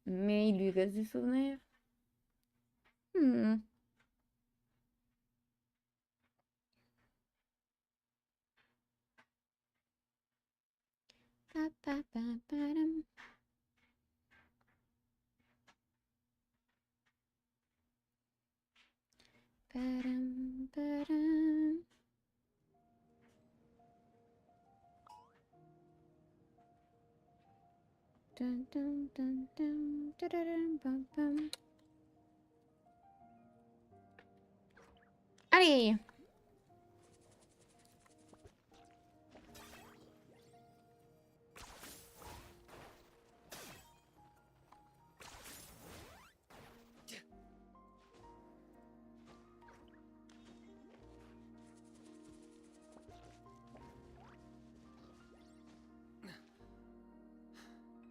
mais il lui reste des souvenirs. Allez!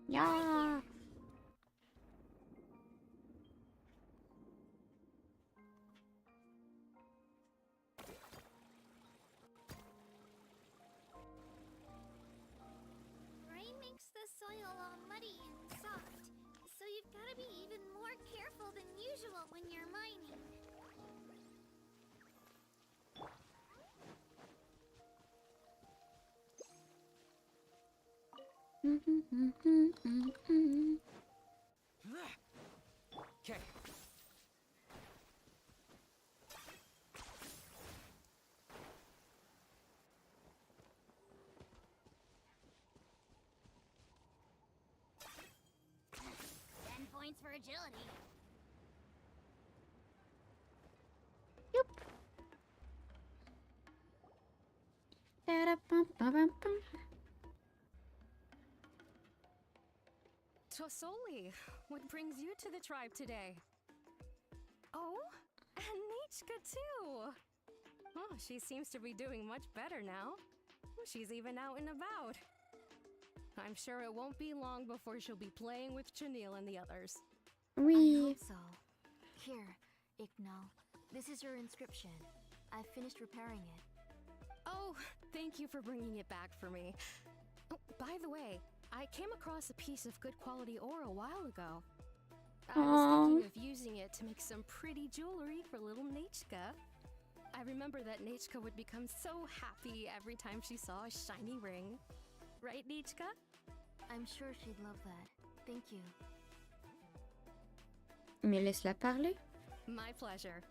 Yeah! Rain makes the soil all muddy and soft, so you've got to be even more careful than usual when you're mining. Okay. Points for agility. Tosoli, what brings you to the tribe today? Oh, and Nichka too. Oh, she seems to be doing much better now. She's even out and about. I'm sure it won't be long before she'll be playing with Chanil and the others. I hope so. Here, Ignal. This is your inscription. I've finished repairing it. Oh, thank you for bringing it back for me. Oh, by the way, I came across a piece of good quality ore a while ago. I was thinking of using it to make some pretty jewelry for little Nichka. I remember that Nichka would become so happy every time she saw a shiny ring. Right, Nichka? I'm sure she'd love that. Thank you. Mais laisse-la parler. My pleasure.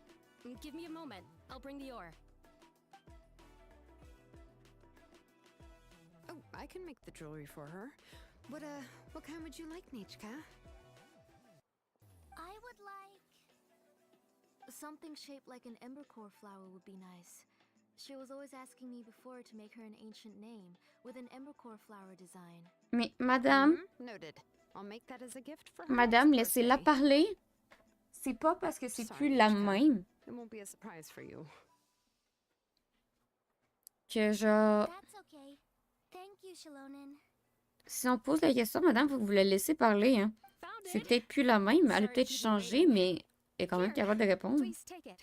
Give me a moment. I'll bring the ore. Oh, I can make the jewelry for her. What kind would you like, Nichka? I would like... something shaped like an embercore flower would be nice. She was always asking me before to make her an ancient name with an embercore flower design. Mais madame, Noted. I'll make that as a gift for her. madame, next laissez-la birthday. parler. C'est pas parce que c'est Sorry, plus la Nichka. même It won't be a surprise for you. que genre... That's okay. Thank you, Shalonen. Si on pose la question, madame, faut que vous la laissez parler. Hein. C'est peut-être plus la même, elle a peut-être changé, mais elle est quand même capable de répondre. Please take it.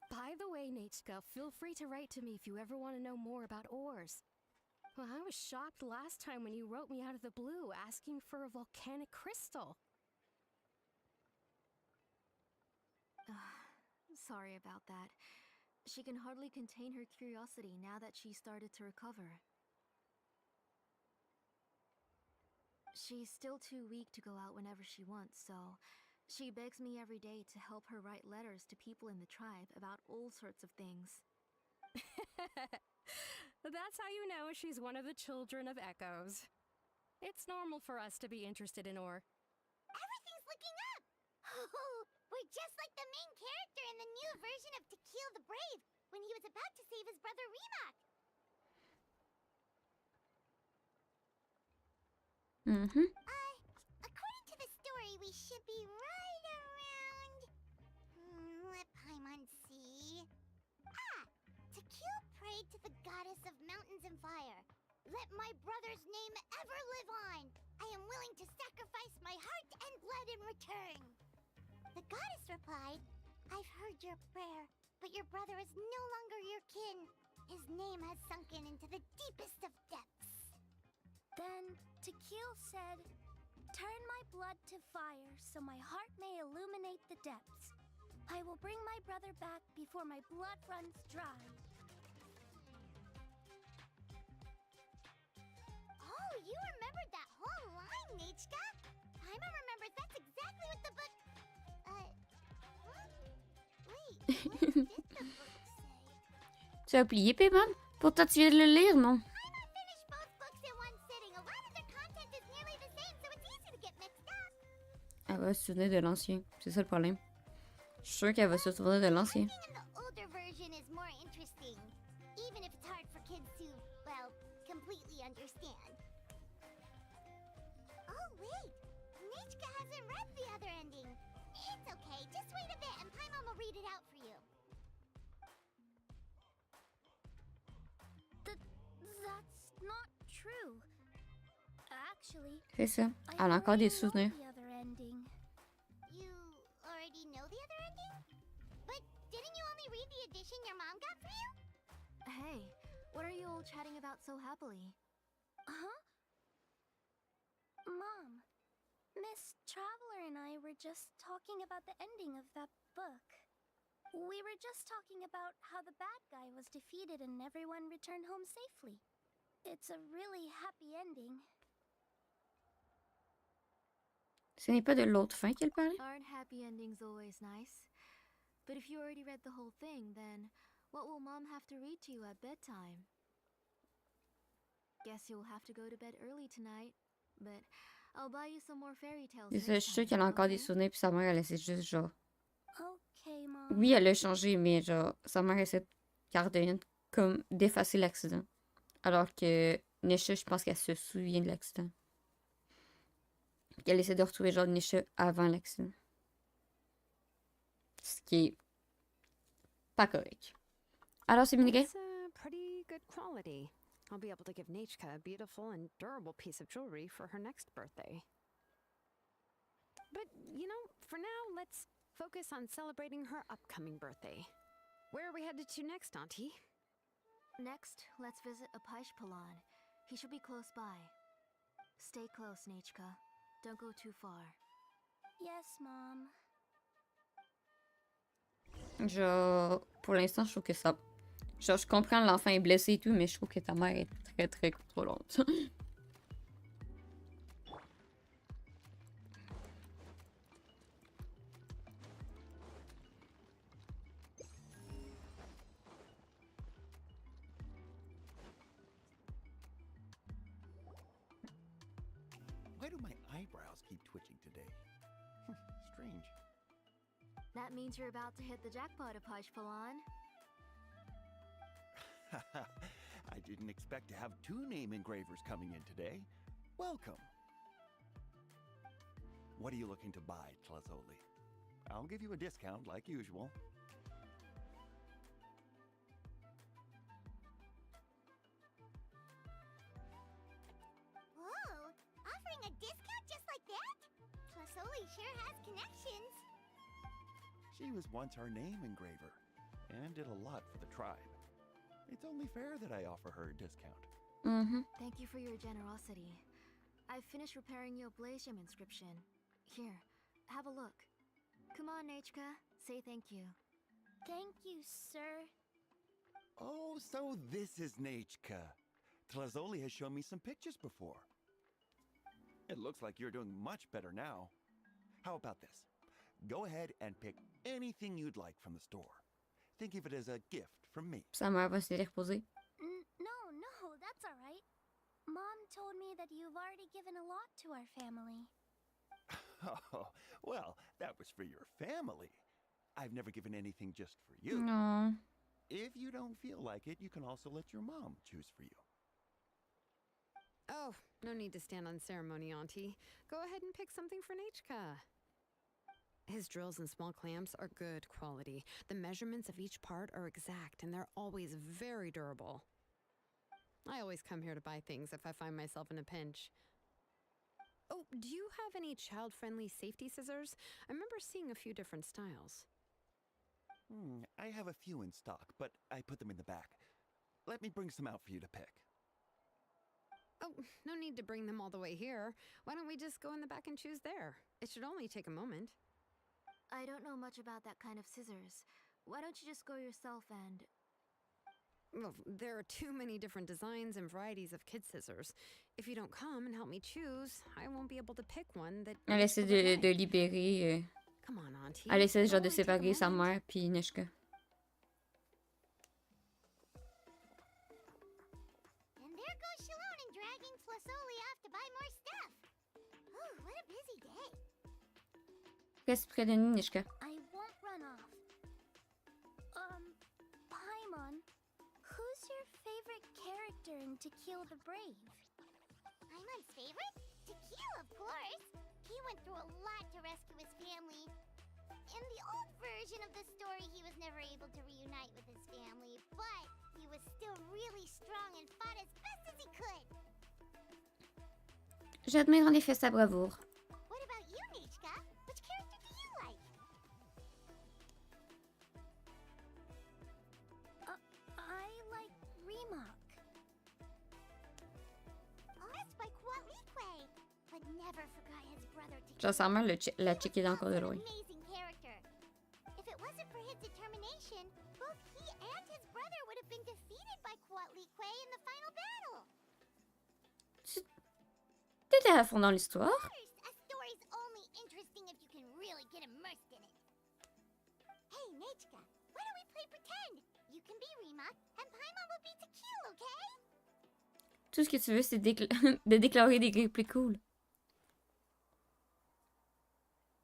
By the way, Nichka, feel free to write to me if you ever want to know more about ores. Well, I was shocked last time when you wrote me out of the blue asking for a volcanic crystal. Sorry about that. She can hardly contain her curiosity now that she's started to recover. She's still too weak to go out whenever she wants, so she begs me every day to help her write letters to people in the tribe about all sorts of things. That's how you know she's one of the children of echoes. It's normal for us to be interested in ore. Everything's looking up! Oh, we're just like the main character in the new version of Tequil the Brave when he was about to save his brother Rimac. According to the story, we should be right around... let Paimon see... Tequil prayed to the goddess of mountains and fire. Let my brother's name ever live on. I am willing to sacrifice my heart and blood in return. The goddess replied, I've heard your prayer, but your brother is no longer your kin. His name has sunken into the deepest of depths. Then Tequil said, turn my blood to fire so my heart may illuminate the depths. I will bring my brother back before my blood runs dry. Oh, you remembered that whole line, Nichka? Paimon remembers that's exactly what the book... Wait, what did the book say? Tu as oublié, Paimon? Pourtant, tu viens de le lire, non? Paimon finished both books in one sitting. A lot of their content is nearly the same, so it's easy to get mixed up. Elle va se souvenir de l'ancien. C'est ça le problème. Je suis sûre qu'elle va se souvenir de l'ancien. Everything in the older version is more interesting, even if it's hard for kids to, well, completely understand. Oh, wait! Nichka hasn't read the other ending. It's okay, just wait a bit and Paimon will read it out for you. That's not true. Actually, C'est ça. Elle a encore des souvenirs. the other ending. You already know the other ending? But didn't you only read the edition your mom got for you? Hey, what are you all chatting about so happily? Huh? Mom, Miss Traveler and I were just talking about the ending of that book. We were just talking about how the bad guy was defeated and everyone returned home safely. It's a really happy ending. Ce n'est pas de l'autre fin qu'elle parlait? Aren't happy endings always nice? But if you already read the whole thing, then what will Mom have to read to you at bedtime? Guess you'll have to go to bed early tonight, but I'll buy you some more fairy tales C'est ça, je next suis sûre time, qu'elle a encore des okay? souvenirs, puis sa mère, elle essaie juste genre... Okay, Mom. Oui, elle a changé, mais genre, sa mère essaie de garder comme d'effacer l'accident. Alors que Nisha, je pense qu'elle se souvient de l'accident. qu'elle essaie de retrouver genre Nisha avant l'accident. Ce qui est pas correct. Alors, c'est Minigay? It's pretty good quality. I'll be able to give Nachka a beautiful and durable piece of jewelry for her next birthday. But, you know, for now, let's focus on celebrating her upcoming birthday. Where are we headed to next, Auntie? Next, let's visit Apaish Palan. He should be close by. Stay close, Nachka. Don't go too far. Yes, Mom. Genre, pour l'instant, je trouve que ça... Genre, je comprends l'enfant est blessé et tout, mais je trouve que ta mère est très, très contrôlante. Why do my eyebrows keep twitching today? Strange. That means you're about to hit the jackpot, Apaish Palan. I didn't expect to have 2 name engravers coming in today. Welcome. What are you looking to buy, Tlazoli? I'll give you a discount like usual. Whoa! Offering a discount just like that? Plasoli sure has connections. She was once our name engraver and did a lot for the tribe. It's only fair that I offer her a discount. Thank you for your generosity. I've finished repairing your Blasium inscription. Here, have a look. Come on, Nachka. Say thank you. Thank you, sir. Oh, so this is Nachka. Tlazoli has shown me some pictures before. It looks like you're doing much better now. How about this? Go ahead and pick anything you'd like from the store. Think of it as a gift from me. Sa mère va se reposer. No, that's all right. Mom told me that you've already given a lot to our family. Oh, well, that was for your family. I've never given anything just for you. No. If you don't feel like it, you can also let your mom choose for you. Oh, no need to stand on ceremony, Auntie. Go ahead and pick something for Nachka. His drills and small clamps are good quality. The measurements of each part are exact, and they're always very durable. I always come here to buy things if I find myself in a pinch. Oh, do you have any child-friendly safety scissors? I remember seeing a few different styles. I have a few in stock, but I put them in the back. Let me bring some out for you to pick. Oh, no need to bring them all the way here. Why don't we just go in the back and choose there? It should only take a moment. I don't know much about that kind of scissors. Why don't you just go yourself and... Well, there are too many different designs and varieties of kid scissors. If you don't come and help me choose, I won't be able to pick one that... Elle essaie de libérer... Come on, Auntie. Elle essaie genre de séparer sa mère puis Nishka. And there goes Shalon dragging Flasoli off to buy more stuff. Ooh, what a busy day. Reste près de nous, Nishka. I won't run off. Paimon, who's your favorite character in To Kill the Brave? Paimon's favorite? To Kill, of course. He went through a lot to rescue his family. In the old version of the story, he was never able to reunite with his family, but he was still really strong and fought as best as he could. J'admire en effet sa bravoure. What about you, Nichka? Which character do you like? I like Remak. Lost by Kualikwe, but never forgot his brother to Genre sa mère la checké encore de loin. amazing character. If it wasn't for his determination, both he and his brother would have been defeated by Kualikwe in the final battle. T'étais à fond dans l'histoire? A story's only interesting if you can really get immersed in it. Hey, Nachka, why don't we play pretend? You can be Remak, and Paimon will be Tequila, okay? Tout ce que tu veux, c'est de déclarer des répliques cool.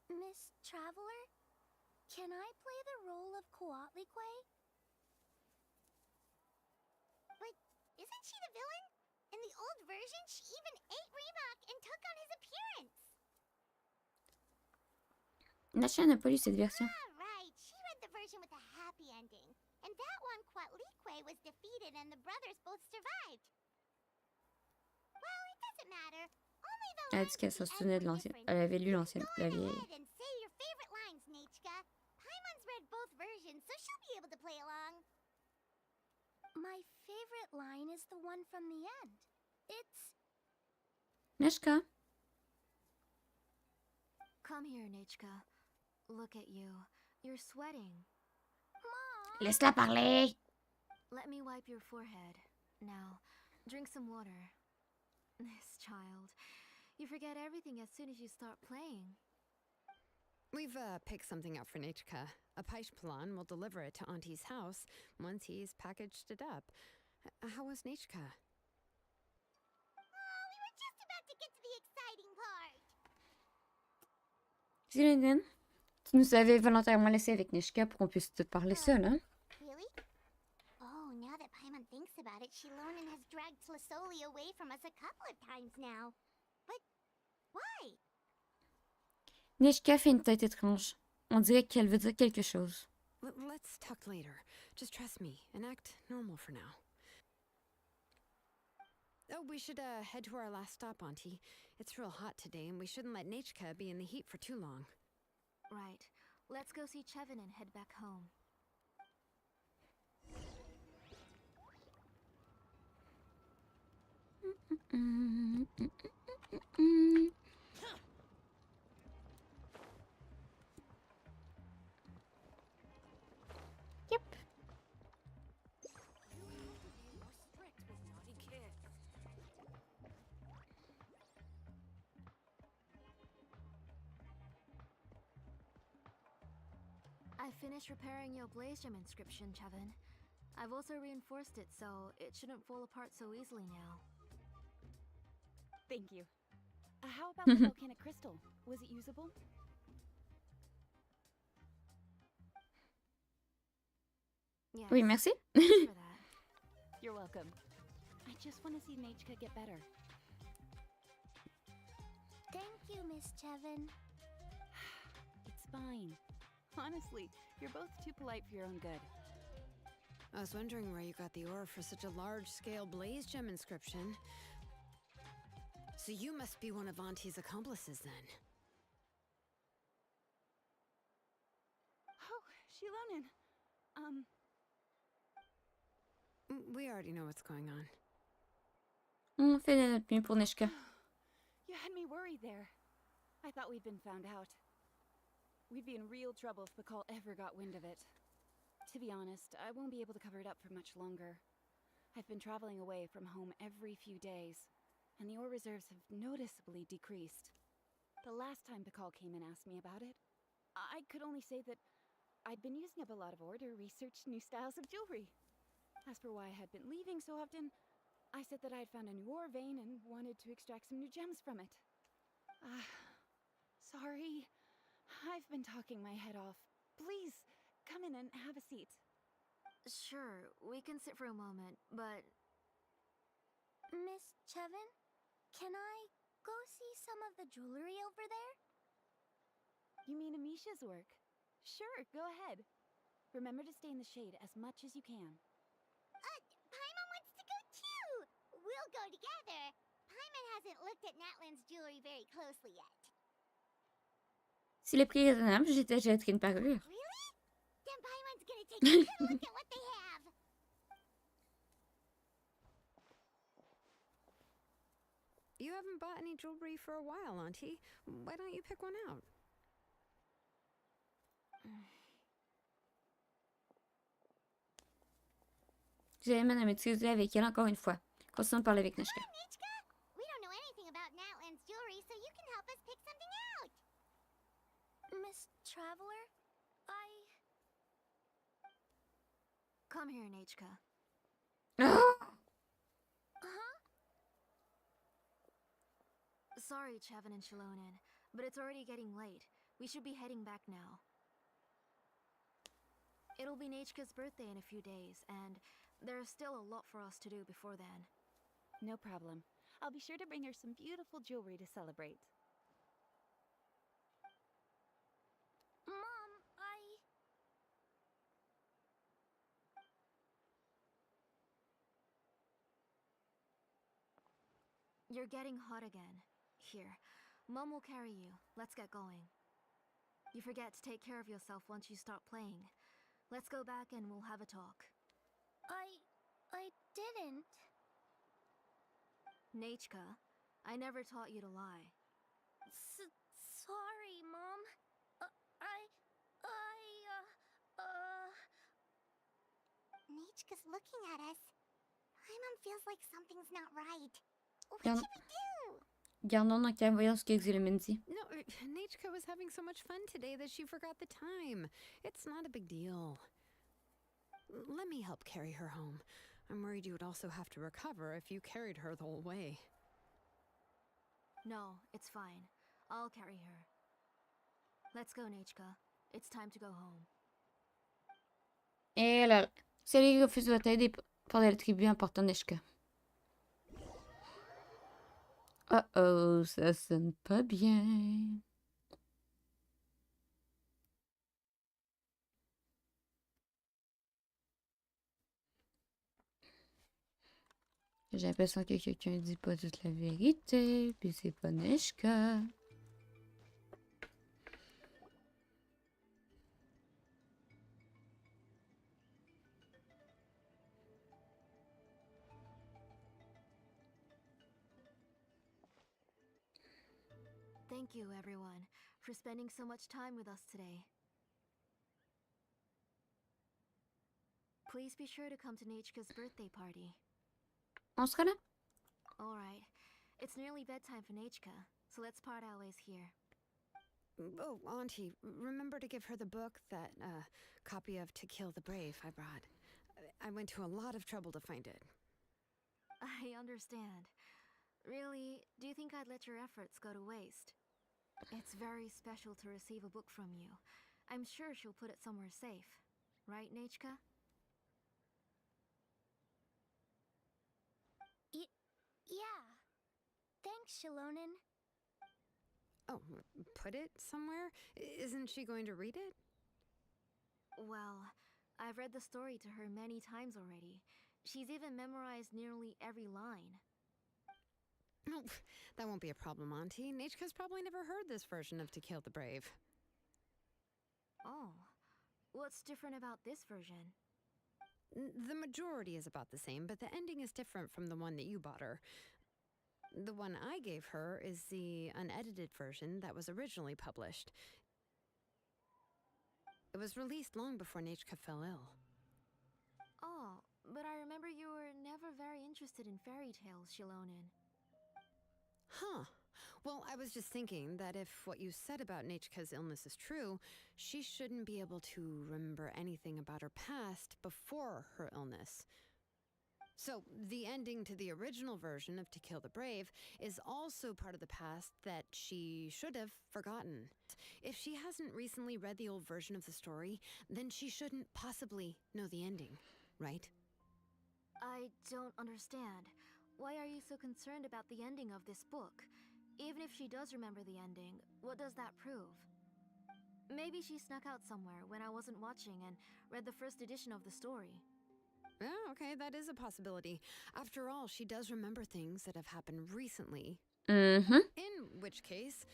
Miss Traveler, can I play the role of Kuatlikwe? But isn't she the villain? In the old version, she even ate Remak and took on his appearance. Nacha n'a pas lu cette version. Ah, right. She read the version with a happy ending. And that one, Quatlique was defeated and the brothers both survived. Well, it doesn't matter. Only the Elle a lines dit qu'elle at se the end souvenait de were l'ancienne. different. Elle avait lu l'ancienne, Go la on vieille. ahead and say your favorite lines, Nechka. Paimon's read both versions, so she'll be able to play along. My favorite line is the one from the end. It's... Neshka. Come here, Nechka. Look at you. You're sweating. Laisse-la parler. Let me wipe your forehead. Now, drink some water. This child. You forget everything as soon as you start playing. We've picked something up for Nechka. A Paishpalan will deliver it to Auntie's house once he's packaged it up. How was Nechka? Oh, we were just about to get to the exciting part. Zinedine, tu nous avais volontairement laissé avec Neshka pour qu'on puisse te parler seul, hein? Really? Oh, now that Paimon thinks about it, Shilonen has dragged Tlisoli away from us a couple of times now. But why? Neshka fait une tête étrange. On dirait qu'elle veut dire quelque chose. Let's talk later. Just trust me and act normal for now. Oh, we should head to our last stop, Auntie. It's real hot today, and we shouldn't let Nechka be in the heat for too long. Right. Let's go see Chevin and head back home. Yep. I finished repairing your Blaze Gem inscription, Chevin. I've also reinforced it so it shouldn't fall apart so easily now. Thank you. How about the volcanic crystal? Was it usable? Yes. Oui, merci. Thanks for that. You're welcome. I just want to see Nechka get better. Thank you, Miss Chevin. It's fine. Honestly, you're both too polite for your own good. I was wondering where you got the ore for such a large-scale Blaze Gem inscription. So you must be one of Auntie's accomplices, then. Oh, Shilonen. We already know what's going on. On fait de notre mieux pour Neshka. You had me worried there. I thought we'd been found out. We'd be in real trouble if Bakal ever got wind of it. To be honest, I won't be able to cover it up for much longer. I've been traveling away from home every few days, and the ore reserves have noticeably decreased. The last time Bakal came and asked me about it, I could only say that I'd been using up a lot of ore to research new styles of jewelry. As for why I had been leaving so often, I said that I'd found a new ore vein and wanted to extract some new gems from it. Sorry. I've been talking my head off. Please, come in and have a seat. Sure, we can sit for a moment, but... Miss Chevin, can I go see some of the jewelry over there? You mean Amisha's work? Sure, go ahead. Remember to stay in the shade as much as you can. Paimon wants to go too! We'll go together. Paimon hasn't looked at Natlan's jewelry very closely yet. Si le prix est raisonnable, j'achèterai une parure. Really? Then Paimon's gonna take a good look at what they have. You haven't bought any jewelry for a while, Auntie. Why don't you pick one out? J'amène à m'excuser avec elle encore une fois. Continuons de parler avec Neshka. Nechka, we don't know anything about Natlan's jewelry, so you can help us pick something out. Miss Traveler, Come here, Nechka. Huh? Sorry, Chevin and Shilonen, but it's already getting late. We should be heading back now. It'll be Nechka's birthday in a few days, and there's still a lot for us to do before then. No problem. I'll be sure to bring her some beautiful jewelry to celebrate. You're getting hot again. Here, Mom will carry you. Let's get going. You forget to take care of yourself once you start playing. Let's go back and we'll have a talk. I didn't. Nachka, I never taught you to lie. Sorry, Mom. Nichka's looking at us. Paimon feels like something's not right. What should we do? Gardons dans le voyons ce que Xulumin dit. No, Nichka was having so much fun today that she forgot the time. It's not a big deal. Let me help carry her home. I'm worried you would also have to recover if you carried her the whole way. No, it's fine. I'll carry her. Let's go, Nachka. It's time to go home. Et alors, si elle refuse votre aide par les tribus importantes d'Eshka. Oh, ça sonne pas bien. J'ai l'impression que quelqu'un dit pas toute la vérité, puis c'est pas Neshka. Thank you, everyone, for spending so much time with us today. Please be sure to come to Nachka's birthday party. On sera là? Alright. It's nearly bedtime for Nachka, so let's part our ways here. Oh, Auntie, remember to give her the book, that copy of To Kill the Brave I brought. I went to a lot of trouble to find it. I understand. Really, do you think I'd let your efforts go to waste? It's very special to receive a book from you. I'm sure she'll put it somewhere safe. Right, Nachka? Yeah. Thanks, Shilonen. Oh, put it somewhere? Isn't she going to read it? Well, I've read the story to her many times already. She's even memorized nearly every line. Oh, that won't be a problem, Auntie. Nachka's probably never heard this version of To Kill the Brave. Oh. What's different about this version? The majority is about the same, but the ending is different from the one that you bought her. The one I gave her is the unedited version that was originally published. It was released long before Nachka fell ill. Oh, but I remember you were never very interested in fairy tales, Shilonen. Huh. Well, I was just thinking that if what you said about Nachka's illness is true, she shouldn't be able to remember anything about her past before her illness. So, the ending to the original version of To Kill the Brave is also part of the past that she should have forgotten. If she hasn't recently read the old version of the story, then she shouldn't possibly know the ending, right? I don't understand. Why are you so concerned about the ending of this book? Even if she does remember the ending, what does that prove? Maybe she snuck out somewhere when I wasn't watching and read the first edition of the story. Yeah, okay, that is a possibility. After all, she does remember things that have happened recently. Mm-hmm. In which case,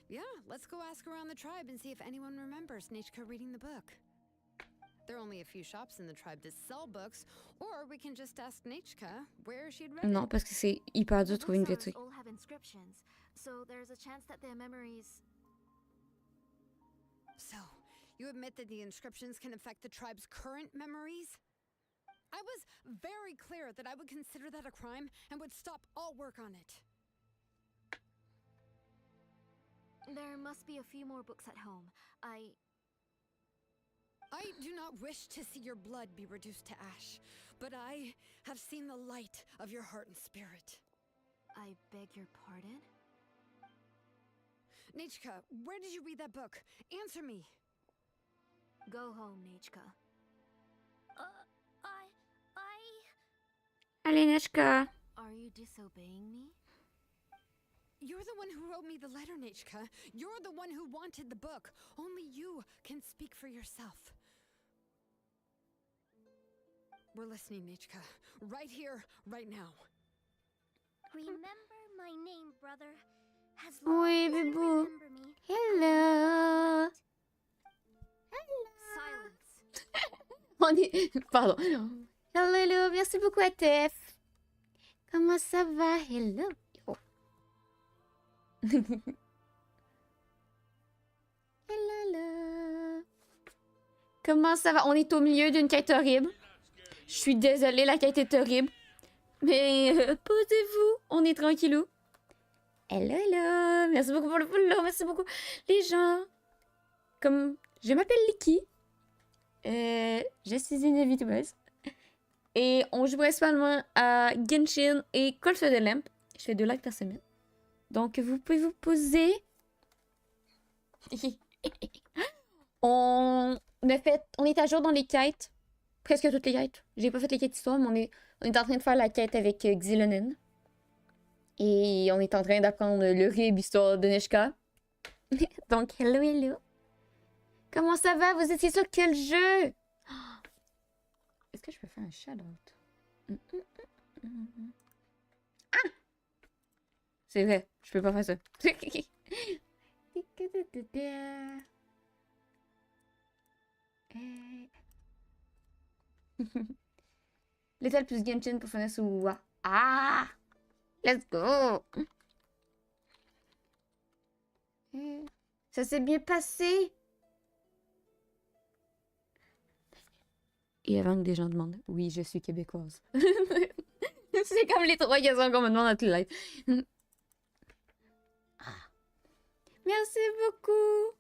yeah, let's go ask around the tribe and see if anyone remembers Nachka reading the book. There are only a few shops in the tribe that sell books, or we can just ask Nachka where she'd read Non, it. parce que c'est hyper dur de trouver une vraie Booksellers truc. all have inscriptions, so there's a chance that their memories... So, you admit that the inscriptions can affect the tribe's current memories? I was very clear that I would consider that a crime and would stop all work on it. There must be a few more books at home. I do not wish to see your blood be reduced to ash, but I have seen the light of your heart and spirit. I beg your pardon? Nachka, where did you read that book? Answer me. Go home, Nachka. Allez, Neshka. Are you disobeying me? You're the one who wrote me the letter, Nachka. You're the one who wanted the book. Only you can speak for yourself. We're listening, Nachka. Right here, right now. Remember my name, brother. As Oui, long as you bébou. remember me. Hello. Silence. On est... Pardon. Hello, hello. Merci beaucoup à Tef. Comment ça va? Hello. Oh. Hello. Comment ça va? On est au milieu d'une quête horrible. Je suis désolée, la quête est horrible. Mais posez-vous, on est tranquillou. Hello, hello. Merci beaucoup pour le follow. Merci beaucoup, les gens. Comme je m'appelle Licky. Je suis une VTubeuse. Et on joue principalement à Genshin et Call of the Lamp. Je fais 2 likes par semaine. Donc, vous pouvez vous poser. On est à jour dans les quêtes. Presque toutes les quêtes. J'ai pas fait les quêtes histoire, mais on est en train de faire la quête avec Xilonen. Et on est en train d'apprendre le rib histoire de Neshka. Donc, hello, hello. Comment ça va? Vous étiez sur quel jeu? Est-ce que je peux faire un shout-out? Ah! C'est vrai, je peux pas faire ça. L'étoile plus Genshin pour finir sous Wa. Ah! Let's go! Ça s'est bien passé! Et avant que des gens demandent, oui, je suis québécoise. C'est comme les 3 questions qu'on me demande à tout live. Merci beaucoup!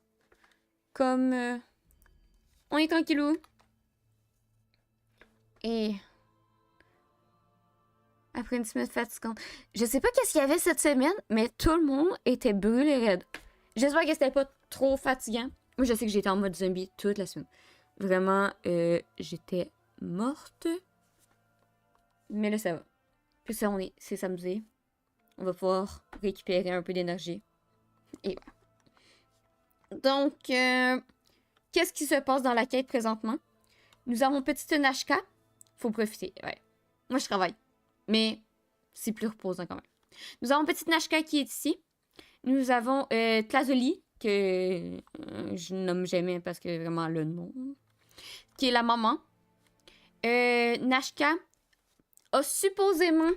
Comme... on est tranquillou. Et... après une semaine fatigante. Je sais pas qu'est-ce qu'il y avait cette semaine, mais tout le monde était brûlé raide. J'espère que c'était pas trop fatigant. Moi, je sais que j'étais en mode zombie toute la semaine. Vraiment, j'étais morte. Mais là, ça va. Puis ça, c'est samedi. On va pouvoir récupérer un peu d'énergie. Et voilà. Donc, qu'est-ce qui se passe dans la quête présentement? Nous avons petite Nashka. Faut profiter, ouais. Moi, je travaille. Mais c'est plus reposant quand même. Nous avons petite Nashka qui est ici. Nous avons Tlazoli, que je nomme jamais parce que vraiment le nom. Qui est la maman. Nashka a supposément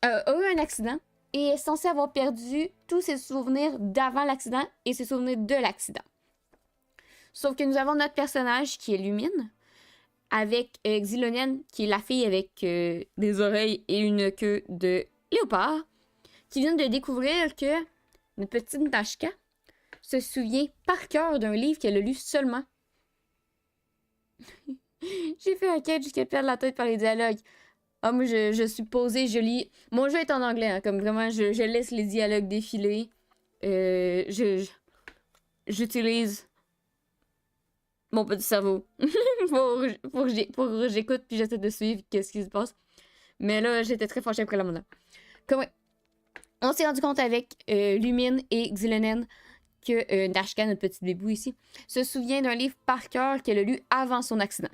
a eu un accident et est censée avoir perdu tous ses souvenirs d'avant l'accident et ses souvenirs de l'accident. Sauf que nous avons notre personnage qui est Lumine, avec Xilonen, qui est la fille avec des oreilles et une queue de léopard, qui vient de découvrir que notre petite Nashka se souvient par cœur d'un livre qu'elle a lu seulement. J'ai fait un quête jusqu'à perdre la tête par les dialogues. Ah, moi, je suis posée, je lis... Mon jeu est en anglais, hein, comme vraiment, je laisse les dialogues défiler. J'utilise mon petit cerveau pour que j'écoute puis j'essaie de suivre qu'est-ce qui se passe. Mais là, j'étais très fâchée après la mandat. Comme on s'est rendu compte avec Lumine et Xilonen que Nashka, notre petite bébou ici, se souvient d'un livre par cœur qu'elle a lu avant son accident.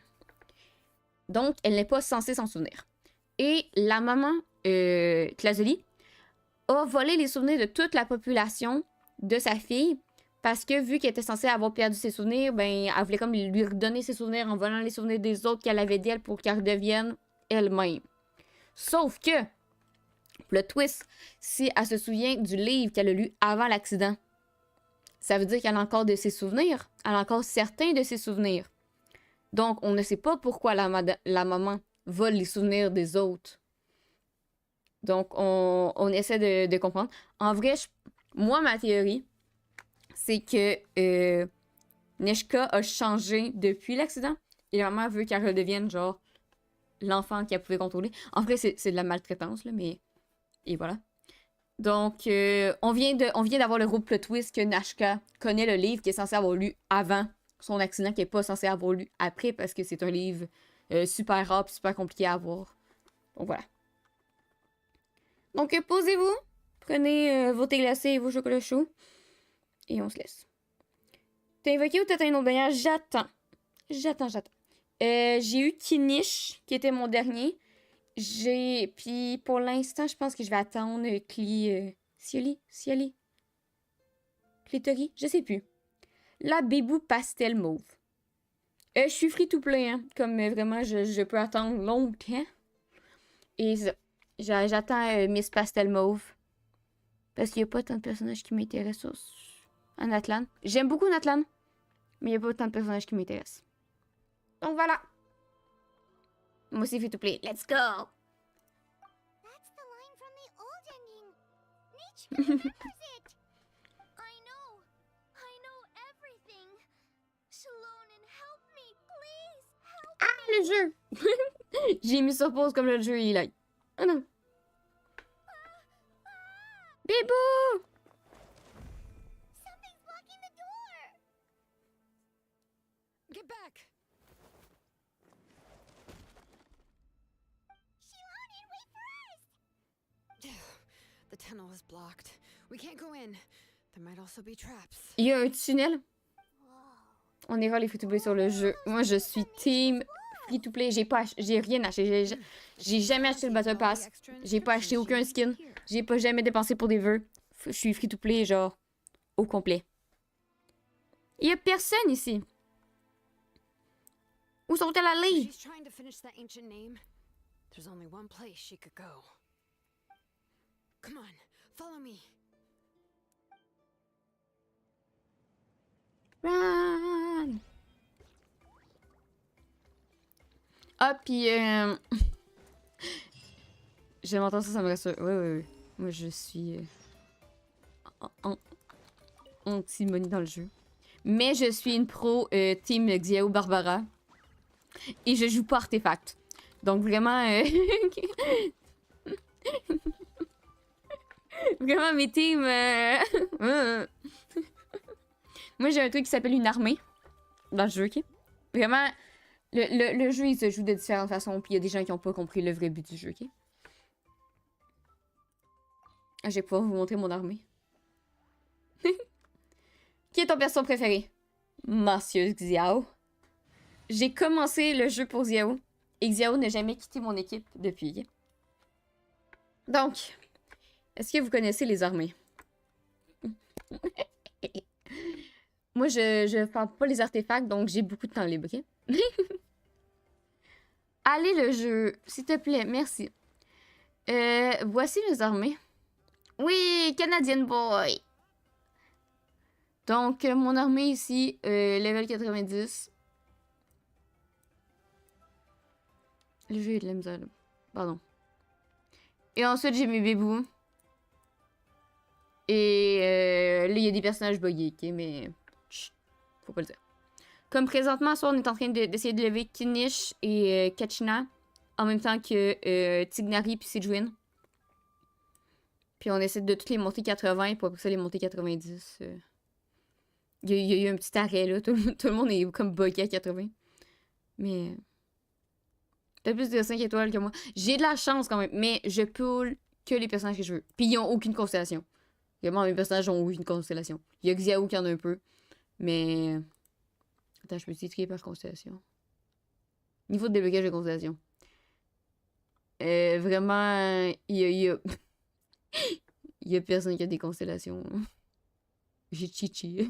Donc, elle n'est pas censée s'en souvenir. Et la maman, Tlazoli, a volé les souvenirs de toute la population de sa fille parce que vu qu'elle était censée avoir perdu ses souvenirs, ben, elle voulait comme lui redonner ses souvenirs en volant les souvenirs des autres qu'elle avait d'elle pour qu'elle redevienne elle-même. Sauf que, le twist, si elle se souvient du livre qu'elle a lu avant l'accident, ça veut dire qu'elle a encore de ses souvenirs. Elle a encore certains de ses souvenirs. Donc, on ne sait pas pourquoi la maman vole les souvenirs des autres. Donc, on essaie de comprendre. En vrai, moi, ma théorie, c'est que Neshka a changé depuis l'accident. Et la maman veut qu'elle redevienne, genre, l'enfant qu'elle pouvait contrôler. En vrai, c'est de la maltraitance, là, mais... Et voilà. Donc, on vient d'avoir le gros plot twist que Nashka connaît le livre qu'il est censé avoir lu avant son accident, qu'il n'est pas censé avoir lu après, parce que c'est un livre super rare et super compliqué à avoir. Donc, voilà. Donc, posez-vous. Prenez vos thés glacés et vos chocolats chauds. Et on se laisse. T'as invoqué ou t'as une autre bannière? J'attends. J'ai eu Kinish, qui était mon dernier. Puis pour l'instant, je pense que je vais attendre Cieli? Clitoris? Je sais plus. La bébou pastel mauve. Je suis free to play, hein. Comme vraiment, je peux attendre longtemps. Et ça. J'attends Miss Pastel Mauve. Parce qu'il n'y a pas tant de personnages qui m'intéressent en Atlan. J'aime beaucoup Natlan, mais il n'y a pas tant de personnages qui m'intéressent. Donc voilà. Moi aussi, free to play. Let's go! That's the line from the old ending. Nichika remembers it. I know everything. Shalonen, help me, please, help Ah, le jeu! J'ai mis sur pause comme le jeu, il est. Oh non. Bébou! Something's blocking the door. Get back! Shalonen, wait for us. The tunnel is blocked. We can't go in. There might also be traps. Il y a un tunnel. On ira les free-to-play sur le jeu. Moi, je suis team free-to-play. J'ai rien acheté. J'ai jamais acheté le Battle Pass. J'ai pas acheté aucun skin. J'ai pas jamais dépensé pour des vœux. Je suis free-to-play, genre, au complet. Il y a personne ici. Où sont-elles allées? She's trying to finish that ancient name. There's only one place she could go. Come on, follow me. Run! Ah, puis j'aime entendre ça, ça me rassure. Oui. Moi, je suis anti-money dans le jeu. Mais je suis une pro team Xiao Barbara. Et je joue pas Artefact. Donc vraiment... vraiment mes teams... Moi, j'ai un truc qui s'appelle une armée. Dans le jeu, ok? Vraiment... Le jeu, il se joue de différentes façons, puis il y a des gens qui n'ont pas compris le vrai but du jeu, ok? Je vais pouvoir vous montrer mon armée. Qui est ton perso préféré? Monsieur Xiao. J'ai commencé le jeu pour Xiao, et Xiao n'a jamais quitté mon équipe depuis. Ok? Donc, est-ce que vous connaissez les armées? Moi, je parle pas les artefacts, donc j'ai beaucoup de temps libre, ok? Allez le jeu, s'il te plaît, merci. Voici les armées. Oui, Canadian Boy. Donc, mon armée ici, level 90. Le jeu est de la misère, là. Pardon. Et ensuite, j'ai mes bébous. Et là, il y a des personnages buggés, ok? Mais, chut, faut pas le dire. Comme présentement, soit on est en train d'essayer de lever Kinish et Kachina en même temps que Tignari puis Sidwin. Puis on essaie de toutes les monter 80 pour après ça les monter 90. Il y a eu un petit arrêt là, tout le monde est comme buggé à 80. Mais t'as plus de 5 étoiles que moi. J'ai de la chance quand même, mais je pull que les personnages que je veux. Puis ils ont aucune constellation. Vraiment, mes personnages ont aucune constellation. Il y a Xiao qui en a un peu, mais... Attends, je peux titrer par constellation. Niveau de déblocage de constellation. Vraiment, il y a personne qui a des constellations. J'ai chichi.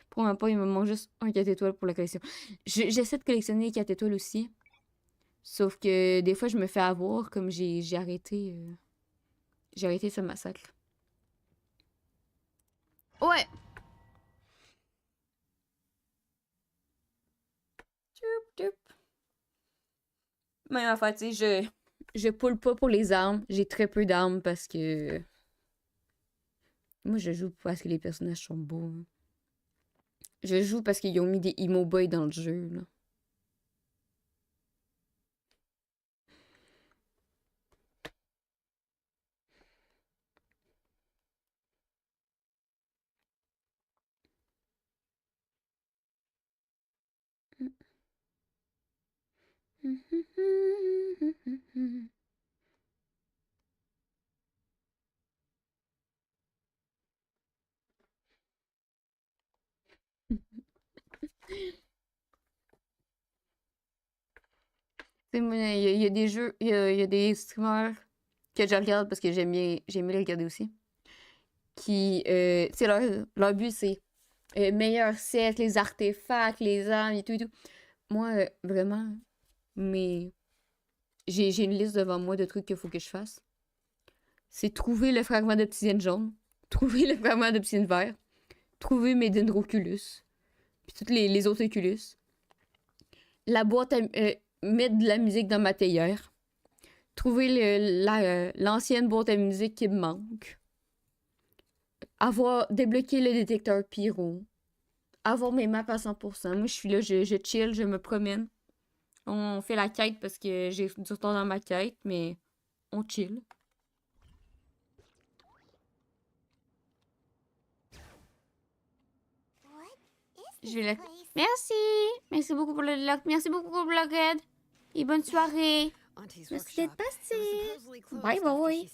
Pour ma part, il me manque juste un 4 étoiles pour la collection. J'essaie de collectionner les 4 étoiles aussi. Sauf que des fois, je me fais avoir comme j'ai arrêté... j'ai arrêté ce massacre. Ouais! Même affaire, tu sais, je pull pas pour les armes. J'ai très peu d'armes parce que... Moi, je joue parce que les personnages sont beaux. Hein. Je joue parce qu'ils ont mis des emo boys dans le jeu, là. sais, moi, il y a des jeux, il y a des streamers que je regarde parce que j'aime bien les regarder aussi. Qui, tu sais, leur but, c'est meilleur set, les artefacts, les armes et tout et tout. Moi, vraiment, mais j'ai une liste devant moi de trucs qu'il faut que je fasse. C'est trouver le fragment d'obsidienne jaune, trouver le fragment d'obsidienne vert, trouver mes dendroculus, puis toutes les autres oculus. La boîte à mettre de la musique dans ma théière. Trouver l'ancienne boîte à musique qui me manque. Avoir débloqué le détecteur pyro. Avoir mes maps à 100%. Moi, je suis là, je chill, je me promène. On fait la quête parce que j'ai du retard dans ma quête, mais on chill. Je vais la... Merci! Merci beaucoup pour le lock. Merci beaucoup pour le raid. Et bonne soirée. Merci d'être passé. Bye bye.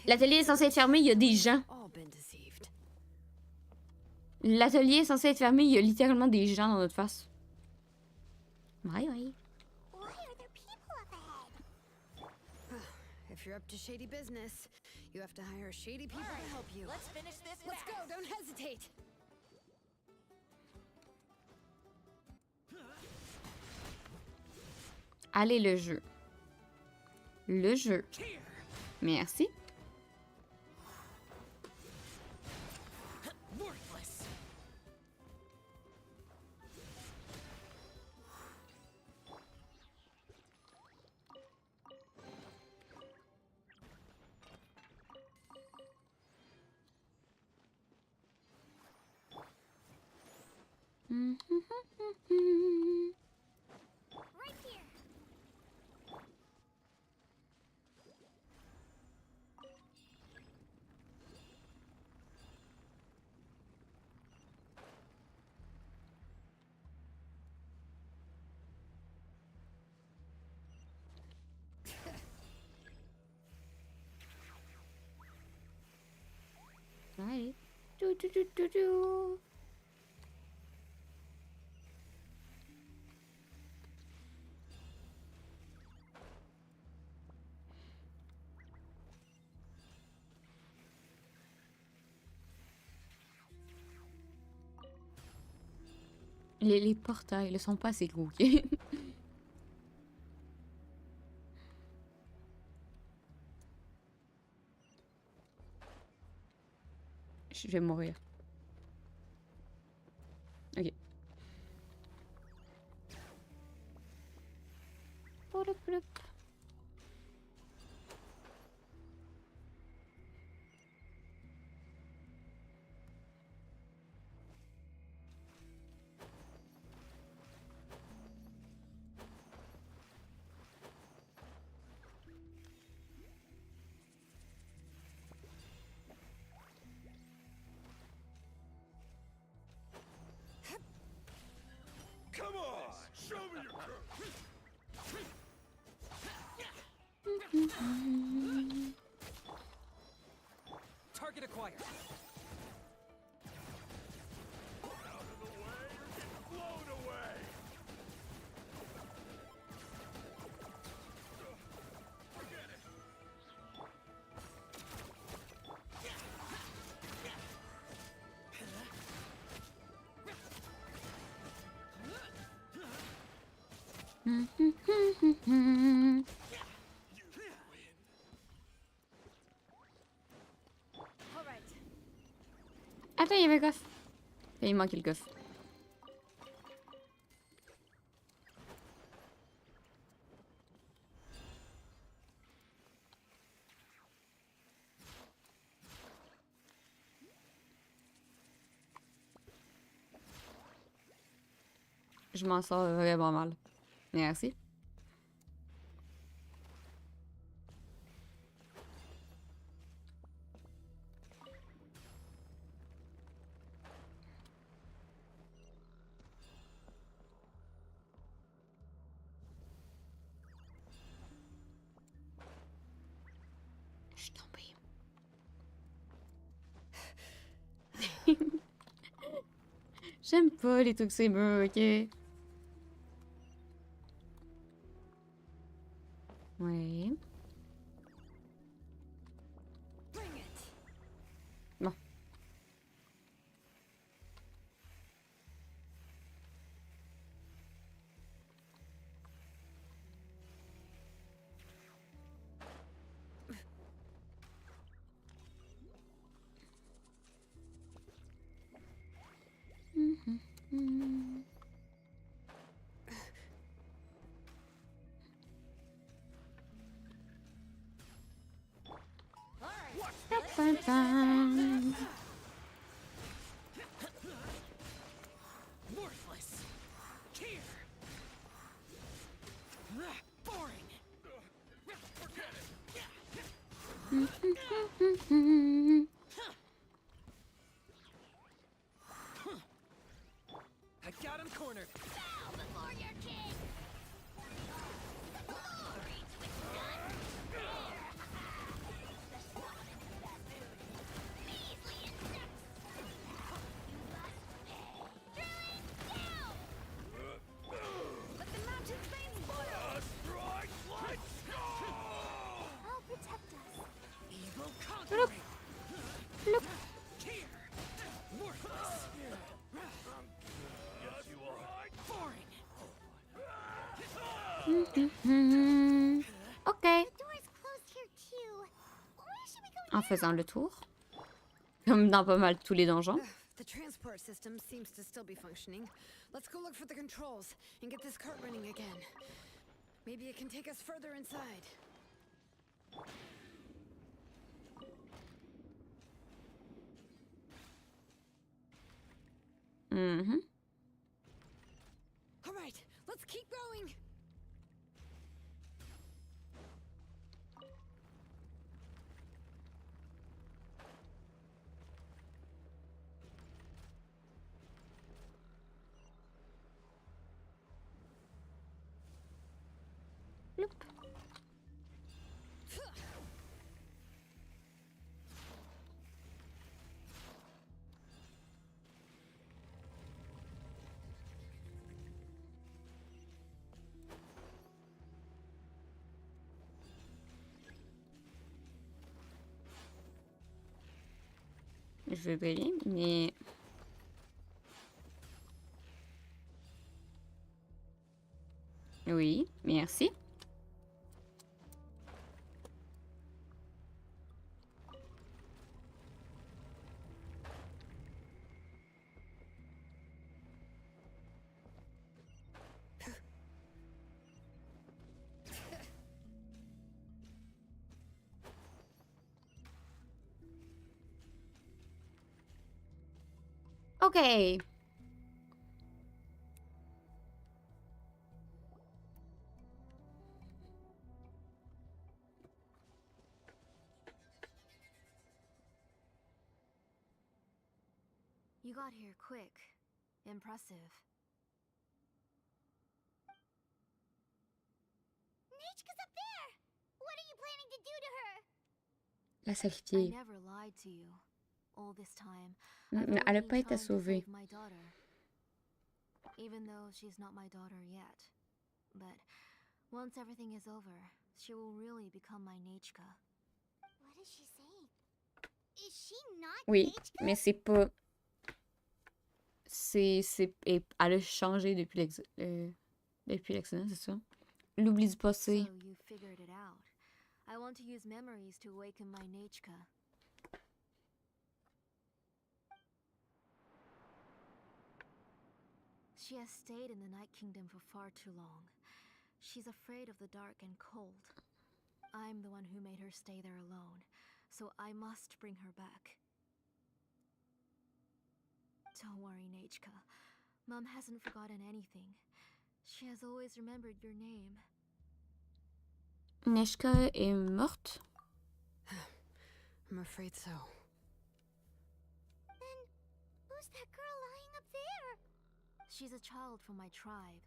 L'atelier est censé être fermé, il y a des gens. L'atelier est censé être fermé, il y a littéralement des gens dans notre face. Bye bye. If you're up to shady business, you have to hire shady people to help you. Let's finish this. Let's go, don't hesitate. Allez, le jeu. Le jeu. Merci. Right here. Allez. Do. Les portails ne sont pas assez gros, ok? Je vais mourir. Ok. Come on, show me your Target acquired. Out of the way or get blown away. Forget it. Attends, il y avait le coffre. Il manquait le coffre. Je m'en sors vraiment mal. Merci. Je suis tombée. J'aime pas les trucs ces murs, ok? Ouais. Bon. Worthless. Here. Boring. Forget it. I got him cornered. Bow before your king. Glory to its gun. Measly insects. You must pay. Druid, down. Let the mountain's veins boil. Strike, let's go! I'll protect us. Evil conquering. Look. Here. Worthless. Yes, you are. Boring. Ok. The door's closed here too. Where should we go En faisant le tour. Comme dans pas mal tous les donjons. The transport system seems to still be functioning. Let's go look for the controls and get this cart running again. Maybe it can take us further inside. Mhm. All right, let's keep going. Look. Je veux bien, mais... Oui, merci. Ok. You got here quick. Impressive. Nechka's up there. What are you planning to do to her? La I sacrifier. never lied to you. All this time, Mais I've elle only a been pas été trying to sauvée. save my daughter. Even though she's not my daughter yet. But once everything is over, she will really become my Nechka. What is she saying? Is she not Oui, Nechka? mais c'est pas... Elle a changé depuis l'accident, c'est ça? L'oubli du So passé. you figured it out. I want to use memories to awaken my Nechka. She has stayed in the Night Kingdom for far too long. She's afraid of the dark and cold. I'm the one who made her stay there alone, so I must bring her back. Don't worry, Nechka. Mom hasn't forgotten anything. She has always remembered your name. Nechka est morte? I'm afraid so. Then who's that girl lying up there? She's a child from my tribe.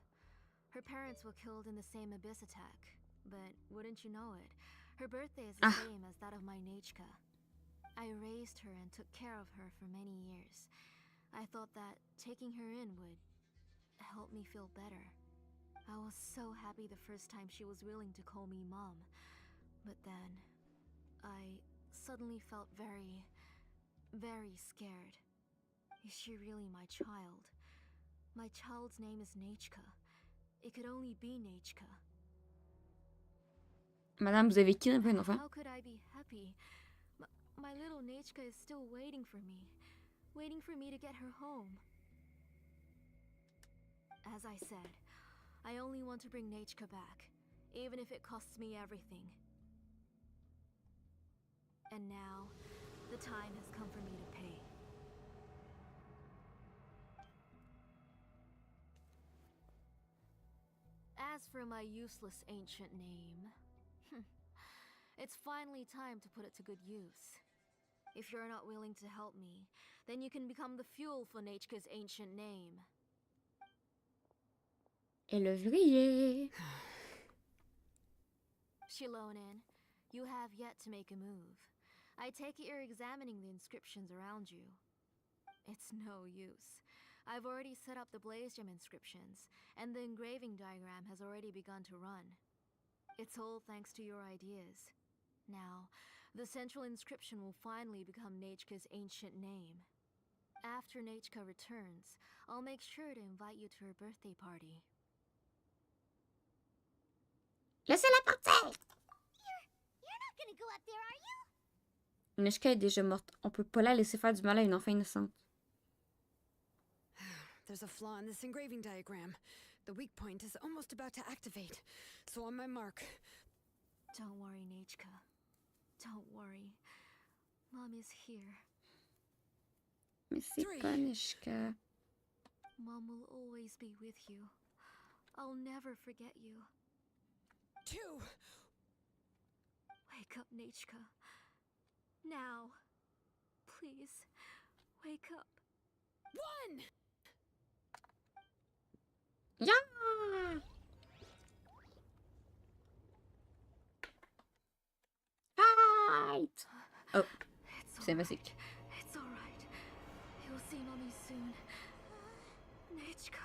Her parents were killed in the same abyss attack. But wouldn't you know it, her birthday is the same as that of my Nechka. I raised her and took care of her for many years. I thought that taking her in would help me feel better. I was so happy the first time she was willing to call me Mom. But then, I suddenly felt very, very scared. Is she really my child? My child's name is Nechka. It could only be Nechka. Madame, vous avez qui un enfant? How could I be happy? My little Nechka is still waiting for me to get her home. As I said, I only want to bring Nechka back, even if it costs me everything. And now, the time has come for me to pay. As for my useless ancient name, it's finally time to put it to good use. If you're not willing to help me, then you can become the fuel for Nechka's ancient name. Et le vriller. Shilonin, you have yet to make a move. I take it you're examining the inscriptions around you. It's no use. I've already set up the blaze gem inscriptions, and the engraving diagram has already begun to run. It's all thanks to your ideas. Now, the central inscription will finally become Nechka's ancient name. After Nechka returns, I'll make sure to invite you to her birthday party. Laissez-la partir! You're not gonna go up there, are you? Nechka est déjà morte. On peut pas la laisser faire du mal à une enfant innocente. There's a flaw in this engraving diagram. The weak point is almost about to activate. So on my mark. Don't worry, Nechka. Don't worry. Mom is here. Mais c'est pas Nechka. Mom will always be with you. I'll never forget you. 2. Wake up, Nechka. Now. Please, wake up. 1! Yeah! Fight! Oh, c'est magique. It's all right. You'll see Mommy soon. Nechka.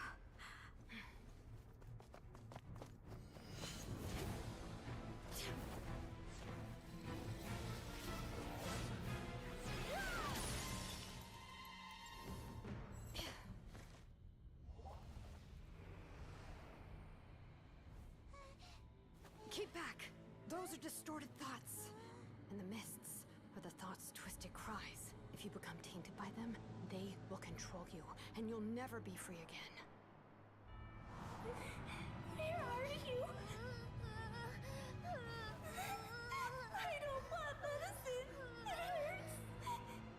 Keep back! Those are distorted thoughts. And the mists are the thoughts' twisted cries. If you become tainted by them, they will control you, and you'll never be free again. Where are you? I don't want medicine. It hurts.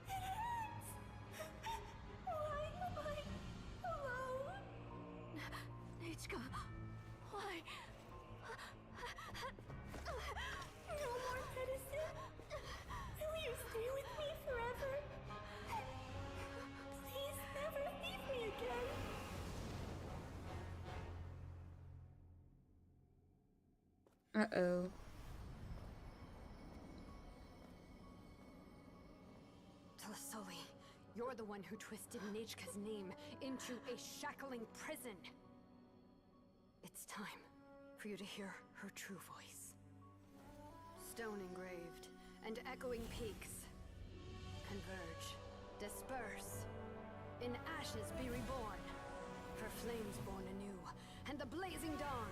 It hurts. Why am I alone? Nechka, why? No more medicine. Will you stay with me forever? Please never leave me again. Uh-oh. Telasoli, you're the one who twisted Nechka's name into a shackling prison. It's time for you to hear her true voice. Stone engraved and echoing peaks. Converge, disperse. In ashes be reborn. For flames born anew, and the blazing dawn.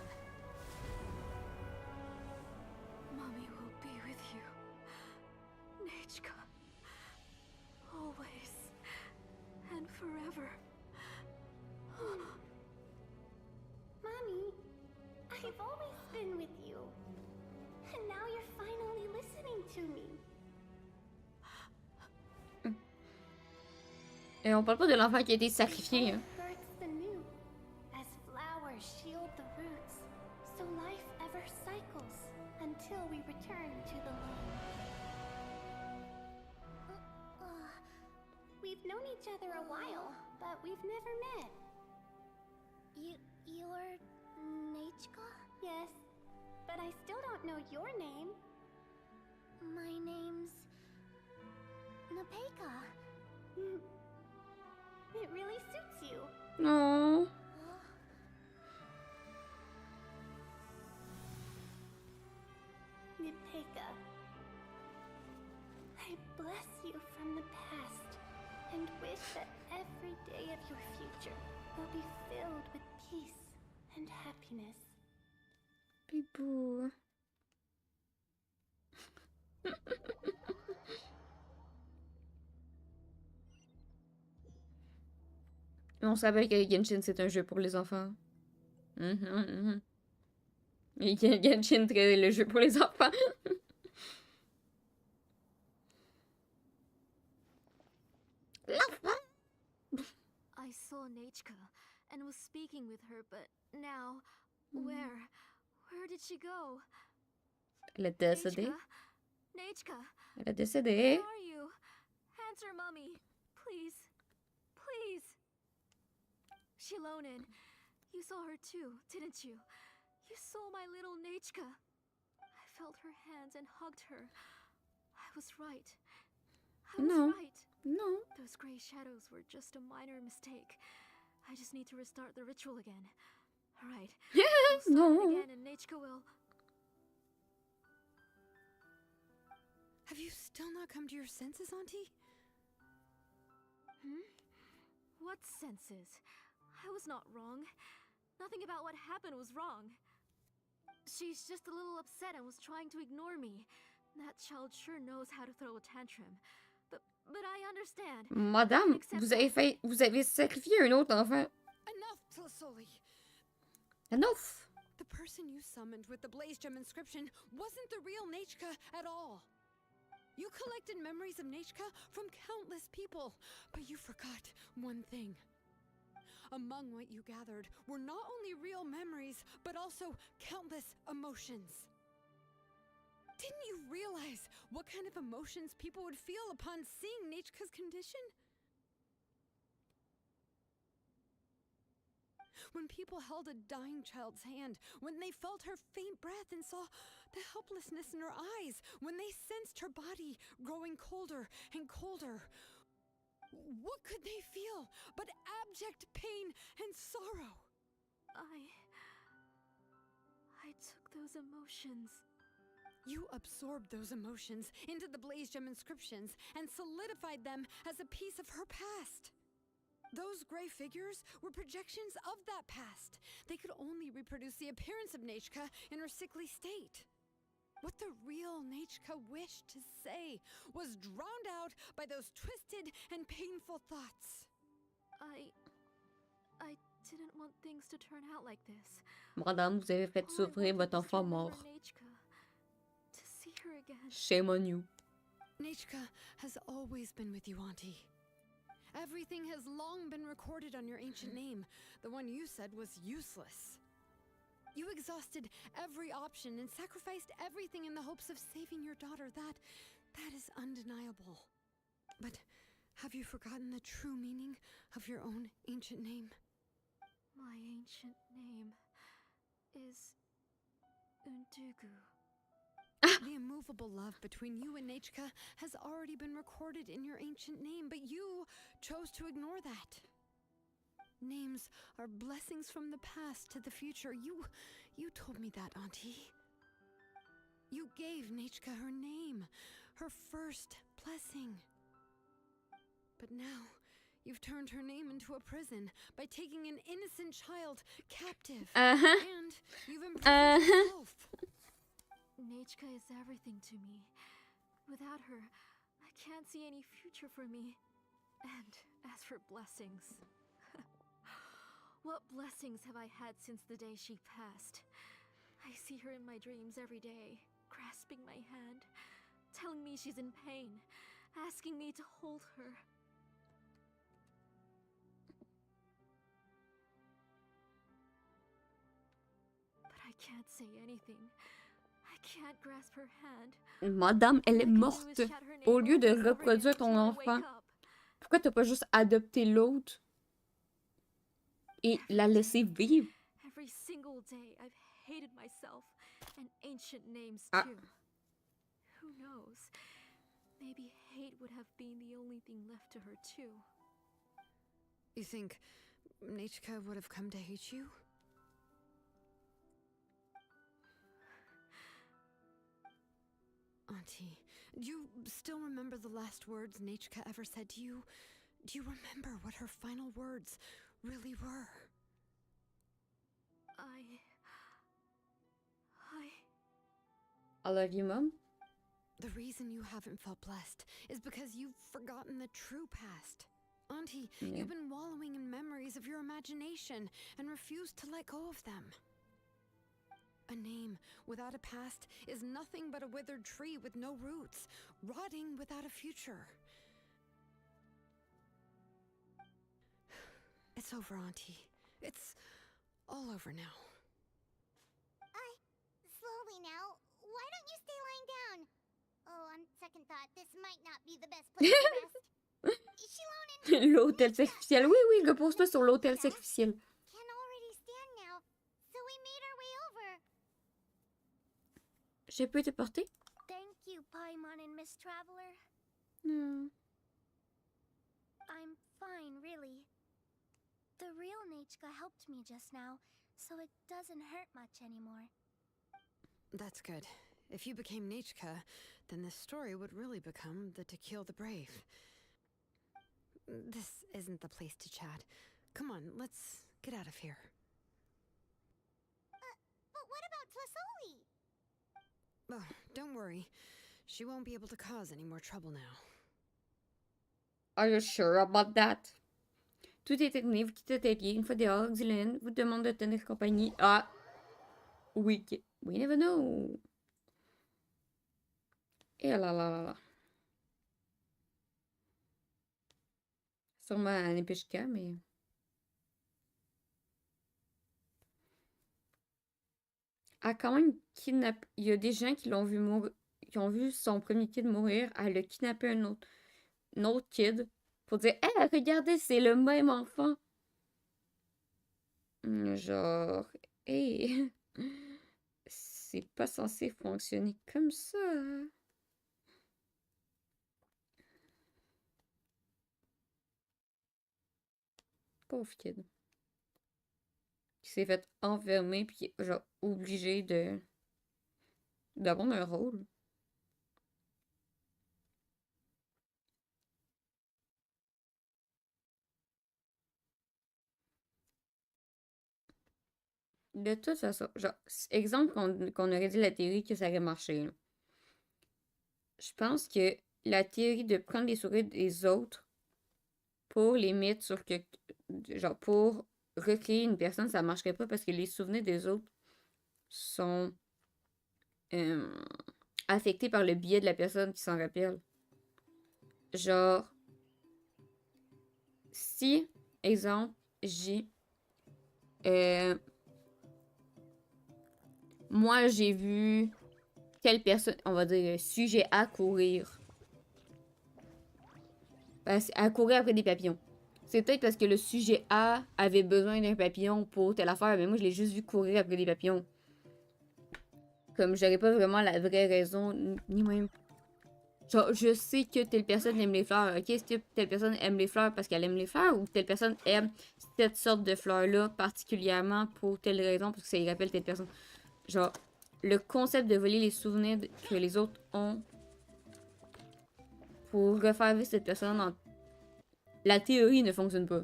Mommy will be with you. Nechka. Always. And forever. Mommy, I've always been with you. And now you're finally listening to me. Et on parle pas de l'enfant qui a été sacrifié. Hein. Births the new. As flowers shield the roots, so life ever cycles until we return to the land. We've known each other a while, but we've never met. You're Nechka? Yes, but I still don't know your name. My name's Napeka. It really suits you. No. Nipeka. I bless you from the past and wish that every day of your future will be filled with peace and happiness. Bibou. On se rappelle que Genshin, c'est un jeu pour les enfants. Et Genshin, c'est le jeu pour les enfants. I saw Nechka and was speaking with her, but now, where did she go? Elle est décédée. Nechka, Elle est décédée. where are you? Answer, mommy, please, please. Shilonen, you saw her too, didn't you? You saw my little Nechka. I felt her hands and hugged her. I was right. I was right. No. Those gray shadows were just a minor mistake. I just need to restart the ritual again. All right. We'll start it again and Nechka will... Have you still not come to your senses, Auntie? What senses? I was not wrong. Nothing about what happened was wrong. She's just a little upset and was trying to ignore me. That child sure knows how to throw a tantrum. But I understand. Madame, vous avez sacrifié un autre enfant. Enough, Tlisoli. Enough. The person you summoned with the Blaze Gem inscription wasn't the real Nechka at all. You collected memories of Nechka from countless people, but you forgot one thing. Among what you gathered were not only real memories, but also countless emotions. Didn't you realize what kind of emotions people would feel upon seeing Nechka's condition? When people held a dying child's hand, when they felt her faint breath and saw the helplessness in her eyes, when they sensed her body growing colder and colder, what could they feel but abject pain and sorrow? I took those emotions. You absorbed those emotions into the Blaze Gem inscriptions and solidified them as a piece of her past. Those gray figures were projections of that past. They could only reproduce the appearance of Nechka in her sickly state. What the real Nechka wished to say was drowned out by those twisted and painful thoughts. I didn't want things to turn out like this. Madame, vous avez fait souffrir votre enfant mort. To see her again. Shame on you. Nechka has always been with you, Auntie. Everything has long been recorded on your ancient name, the one you said was useless. You exhausted every option and sacrificed everything in the hopes of saving your daughter. That is undeniable. But have you forgotten the true meaning of your own ancient name? My ancient name is Undugu. The immovable love between you and Nechka has already been recorded in your ancient name, but you chose to ignore that. Names are blessings from the past to the future. You told me that, Auntie. You gave Nechka her name, her first blessing. But now, you've turned her name into a prison by taking an innocent child captive. And you've imprisoned yourself. Nechka is everything to me. Without her, I can't see any future for me. And as for blessings... what blessings have I had since the day she passed? I see her in my dreams every day, grasping my hand, telling me she's in pain, asking me to hold her. But I can't say anything. I can't grasp her hand. Madame, elle est morte. Au lieu de reproduire ton enfant, pourquoi t'as pas juste adopté l'autre et la laisser vivre? Every single day I've hated myself and ancient names too. Who knows? Maybe hate would have been the only thing left to her too. You think Nechka would have come to hate you? Auntie, do you still remember the last words Nachka ever said to you? Do you remember what her final words really were? I love you, Mom. The reason you haven't felt blessed is because you've forgotten the true past. Auntie, Yeah. you've been wallowing in memories of your imagination and refused to let go of them. A name without a past is nothing but a withered tree with no roots, rotting without a future. It's over, Auntie. It's all over now. Slowly now. Why don't you stay lying down? Oh, on second thought, this might not be the best place to rest. Shilonen, L'autel sacrificiel. Oui, oui, repose-toi sur l'autel sacrificiel. can already stand now, so we made our way over. Je peux te porter? Thank you, Paimon and Miss Traveler. Non. I'm fine, really. The real Nachka helped me just now, so it doesn't hurt much anymore. That's good. If you became Nachka, then this story would really become the To Kill the Brave. This isn't the place to chat. Come on, let's get out of here. But what about Tlasoli? Oh, don't worry. She won't be able to cause any more trouble now. Are you sure about that? Tout est terminé, vous quittez l'atelier. Une fois dehors, Xylene vous demande de tenir compagnie. Ah! We never know. Et là là là là. Sûrement un épêchika, mais... Ah, quand même, kidnappé. Il y a des gens qui l'ont vu mourir, qui ont vu son premier kid mourir. Elle a kidnappé un autre kid pour dire hey, regardez, c'est le même enfant. Genre, hey, c'est pas censé fonctionner comme ça. Pauvre kid. Qui s'est fait enfermer puis genre obligé d'avoir un rôle. De toute façon, genre, exemple qu'on aurait dit la théorie que ça aurait marché. Là. Je pense que la théorie de prendre les sourires des autres pour les mettre sur que. Genre, pour recréer une personne, ça marcherait pas parce que les souvenirs des autres sont affectés par le biais de la personne qui s'en rappelle. Genre, si, exemple, j'ai. Moi, j'ai vu telle personne, on va dire, sujet A courir. À courir après des papillons. C'est peut-être parce que le sujet A avait besoin d'un papillon pour telle affaire, mais moi, je l'ai juste vu courir après des papillons. Comme j'aurais pas vraiment la vraie raison, ni même. Genre, je sais que telle personne aime les fleurs. Ok, est-ce que telle personne aime les fleurs parce qu'elle aime les fleurs ou telle personne aime cette sorte de fleurs-là particulièrement pour telle raison, parce que ça y rappelle telle personne. Genre, le concept de voler les souvenirs que les autres ont pour refaire vivre cette personne dans... La théorie ne fonctionne pas.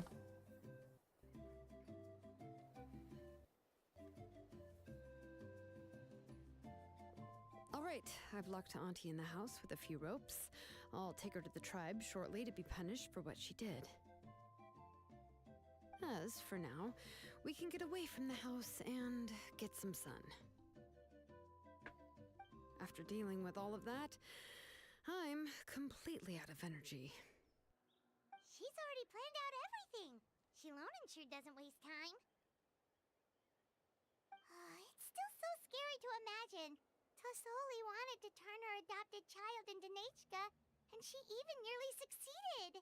Alright, I've locked Auntie in the house with a few ropes. I'll take her to the tribe shortly to be punished for what she did. As for now, we can get away from the house and get some sun. After dealing with all of that, I'm completely out of energy. She's already planned out everything. Shilonen sure doesn't waste time. It's still so scary to imagine. Tlasoli wanted to turn her adopted child into Nachka, and she even nearly succeeded.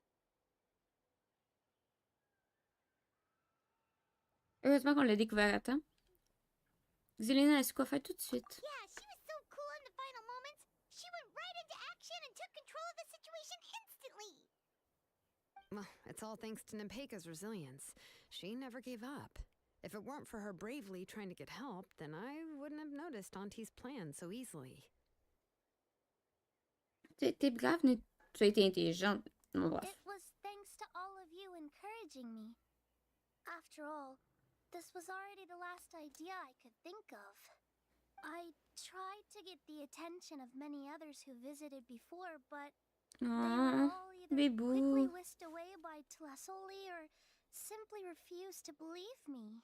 Heureusement qu'on l'a découvert à temps. Xylena a su quoi faire tout de suite. Yeah, she was so cool in the final moments. She went right into action and took control of the situation instantly. Well, it's all thanks to Nempeka's resilience. She never gave up. If it weren't for her bravely trying to get help, then I wouldn't have noticed Auntie's plan so easily. T'es brave, mais tu as été intelligente. Bon, bref. It was thanks to all of you encouraging me. After all, this was already the last idea I could think of. I tried to get the attention of many others who visited before, but they were all either quickly whisked away by Tlasoli or simply refused to believe me.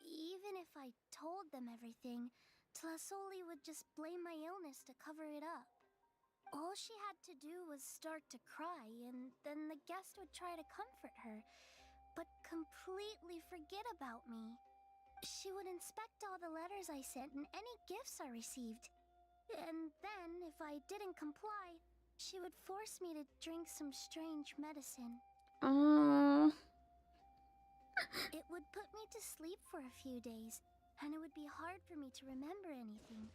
Even if I told them everything, Tlasoli would just blame my illness to cover it up. All she had to do was start to cry, and then the guest would try to comfort her, but completely forget about me. She would inspect all the letters I sent and any gifts I received. And then, if I didn't comply, she would force me to drink some strange medicine. It would put me to sleep for a few days, and it would be hard for me to remember anything.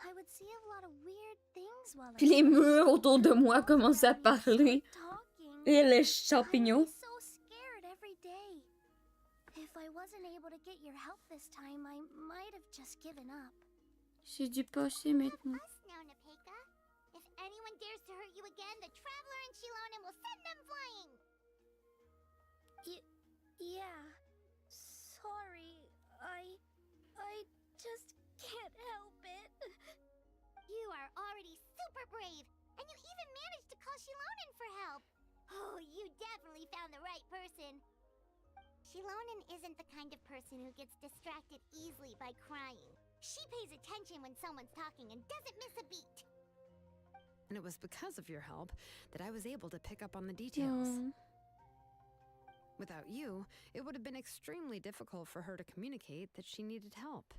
I would see a lot of weird things while I Puis les murs autour de moi commencent à parler. Et les champignons. so scared every day. If I wasn't able to get your help this time, I might have just given up. J'ai dû passer maintenant. Now, Nepeka. If anyone dares to hurt you again, the Traveler and Shilonen will send them flying! Yeah. Sorry. I just can't help it. You are already super brave, and you even managed to call Shilonen for help. Oh, you definitely found the right person. Shilonen isn't the kind of person who gets distracted easily by crying. She pays attention when someone's talking and doesn't miss a beat. And it was because of your help that I was able to pick up on the details. Without you, it would have been extremely difficult for her to communicate that she needed help.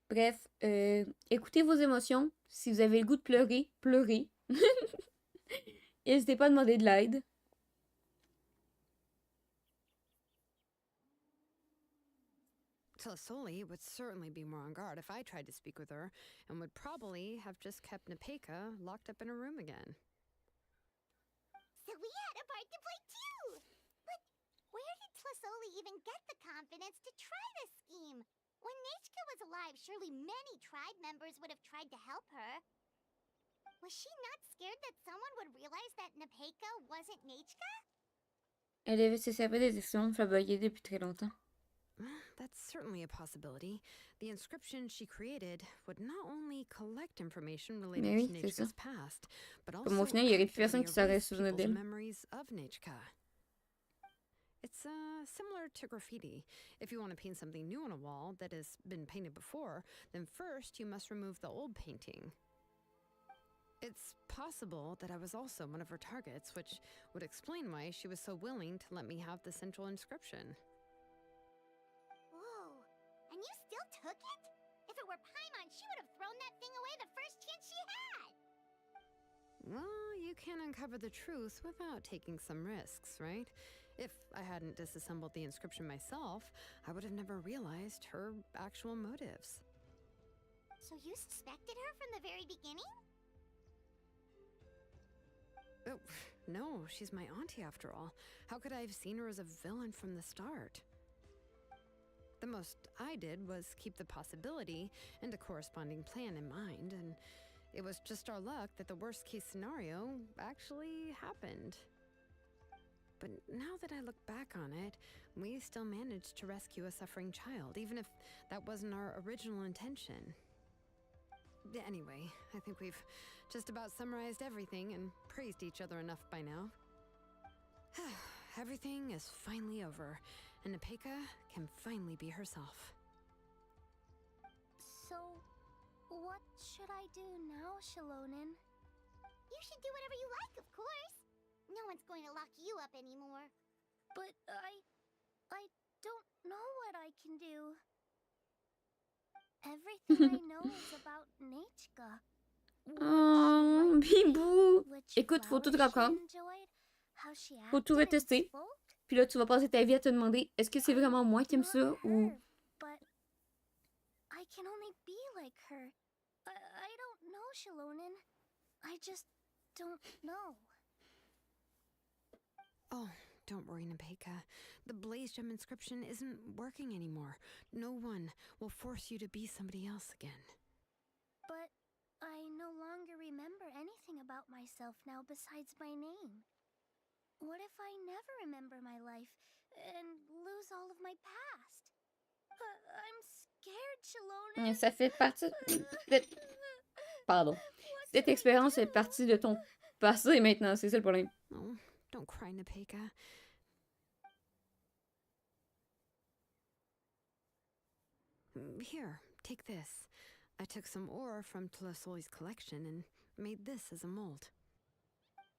Bref, écoutez vos émotions. Si vous avez le goût de pleurer, pleurez. N'hésitez pas à demander de l'aide. Tlasoli would certainly be more on guard if I tried to speak with her, and would probably have just kept Nepeka locked up in a room again. So we had a part to play too! But where did Tlasoli even get the confidence to try this scheme? When Nechka was alive, surely many tribe members would have tried to help her. Was she not scared that someone would realize that Nepeka wasn't Nechka? Elle avait se servir des expressions flamboyées depuis très longtemps. That's certainly a possibility. The inscription she created would not only collect information related to Nechka's past, but also Comme au final, il y aurait plus personne qui saurait se souvenir d'elle. Memories of Nechka. It's similar to graffiti. If you want to paint something new on a wall that has been painted before, then first you must remove the old painting. It's possible that I was also one of her targets, which would explain why she was so willing to let me have the central inscription. Whoa, and you still took it? If it were Paimon, she would have thrown that thing away the first chance she had! Well, you can't uncover the truth without taking some risks, right? If I hadn't disassembled the inscription myself, I would have never realized her actual motives. So you suspected her from the very beginning? Oh, no, she's my auntie after all. How could I have seen her as a villain from the start? The most I did was keep the possibility and a corresponding plan in mind, and it was just our luck that the worst case scenario actually happened. But now that I look back on it, we still managed to rescue a suffering child, even if that wasn't our original intention. Anyway, I think we've just about summarized everything and praised each other enough by now. Everything is finally over, and Nepeka can finally be herself. So, what should I do now, Shilonen? You should do whatever you like, of course. No one's going to lock you up anymore. But I don't know what I can do. Everything I know is about Nechka. Oh, Bibou! Écoute, faut tout reprendre. Faut tout retester. Puis là, tu vas passer ta vie à te demander, est-ce que c'est vraiment moi qui aime ça ou... But I can only be like her. I don't know, Shilonen. I just don't know. Oh, Don't worry, Nepeka. The Blaze Gem inscription isn't working anymore. No one will force you to be somebody else again. But I no longer remember anything about myself now besides my name. What if I never remember my life and lose all of my past? I'm scared, Shalona. Ça fait partie... Pardon. Cette expérience fait partie de ton passé maintenant, c'est ça le problème. Oh, don't cry, Nepeka. Here, take this. I took some ore from Tlasoli's collection and made this as a mold.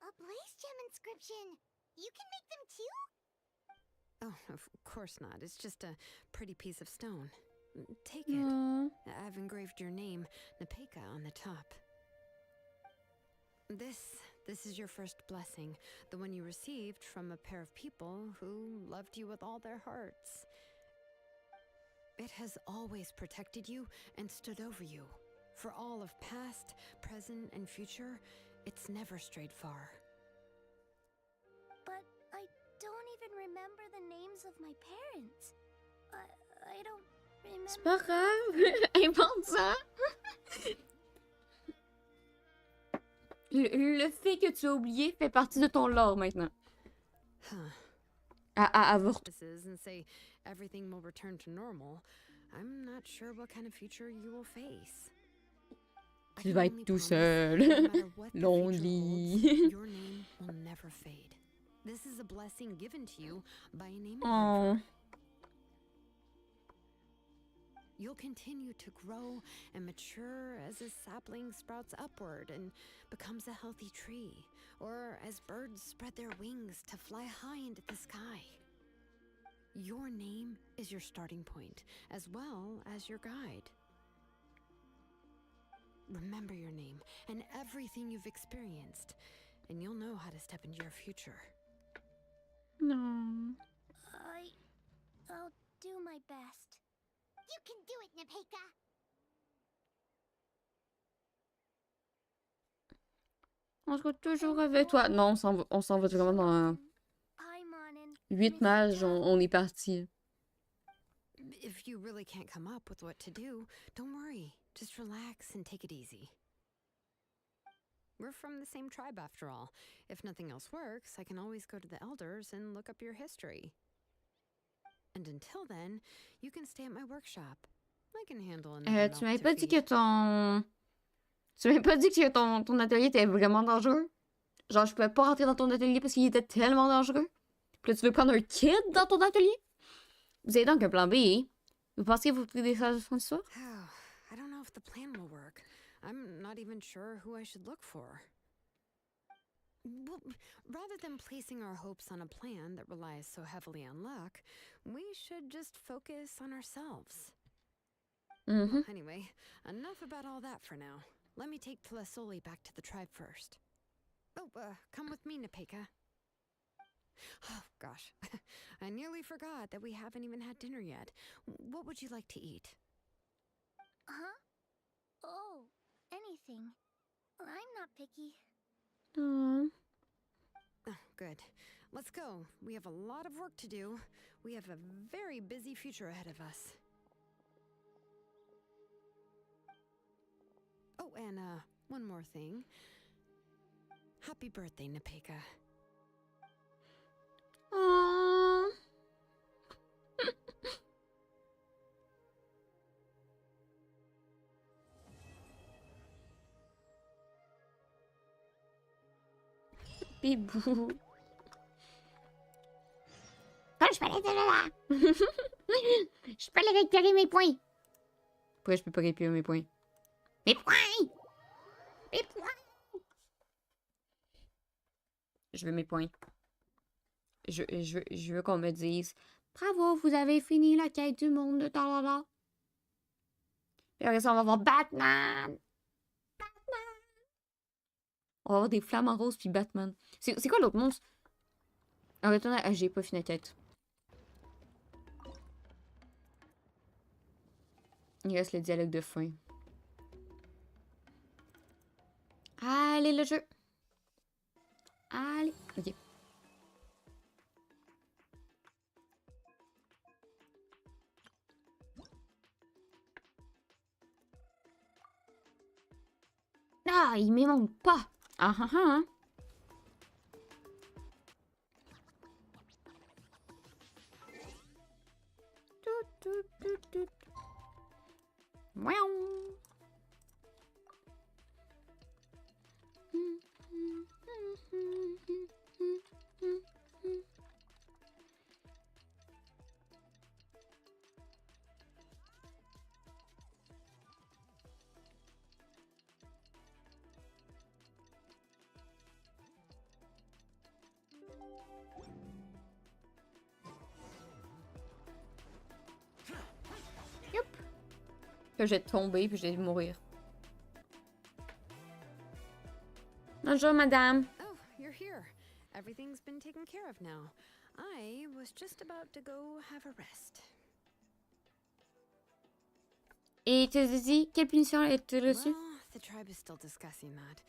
A Blaze Gem inscription! You can make them too? Oh, of course not. It's just a pretty piece of stone. Take it. I've engraved your name, Nepeka, on the top. This is your first blessing, the one you received from a pair of people who loved you with all their hearts. It has always protected you and stood over you. For all of past, present, and future, it's never strayed far. But I don't even remember the names of my parents. I don't remember... C'est pas grave, invente ça! Le fait que tu as oublié fait partie de ton lore maintenant. À avorter. And say everything will return to normal. I'm not sure what kind of future you will face. Tu vas être tout seul. Lonely. Your name will never fade. This is a blessing given to you by a name engraver. You'll continue to grow and mature as a sapling sprouts upward and becomes a healthy tree, or as birds spread their wings to fly high into the sky. Your name is your starting point, as well as your guide. Remember your name and everything you've experienced, and you'll know how to step into your future. No. I'll do my best. You can do it, Nepeka! On sera toujours avec toi. Non, on s'en va vraiment dans 8 mages, on est parti. If you really can't come up with what to do, don't worry. Just relax and take it easy. We're from the same tribe after all. If nothing else works, I can always go to the elders and look up your history. And until then, you can stay at my workshop. I can handle enough. Tu m'avais pas dit que ton... Tu m'avais pas dit que ton atelier était vraiment dangereux? Genre, je pouvais pas rentrer dans ton atelier parce qu'il était tellement dangereux? Puis là, tu veux prendre un kid dans ton atelier? Vous avez donc un plan B, hein? Vous pensez que vous pouvez des choses de l'histoire? I don't know if the plan will work. I'm not even sure who I should look for. Well, rather than placing our hopes on a plan that relies so heavily on luck, we should just focus on ourselves. Well, anyway, enough about all that for now. Let me take Tlasoli back to the tribe first. Oh, come with me, Nepeka. Oh, gosh. I nearly forgot that we haven't even had dinner yet. What would you like to eat? Huh? Oh, anything. I'm not picky. Aww. Oh, good. Let's go. We have a lot of work to do. We have a very busy future ahead of us. Oh, and one more thing. Happy birthday, Nepeka. Aww. Bibou. Quand je peux aller là. Je peux aller récupérer mes points. Pourquoi je peux pas récupérer mes points? Mes points! Mes points! Je veux mes points. Je veux qu'on me dise bravo, vous avez fini la quête du monde de Talala. Et après ça, on va voir Batman. On va avoir des flammes en rose puis Batman. C'est quoi l'autre monstre? En retournant, j'ai pas fini la quête. Il reste le dialogue de fin. Allez, le jeu. Allez. Ok. Ah, il me manque pas. Ah ah ah. Miaou. Yep. Que je vais tomber puis je vais mourir. Bonjour, madame. Oh, you're here. Everything's been taken care of now. I was just about to go have a rest. Et tu as dit quelle punition as-tu reçue? Well, the tribe is still discussing that.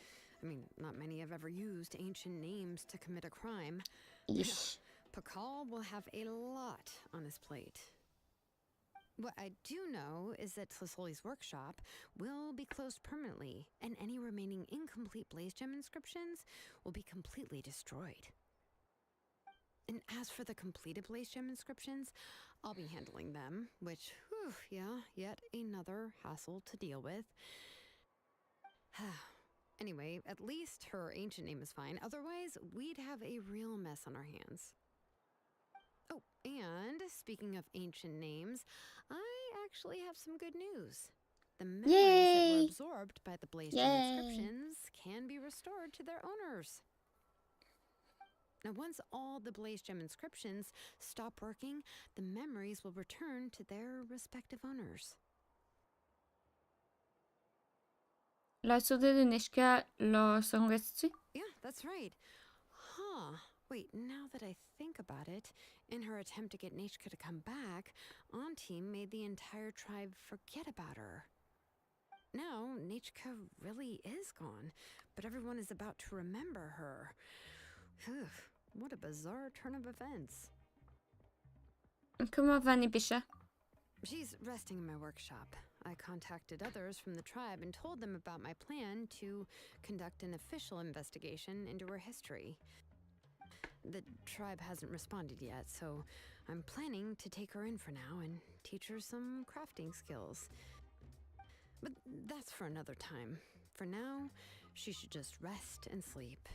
I mean, not many have ever used ancient names to commit a crime. Yeesh. Pakal will have a lot on his plate. What I do know is that Tlisoli's workshop will be closed permanently, and any remaining incomplete Blaze Gem inscriptions will be completely destroyed. And as for the completed Blaze Gem inscriptions, I'll be handling them, which, whew, yeah, yet another hassle to deal with. Anyway, at least her ancient name is fine. Otherwise, we'd have a real mess on our hands. Oh, and speaking of ancient names, I actually have some good news. The memories that were absorbed by the Blaze Gem inscriptions can be restored to their owners. Now, once all the Blaze Gem inscriptions stop working, the memories will return to their respective owners. La sourdine de Nishka leur seront restituées? Yeah, that's right. Huh. Wait, now that I think about it, in her attempt to get Nechka to come back, Auntie made the entire tribe forget about her. Now, Nechka really is gone, but everyone is about to remember her. Phew, what a bizarre turn of events. Comment va Nipisha? She's resting in my workshop. I contacted others from the tribe and told them about my plan to conduct an official investigation into her history. The tribe hasn't responded yet, so I'm planning to take her in for now and teach her some crafting skills. But that's for another time. For now, she should just rest and sleep.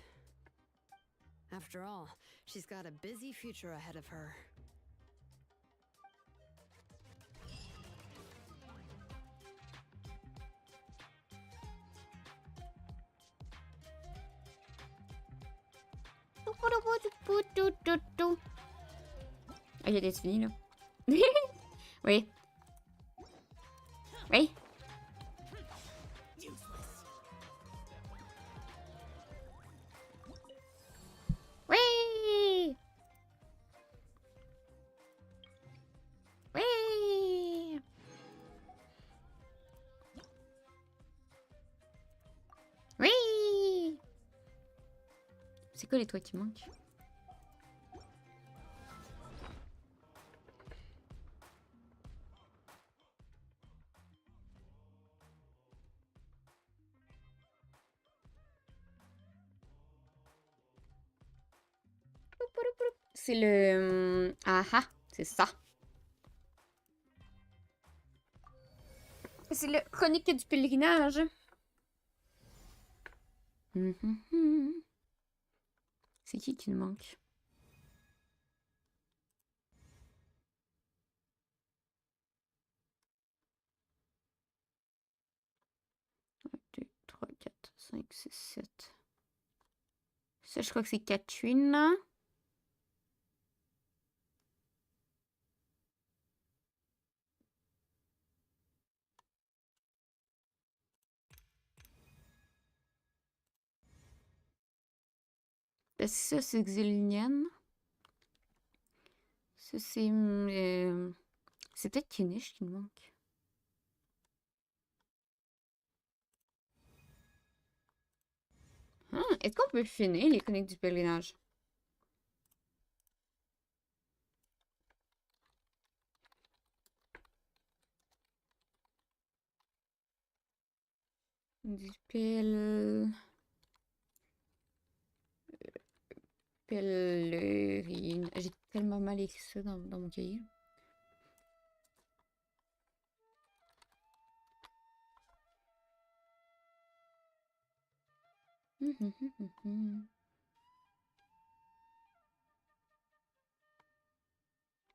After all, she's got a busy future ahead of her. Ah, j'ai des fini là. Oui. Oui. Oui. Oui. Oui. C'est quoi les toits qui manquent? C'est le... Ah ah, c'est ça. C'est le chronique du pèlerinage. C'est qui nous manque? Un, 2, 3, 4, 5, 6, 7. Ça, je crois que c'est Catherine. Ça, c'est Xylinienne. Ça, c'est... c'est peut-être Kinish qui me manque. Est-ce qu'on peut finir les chroniques du pèlerinage? Du pèlerin. J'ai tellement mal écrit ça dans mon cahier.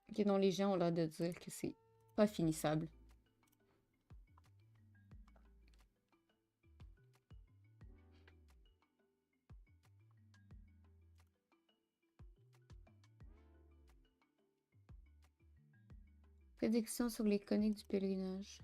Ok, non, les gens ont l'air de dire que c'est pas finissable. Prédiction sur les coniques du pèlerinage.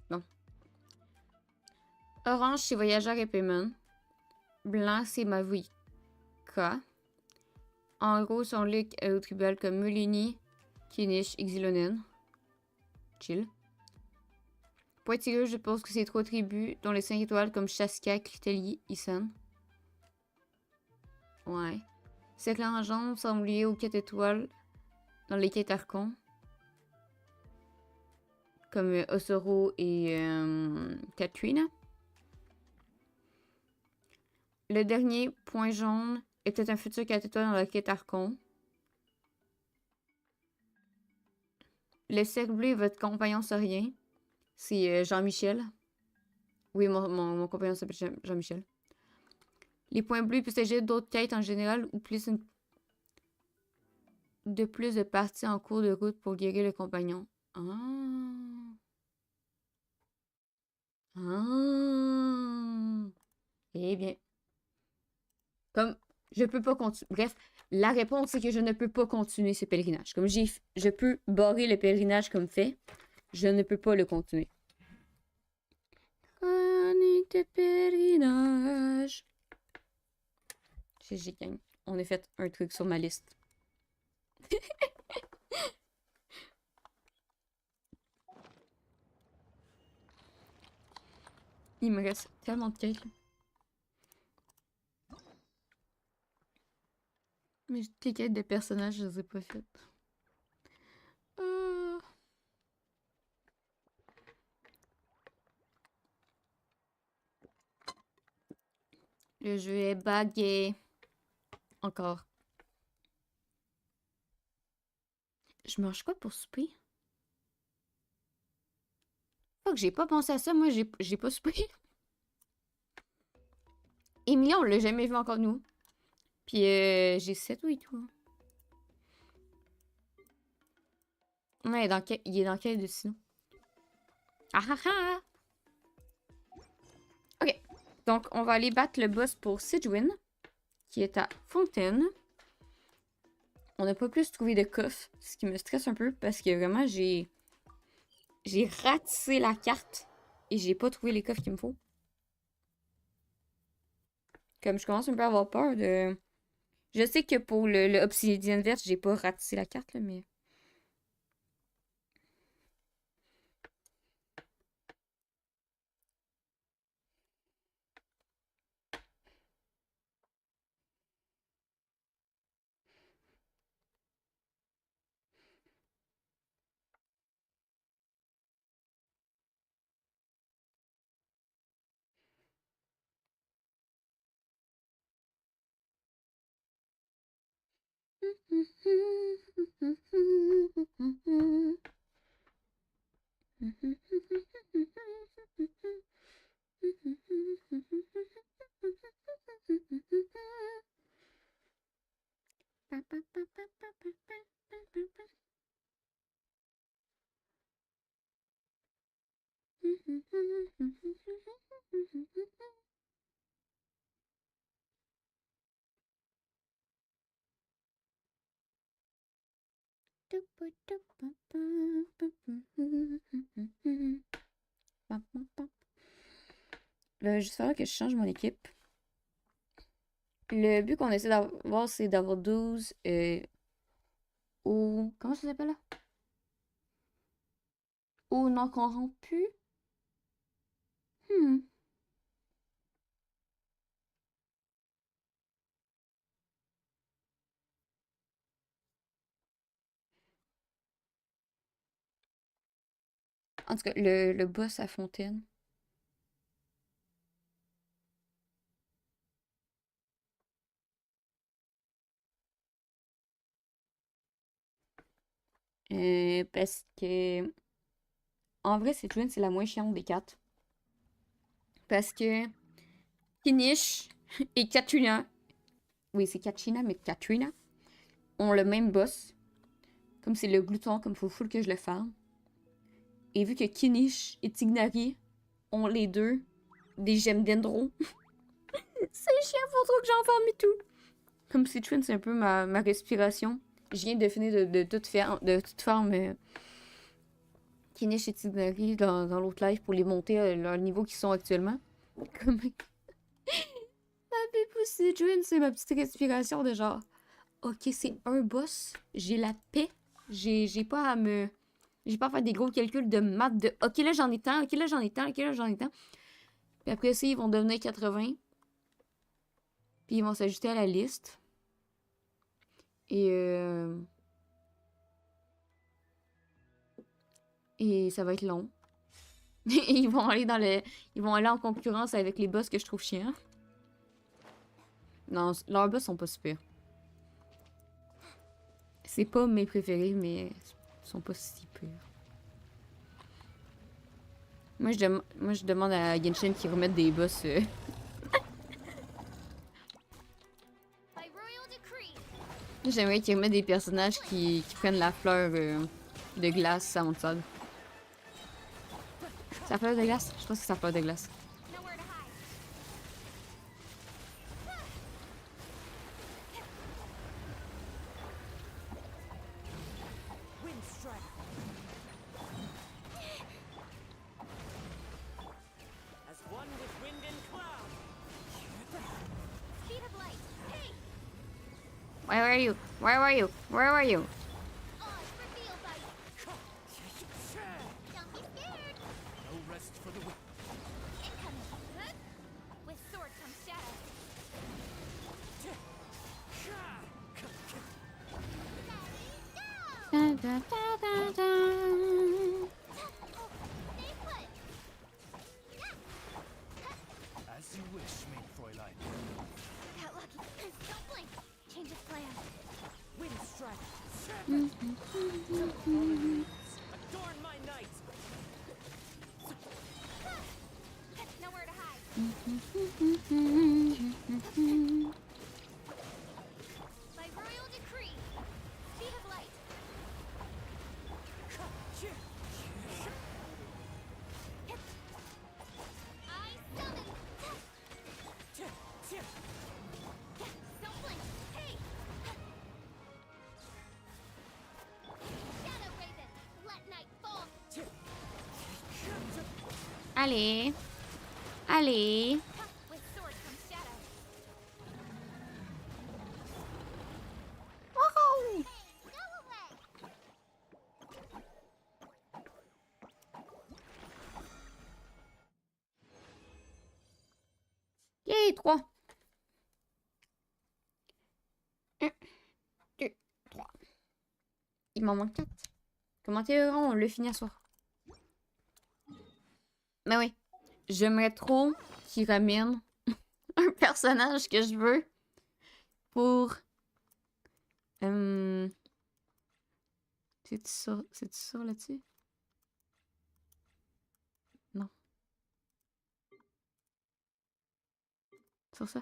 Non. Orange, c'est Voyageur et Paiement. Blanc, c'est Mavuika. En gros, son look est au tribal comme Mulini, Kinish, Xilonen. Chill. Pointilleux, je pense que c'est 3 tribus, dont les 5 étoiles comme Shaska, Cliteli, Isan. Ouais. Ces clans en jaune semblent liés aux 4 étoiles dans les quêtes archons. Comme Osoro et Katrina. Le dernier, point jaune, est peut-être un futur 4 étoiles dans la quête archon. Le cercle bleu est votre compagnon saurien. C'est Jean-Michel. Oui, mon compagnon s'appelle Jean-Michel. Les points bleus peuvent s'agir d'autres quêtes en général ou plus de parties en cours de route pour guérir le compagnon. Eh bien. Comme je peux pas continuer. Bref, la réponse c'est que je ne peux pas continuer ce pèlerinage. Comme je peux barrer le pèlerinage comme fait. Je ne peux pas le continuer. Chronique de pèlerinage. J'ai gagné. On a fait un truc sur ma liste. Il me reste tellement de quêtes. Mais toutes les quêtes de personnages, je les ai pas faites. Le jeu est buggé. Encore. Je mange quoi pour souper? Fuck, j'ai pas pensé à ça. Moi, j'ai pas soupé. Emilia, on l'a jamais vu encore, nous. Puis, j'ai 7 ou 8 tout. Ouais, il est dans quel de sinon? Ah ah ah! Ok. Donc, on va aller battre le boss pour Sidwin, qui est à Fontaine. On n'a pas plus trouvé de coffre, ce qui me stresse un peu parce que vraiment, j'ai ratissé la carte et j'ai pas trouvé les coffres qu'il me faut. Comme je commence un peu à avoir peur de... Je sais que pour le Obsidian vert, j'ai pas ratissé la carte, là, mais... Il va juste falloir que je change mon équipe. Le but qu'on essaie d'avoir, c'est d'avoir 12 ou... Comment ça s'appelle là? Ou non corrompu? En tout cas, le boss à fontaine. Parce que... En vrai, cette rune, c'est la moins chiante des quatre. Parce que... Kinish et Katrina... Oui, c'est Katrina, mais Katrina ont le même boss. Comme c'est le glouton, comme faut full que je le farme. Et vu que Kinish et Tignari ont les deux des gemmes dendro, c'est chiant, faut trop que j'en farme et tout. Comme Citrine, c'est un peu ma respiration. Je viens de finir de tout faire, Kinish et Tignari dans l'autre live pour les monter à leur niveau qu'ils sont actuellement. Comme... Ma pépousse Citrine, c'est ma petite respiration de genre... Ok, c'est un boss, j'ai la paix, j'ai pas à me... J'ai pas à faire des gros calculs de maths de... Ok, là j'en ai tant, ok, là j'en ai tant, ok, là j'en ai tant. Puis après ça, ils vont devenir 80. Puis ils vont s'ajouter à la liste. Et ça va être long. Ils vont aller dans le... Ils vont aller en concurrence avec les boss que je trouve chiants. Non, leurs boss sont pas super. C'est pas mes préférés, mais ils sont pas si pires. Moi, je demande à Genshin qu'ils remettent des boss... J'aimerais qu'ils remettent des personnages qui prennent la fleur de glace à mon sol. C'est la fleur de glace? Je pense que c'est la fleur de glace. Where are you? Where are you? Where are you? As you wish, main Fräulein. Got lucky. Don't blink. Change of plan. Wind strike. Adorn my night. Nowhere to hide. By royal decree, speed of light. I summon. Don't blink. Hey. Shadow Raven, let night fall. Allez. Allez. With sword comes shadow. Wouhou! Yay, 3. 1, 2, 3. Il m'en manque 4. Comment on le finit à soir? Mais oui. J'aimerais trop qu'il ramène un personnage que je veux pour... C'est-tu ça là-dessus? Non. Sur ça?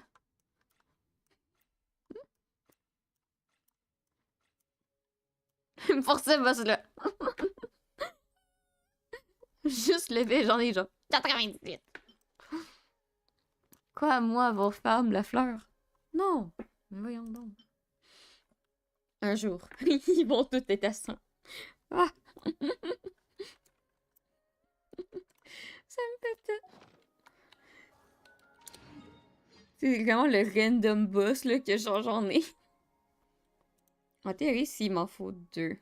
Pour ce boss-là. Juste levé, j'en ai genre 98. Quoi, moi, avoir farm la fleur? Non. Voyons donc. Un jour, ils vont tous être à 100. Ah. Ça me fait... C'est vraiment le random boss là, que j'en ai. En théorie, s'il m'en faut 2.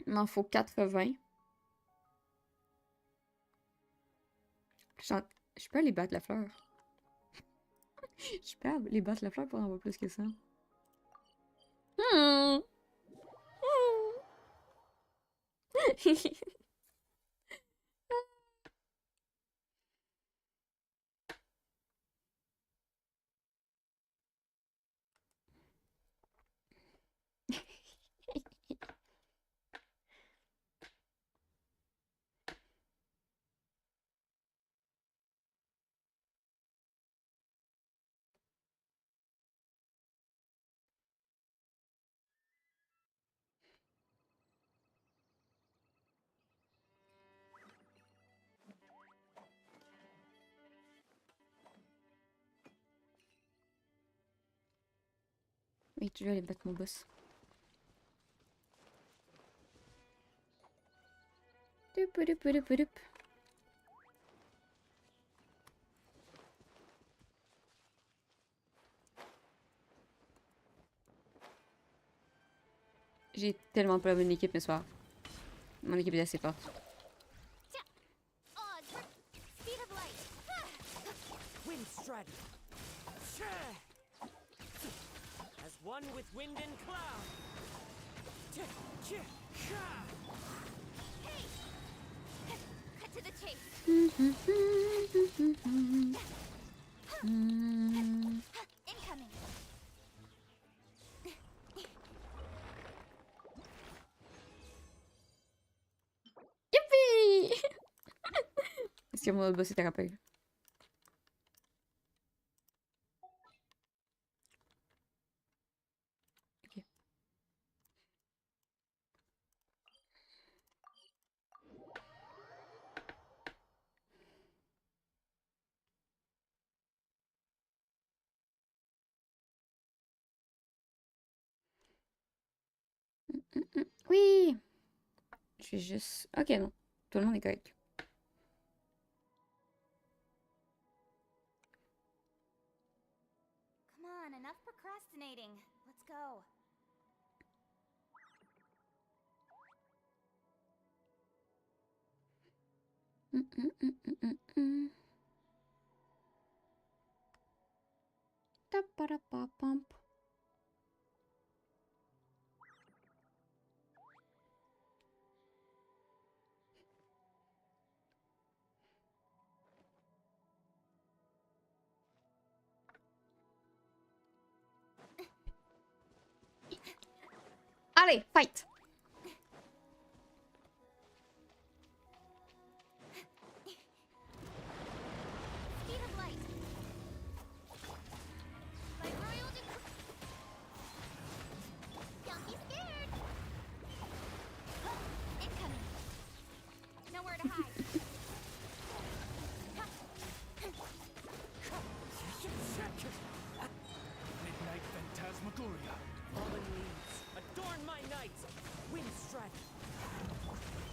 Il m'en faut 80. Je peux aller battre la fleur. Je peux aller battre la fleur pour en avoir plus que ça. Oui, tu veux aller battre mon boss. J'ai tellement pas la bonne équipe, mais soir. Mon équipe est assez forte. Speed of light. Wind strike. As one with wind and cloud. Hey! Cut to the chase. Incoming. Yippee! Est-ce que mon boss était rappelé? Ok. Oui! Je vais juste... Ok, non. Tout le monde est correct. Come on, enough procrastinating. Let's go. Ta-pa-ra-pa-pam. Allez, fight! Speed of light. By royal decree. Don't be scared. Incoming. Nowhere to hide. Midnight Phantasmagoria. Fallen leaves. Adorn my nights. Wind strike.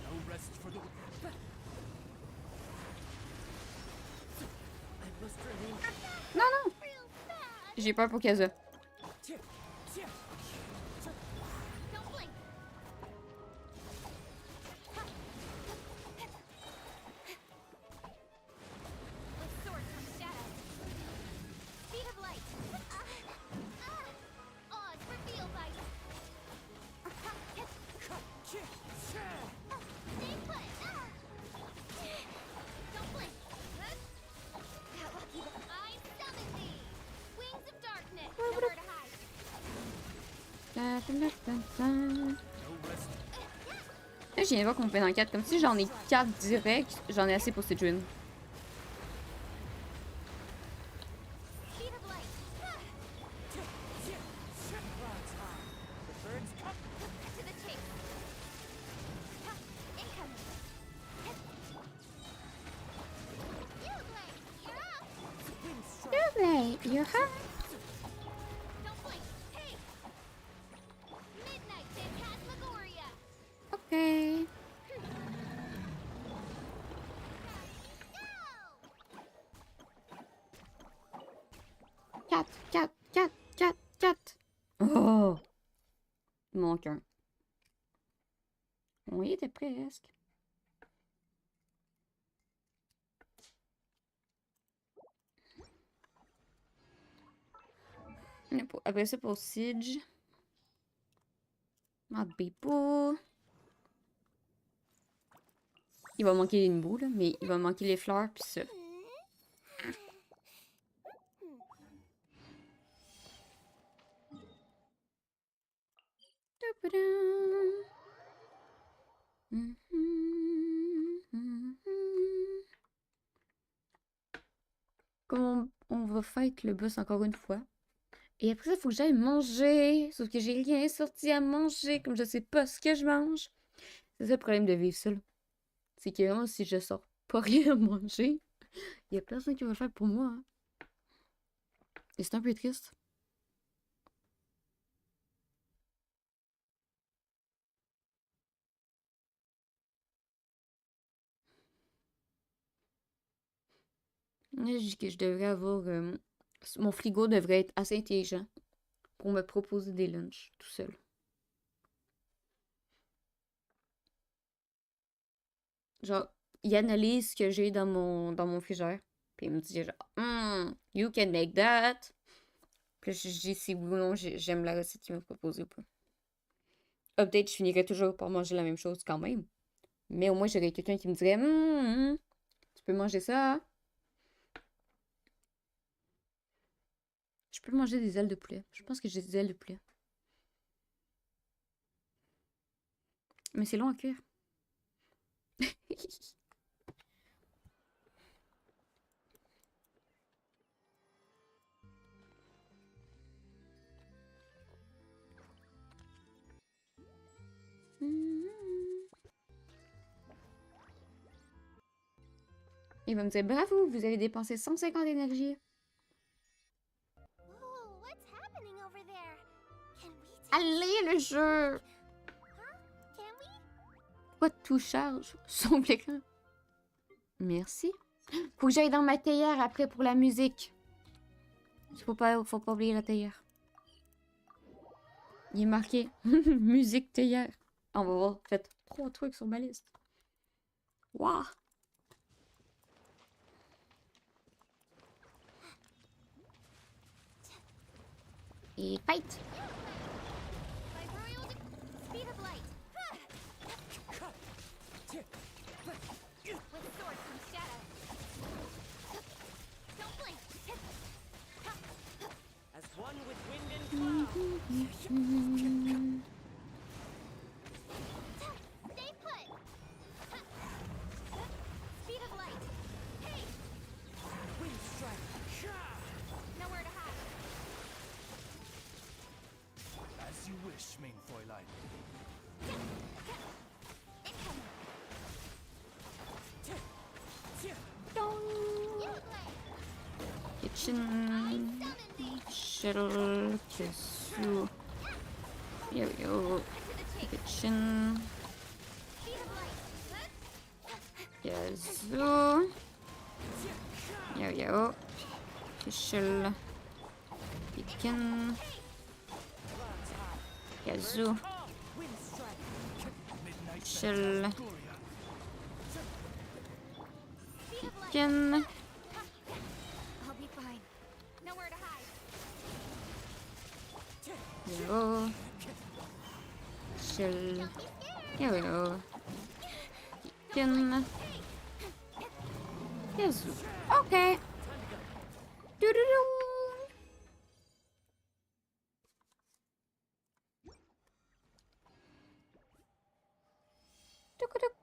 No rest for the... I must remain... Non, non! J'ai peur pour Kaza. Don't blink. With sword comes shadow. Speed of light. Oz reveal light. Stay put. Don't blink. Got lucky. I summon thee. Wings of darkness. Nowhere to hide. Là, je viens de voir qu'on peut en 4. Comme si j'en ai 4 direct, j'en ai assez pour cette june. Speed of light. To the chase. Incoming. Field light, you're up. You're hot. Don't blink. Hey. Midnight Phantasmagoria. Okay. Cat. Oh! Il manque un. On y était presque. Après ça, pour Siege. Ah, Bépou. Il va manquer une boue, là, mais il va manquer les fleurs, puis ça. Comme on va fight le boss encore une fois. Et après ça, il faut que j'aille manger. Sauf que j'ai rien sorti à manger, comme je sais pas ce que je mange. C'est ça le problème de vivre seul. C'est que vraiment, si je sors pas rien à manger, il y a personne qui va le faire pour moi. Hein. Et c'est un peu triste. Je dis que je devrais avoir... mon frigo devrait être assez intelligent pour me proposer des lunchs tout seul. Genre, il analyse ce que j'ai dans mon frigidaire. Puis il me dit genre, you can make that. Puis là, je dis si oui ou non j'aime la recette qu'il m'a proposée ou pas. Peut-être je finirais toujours par manger la même chose quand même. Mais au moins, j'aurais quelqu'un qui me dirait, tu peux manger ça. Je peux manger des ailes de poulet. Je pense que j'ai des ailes de poulet. Mais c'est long à cuire. Il va me dire, bravo, vous avez dépensé 150 d'énergie. Ooh, what's happening over there? Can we Allez, le jeu! Can we? Pourquoi tout charge son écran? Merci. Faut que j'aille dans ma théière après pour la musique. Faut pas oublier la théière. Il est marqué musique théière. On va voir. Faites 3 trucs sur ma liste. Waouh! Et fight! Speed of light. With sword comes shadow. Don't blink. As one with wind and cloud. Stay put. Speed of light. Hey. Wind strike. Nowhere to hide. As you wish, main Fräulein. Kitchen. Shuttle. Kazoo. Here we go. Kitchen. Kazoo. Here we go. Shuttle. Chicken. Kazoo. Shell. Chicken. I'll be fine. Nowhere to hide. Yo. Shell. Here we go. Chicken. Yes. Okay. Doo-doo-doo. Tuk-tuk.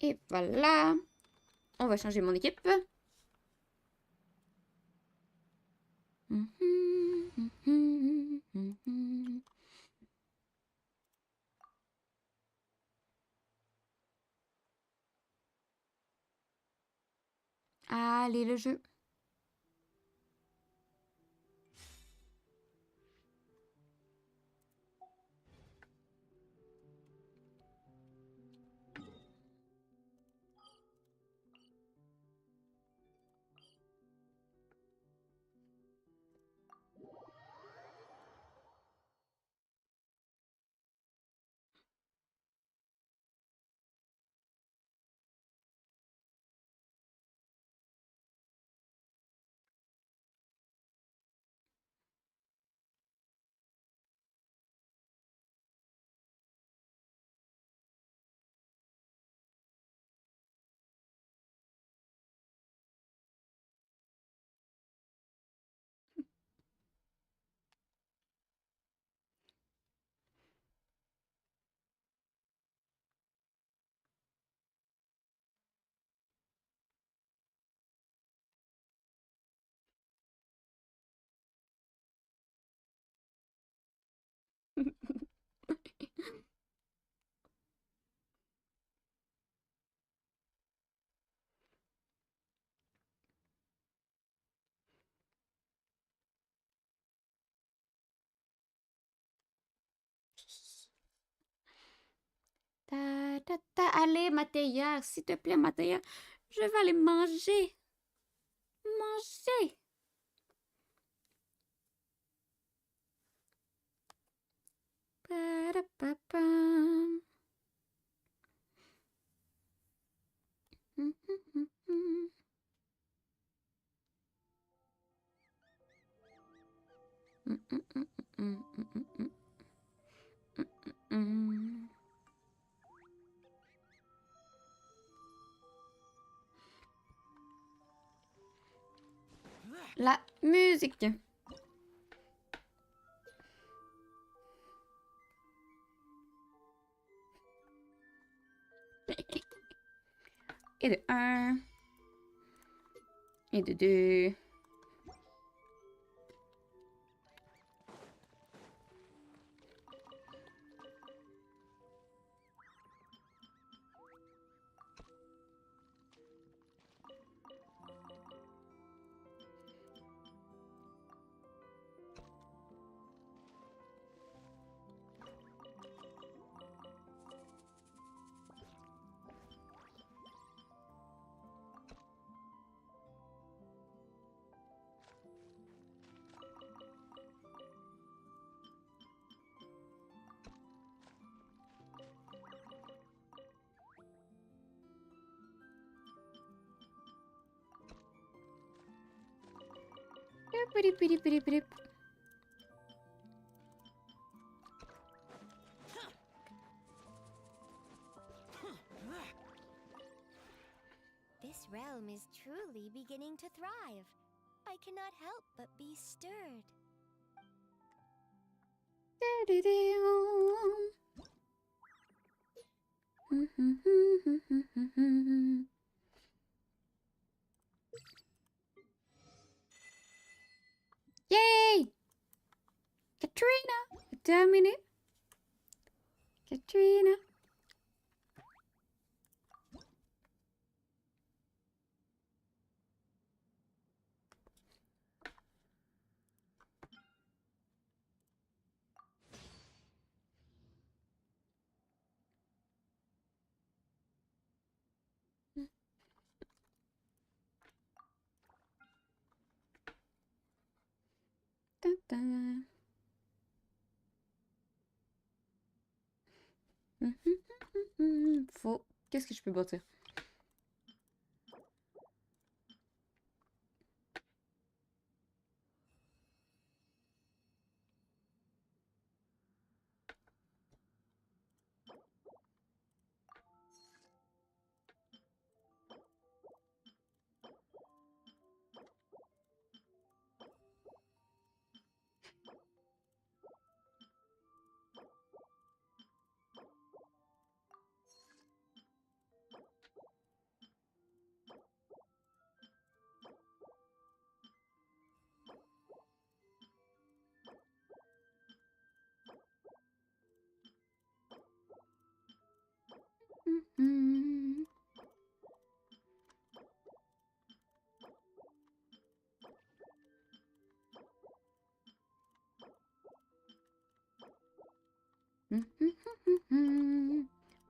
Et voilà. On va changer mon équipe. Allez, le jeu. Allez, ma théière, s'il te plaît, ma théière. Je vais aller manger. Manger. Parapapam. La musique. Et de 1. Et de 2. This realm is truly beginning to thrive. I cannot help but be stirred. Yay! Katrina! Terminé. Katrina. Faut... Qu'est-ce que je peux bâtir?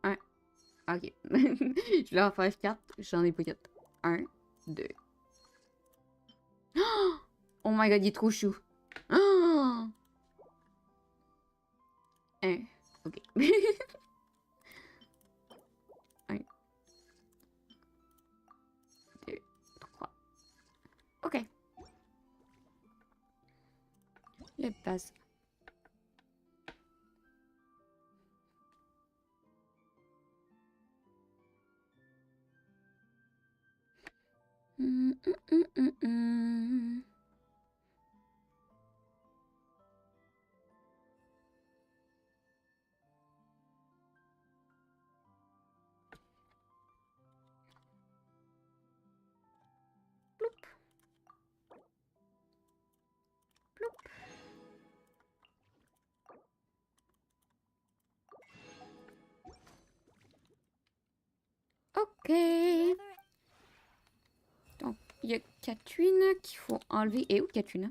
Un. Ok. Je vais en faire 4. J'en ai pas 4. 1, 2. Oh my god, il est trop chou. Oh! 1. Ok. 1. 2, 3. Ok. Le passe. Ok. Donc, il y a Katrina qu'il faut enlever. Et où Katrina?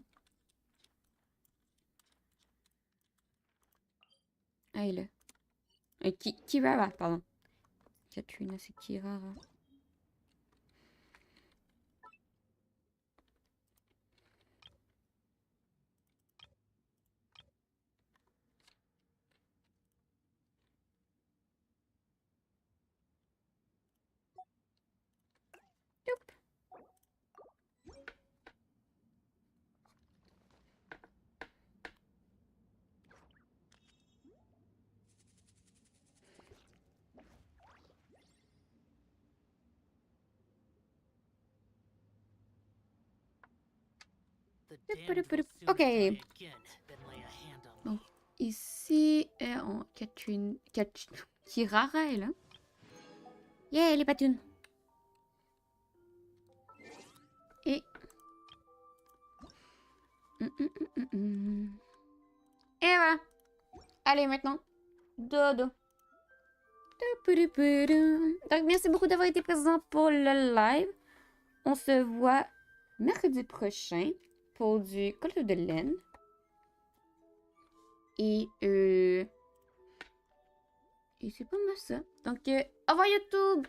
Ah, elle est là. Kirara, pardon. Katrina, c'est Kirara. Ok. Donc, ici, Kirara est là. Yeah, les patounes. Et... Et voilà. Allez, maintenant. Dodo. Donc, merci beaucoup d'avoir été présent pour le live. On se voit mercredi prochain pour du collier de laine. Et c'est pas mal ça. Donc, au revoir YouTube!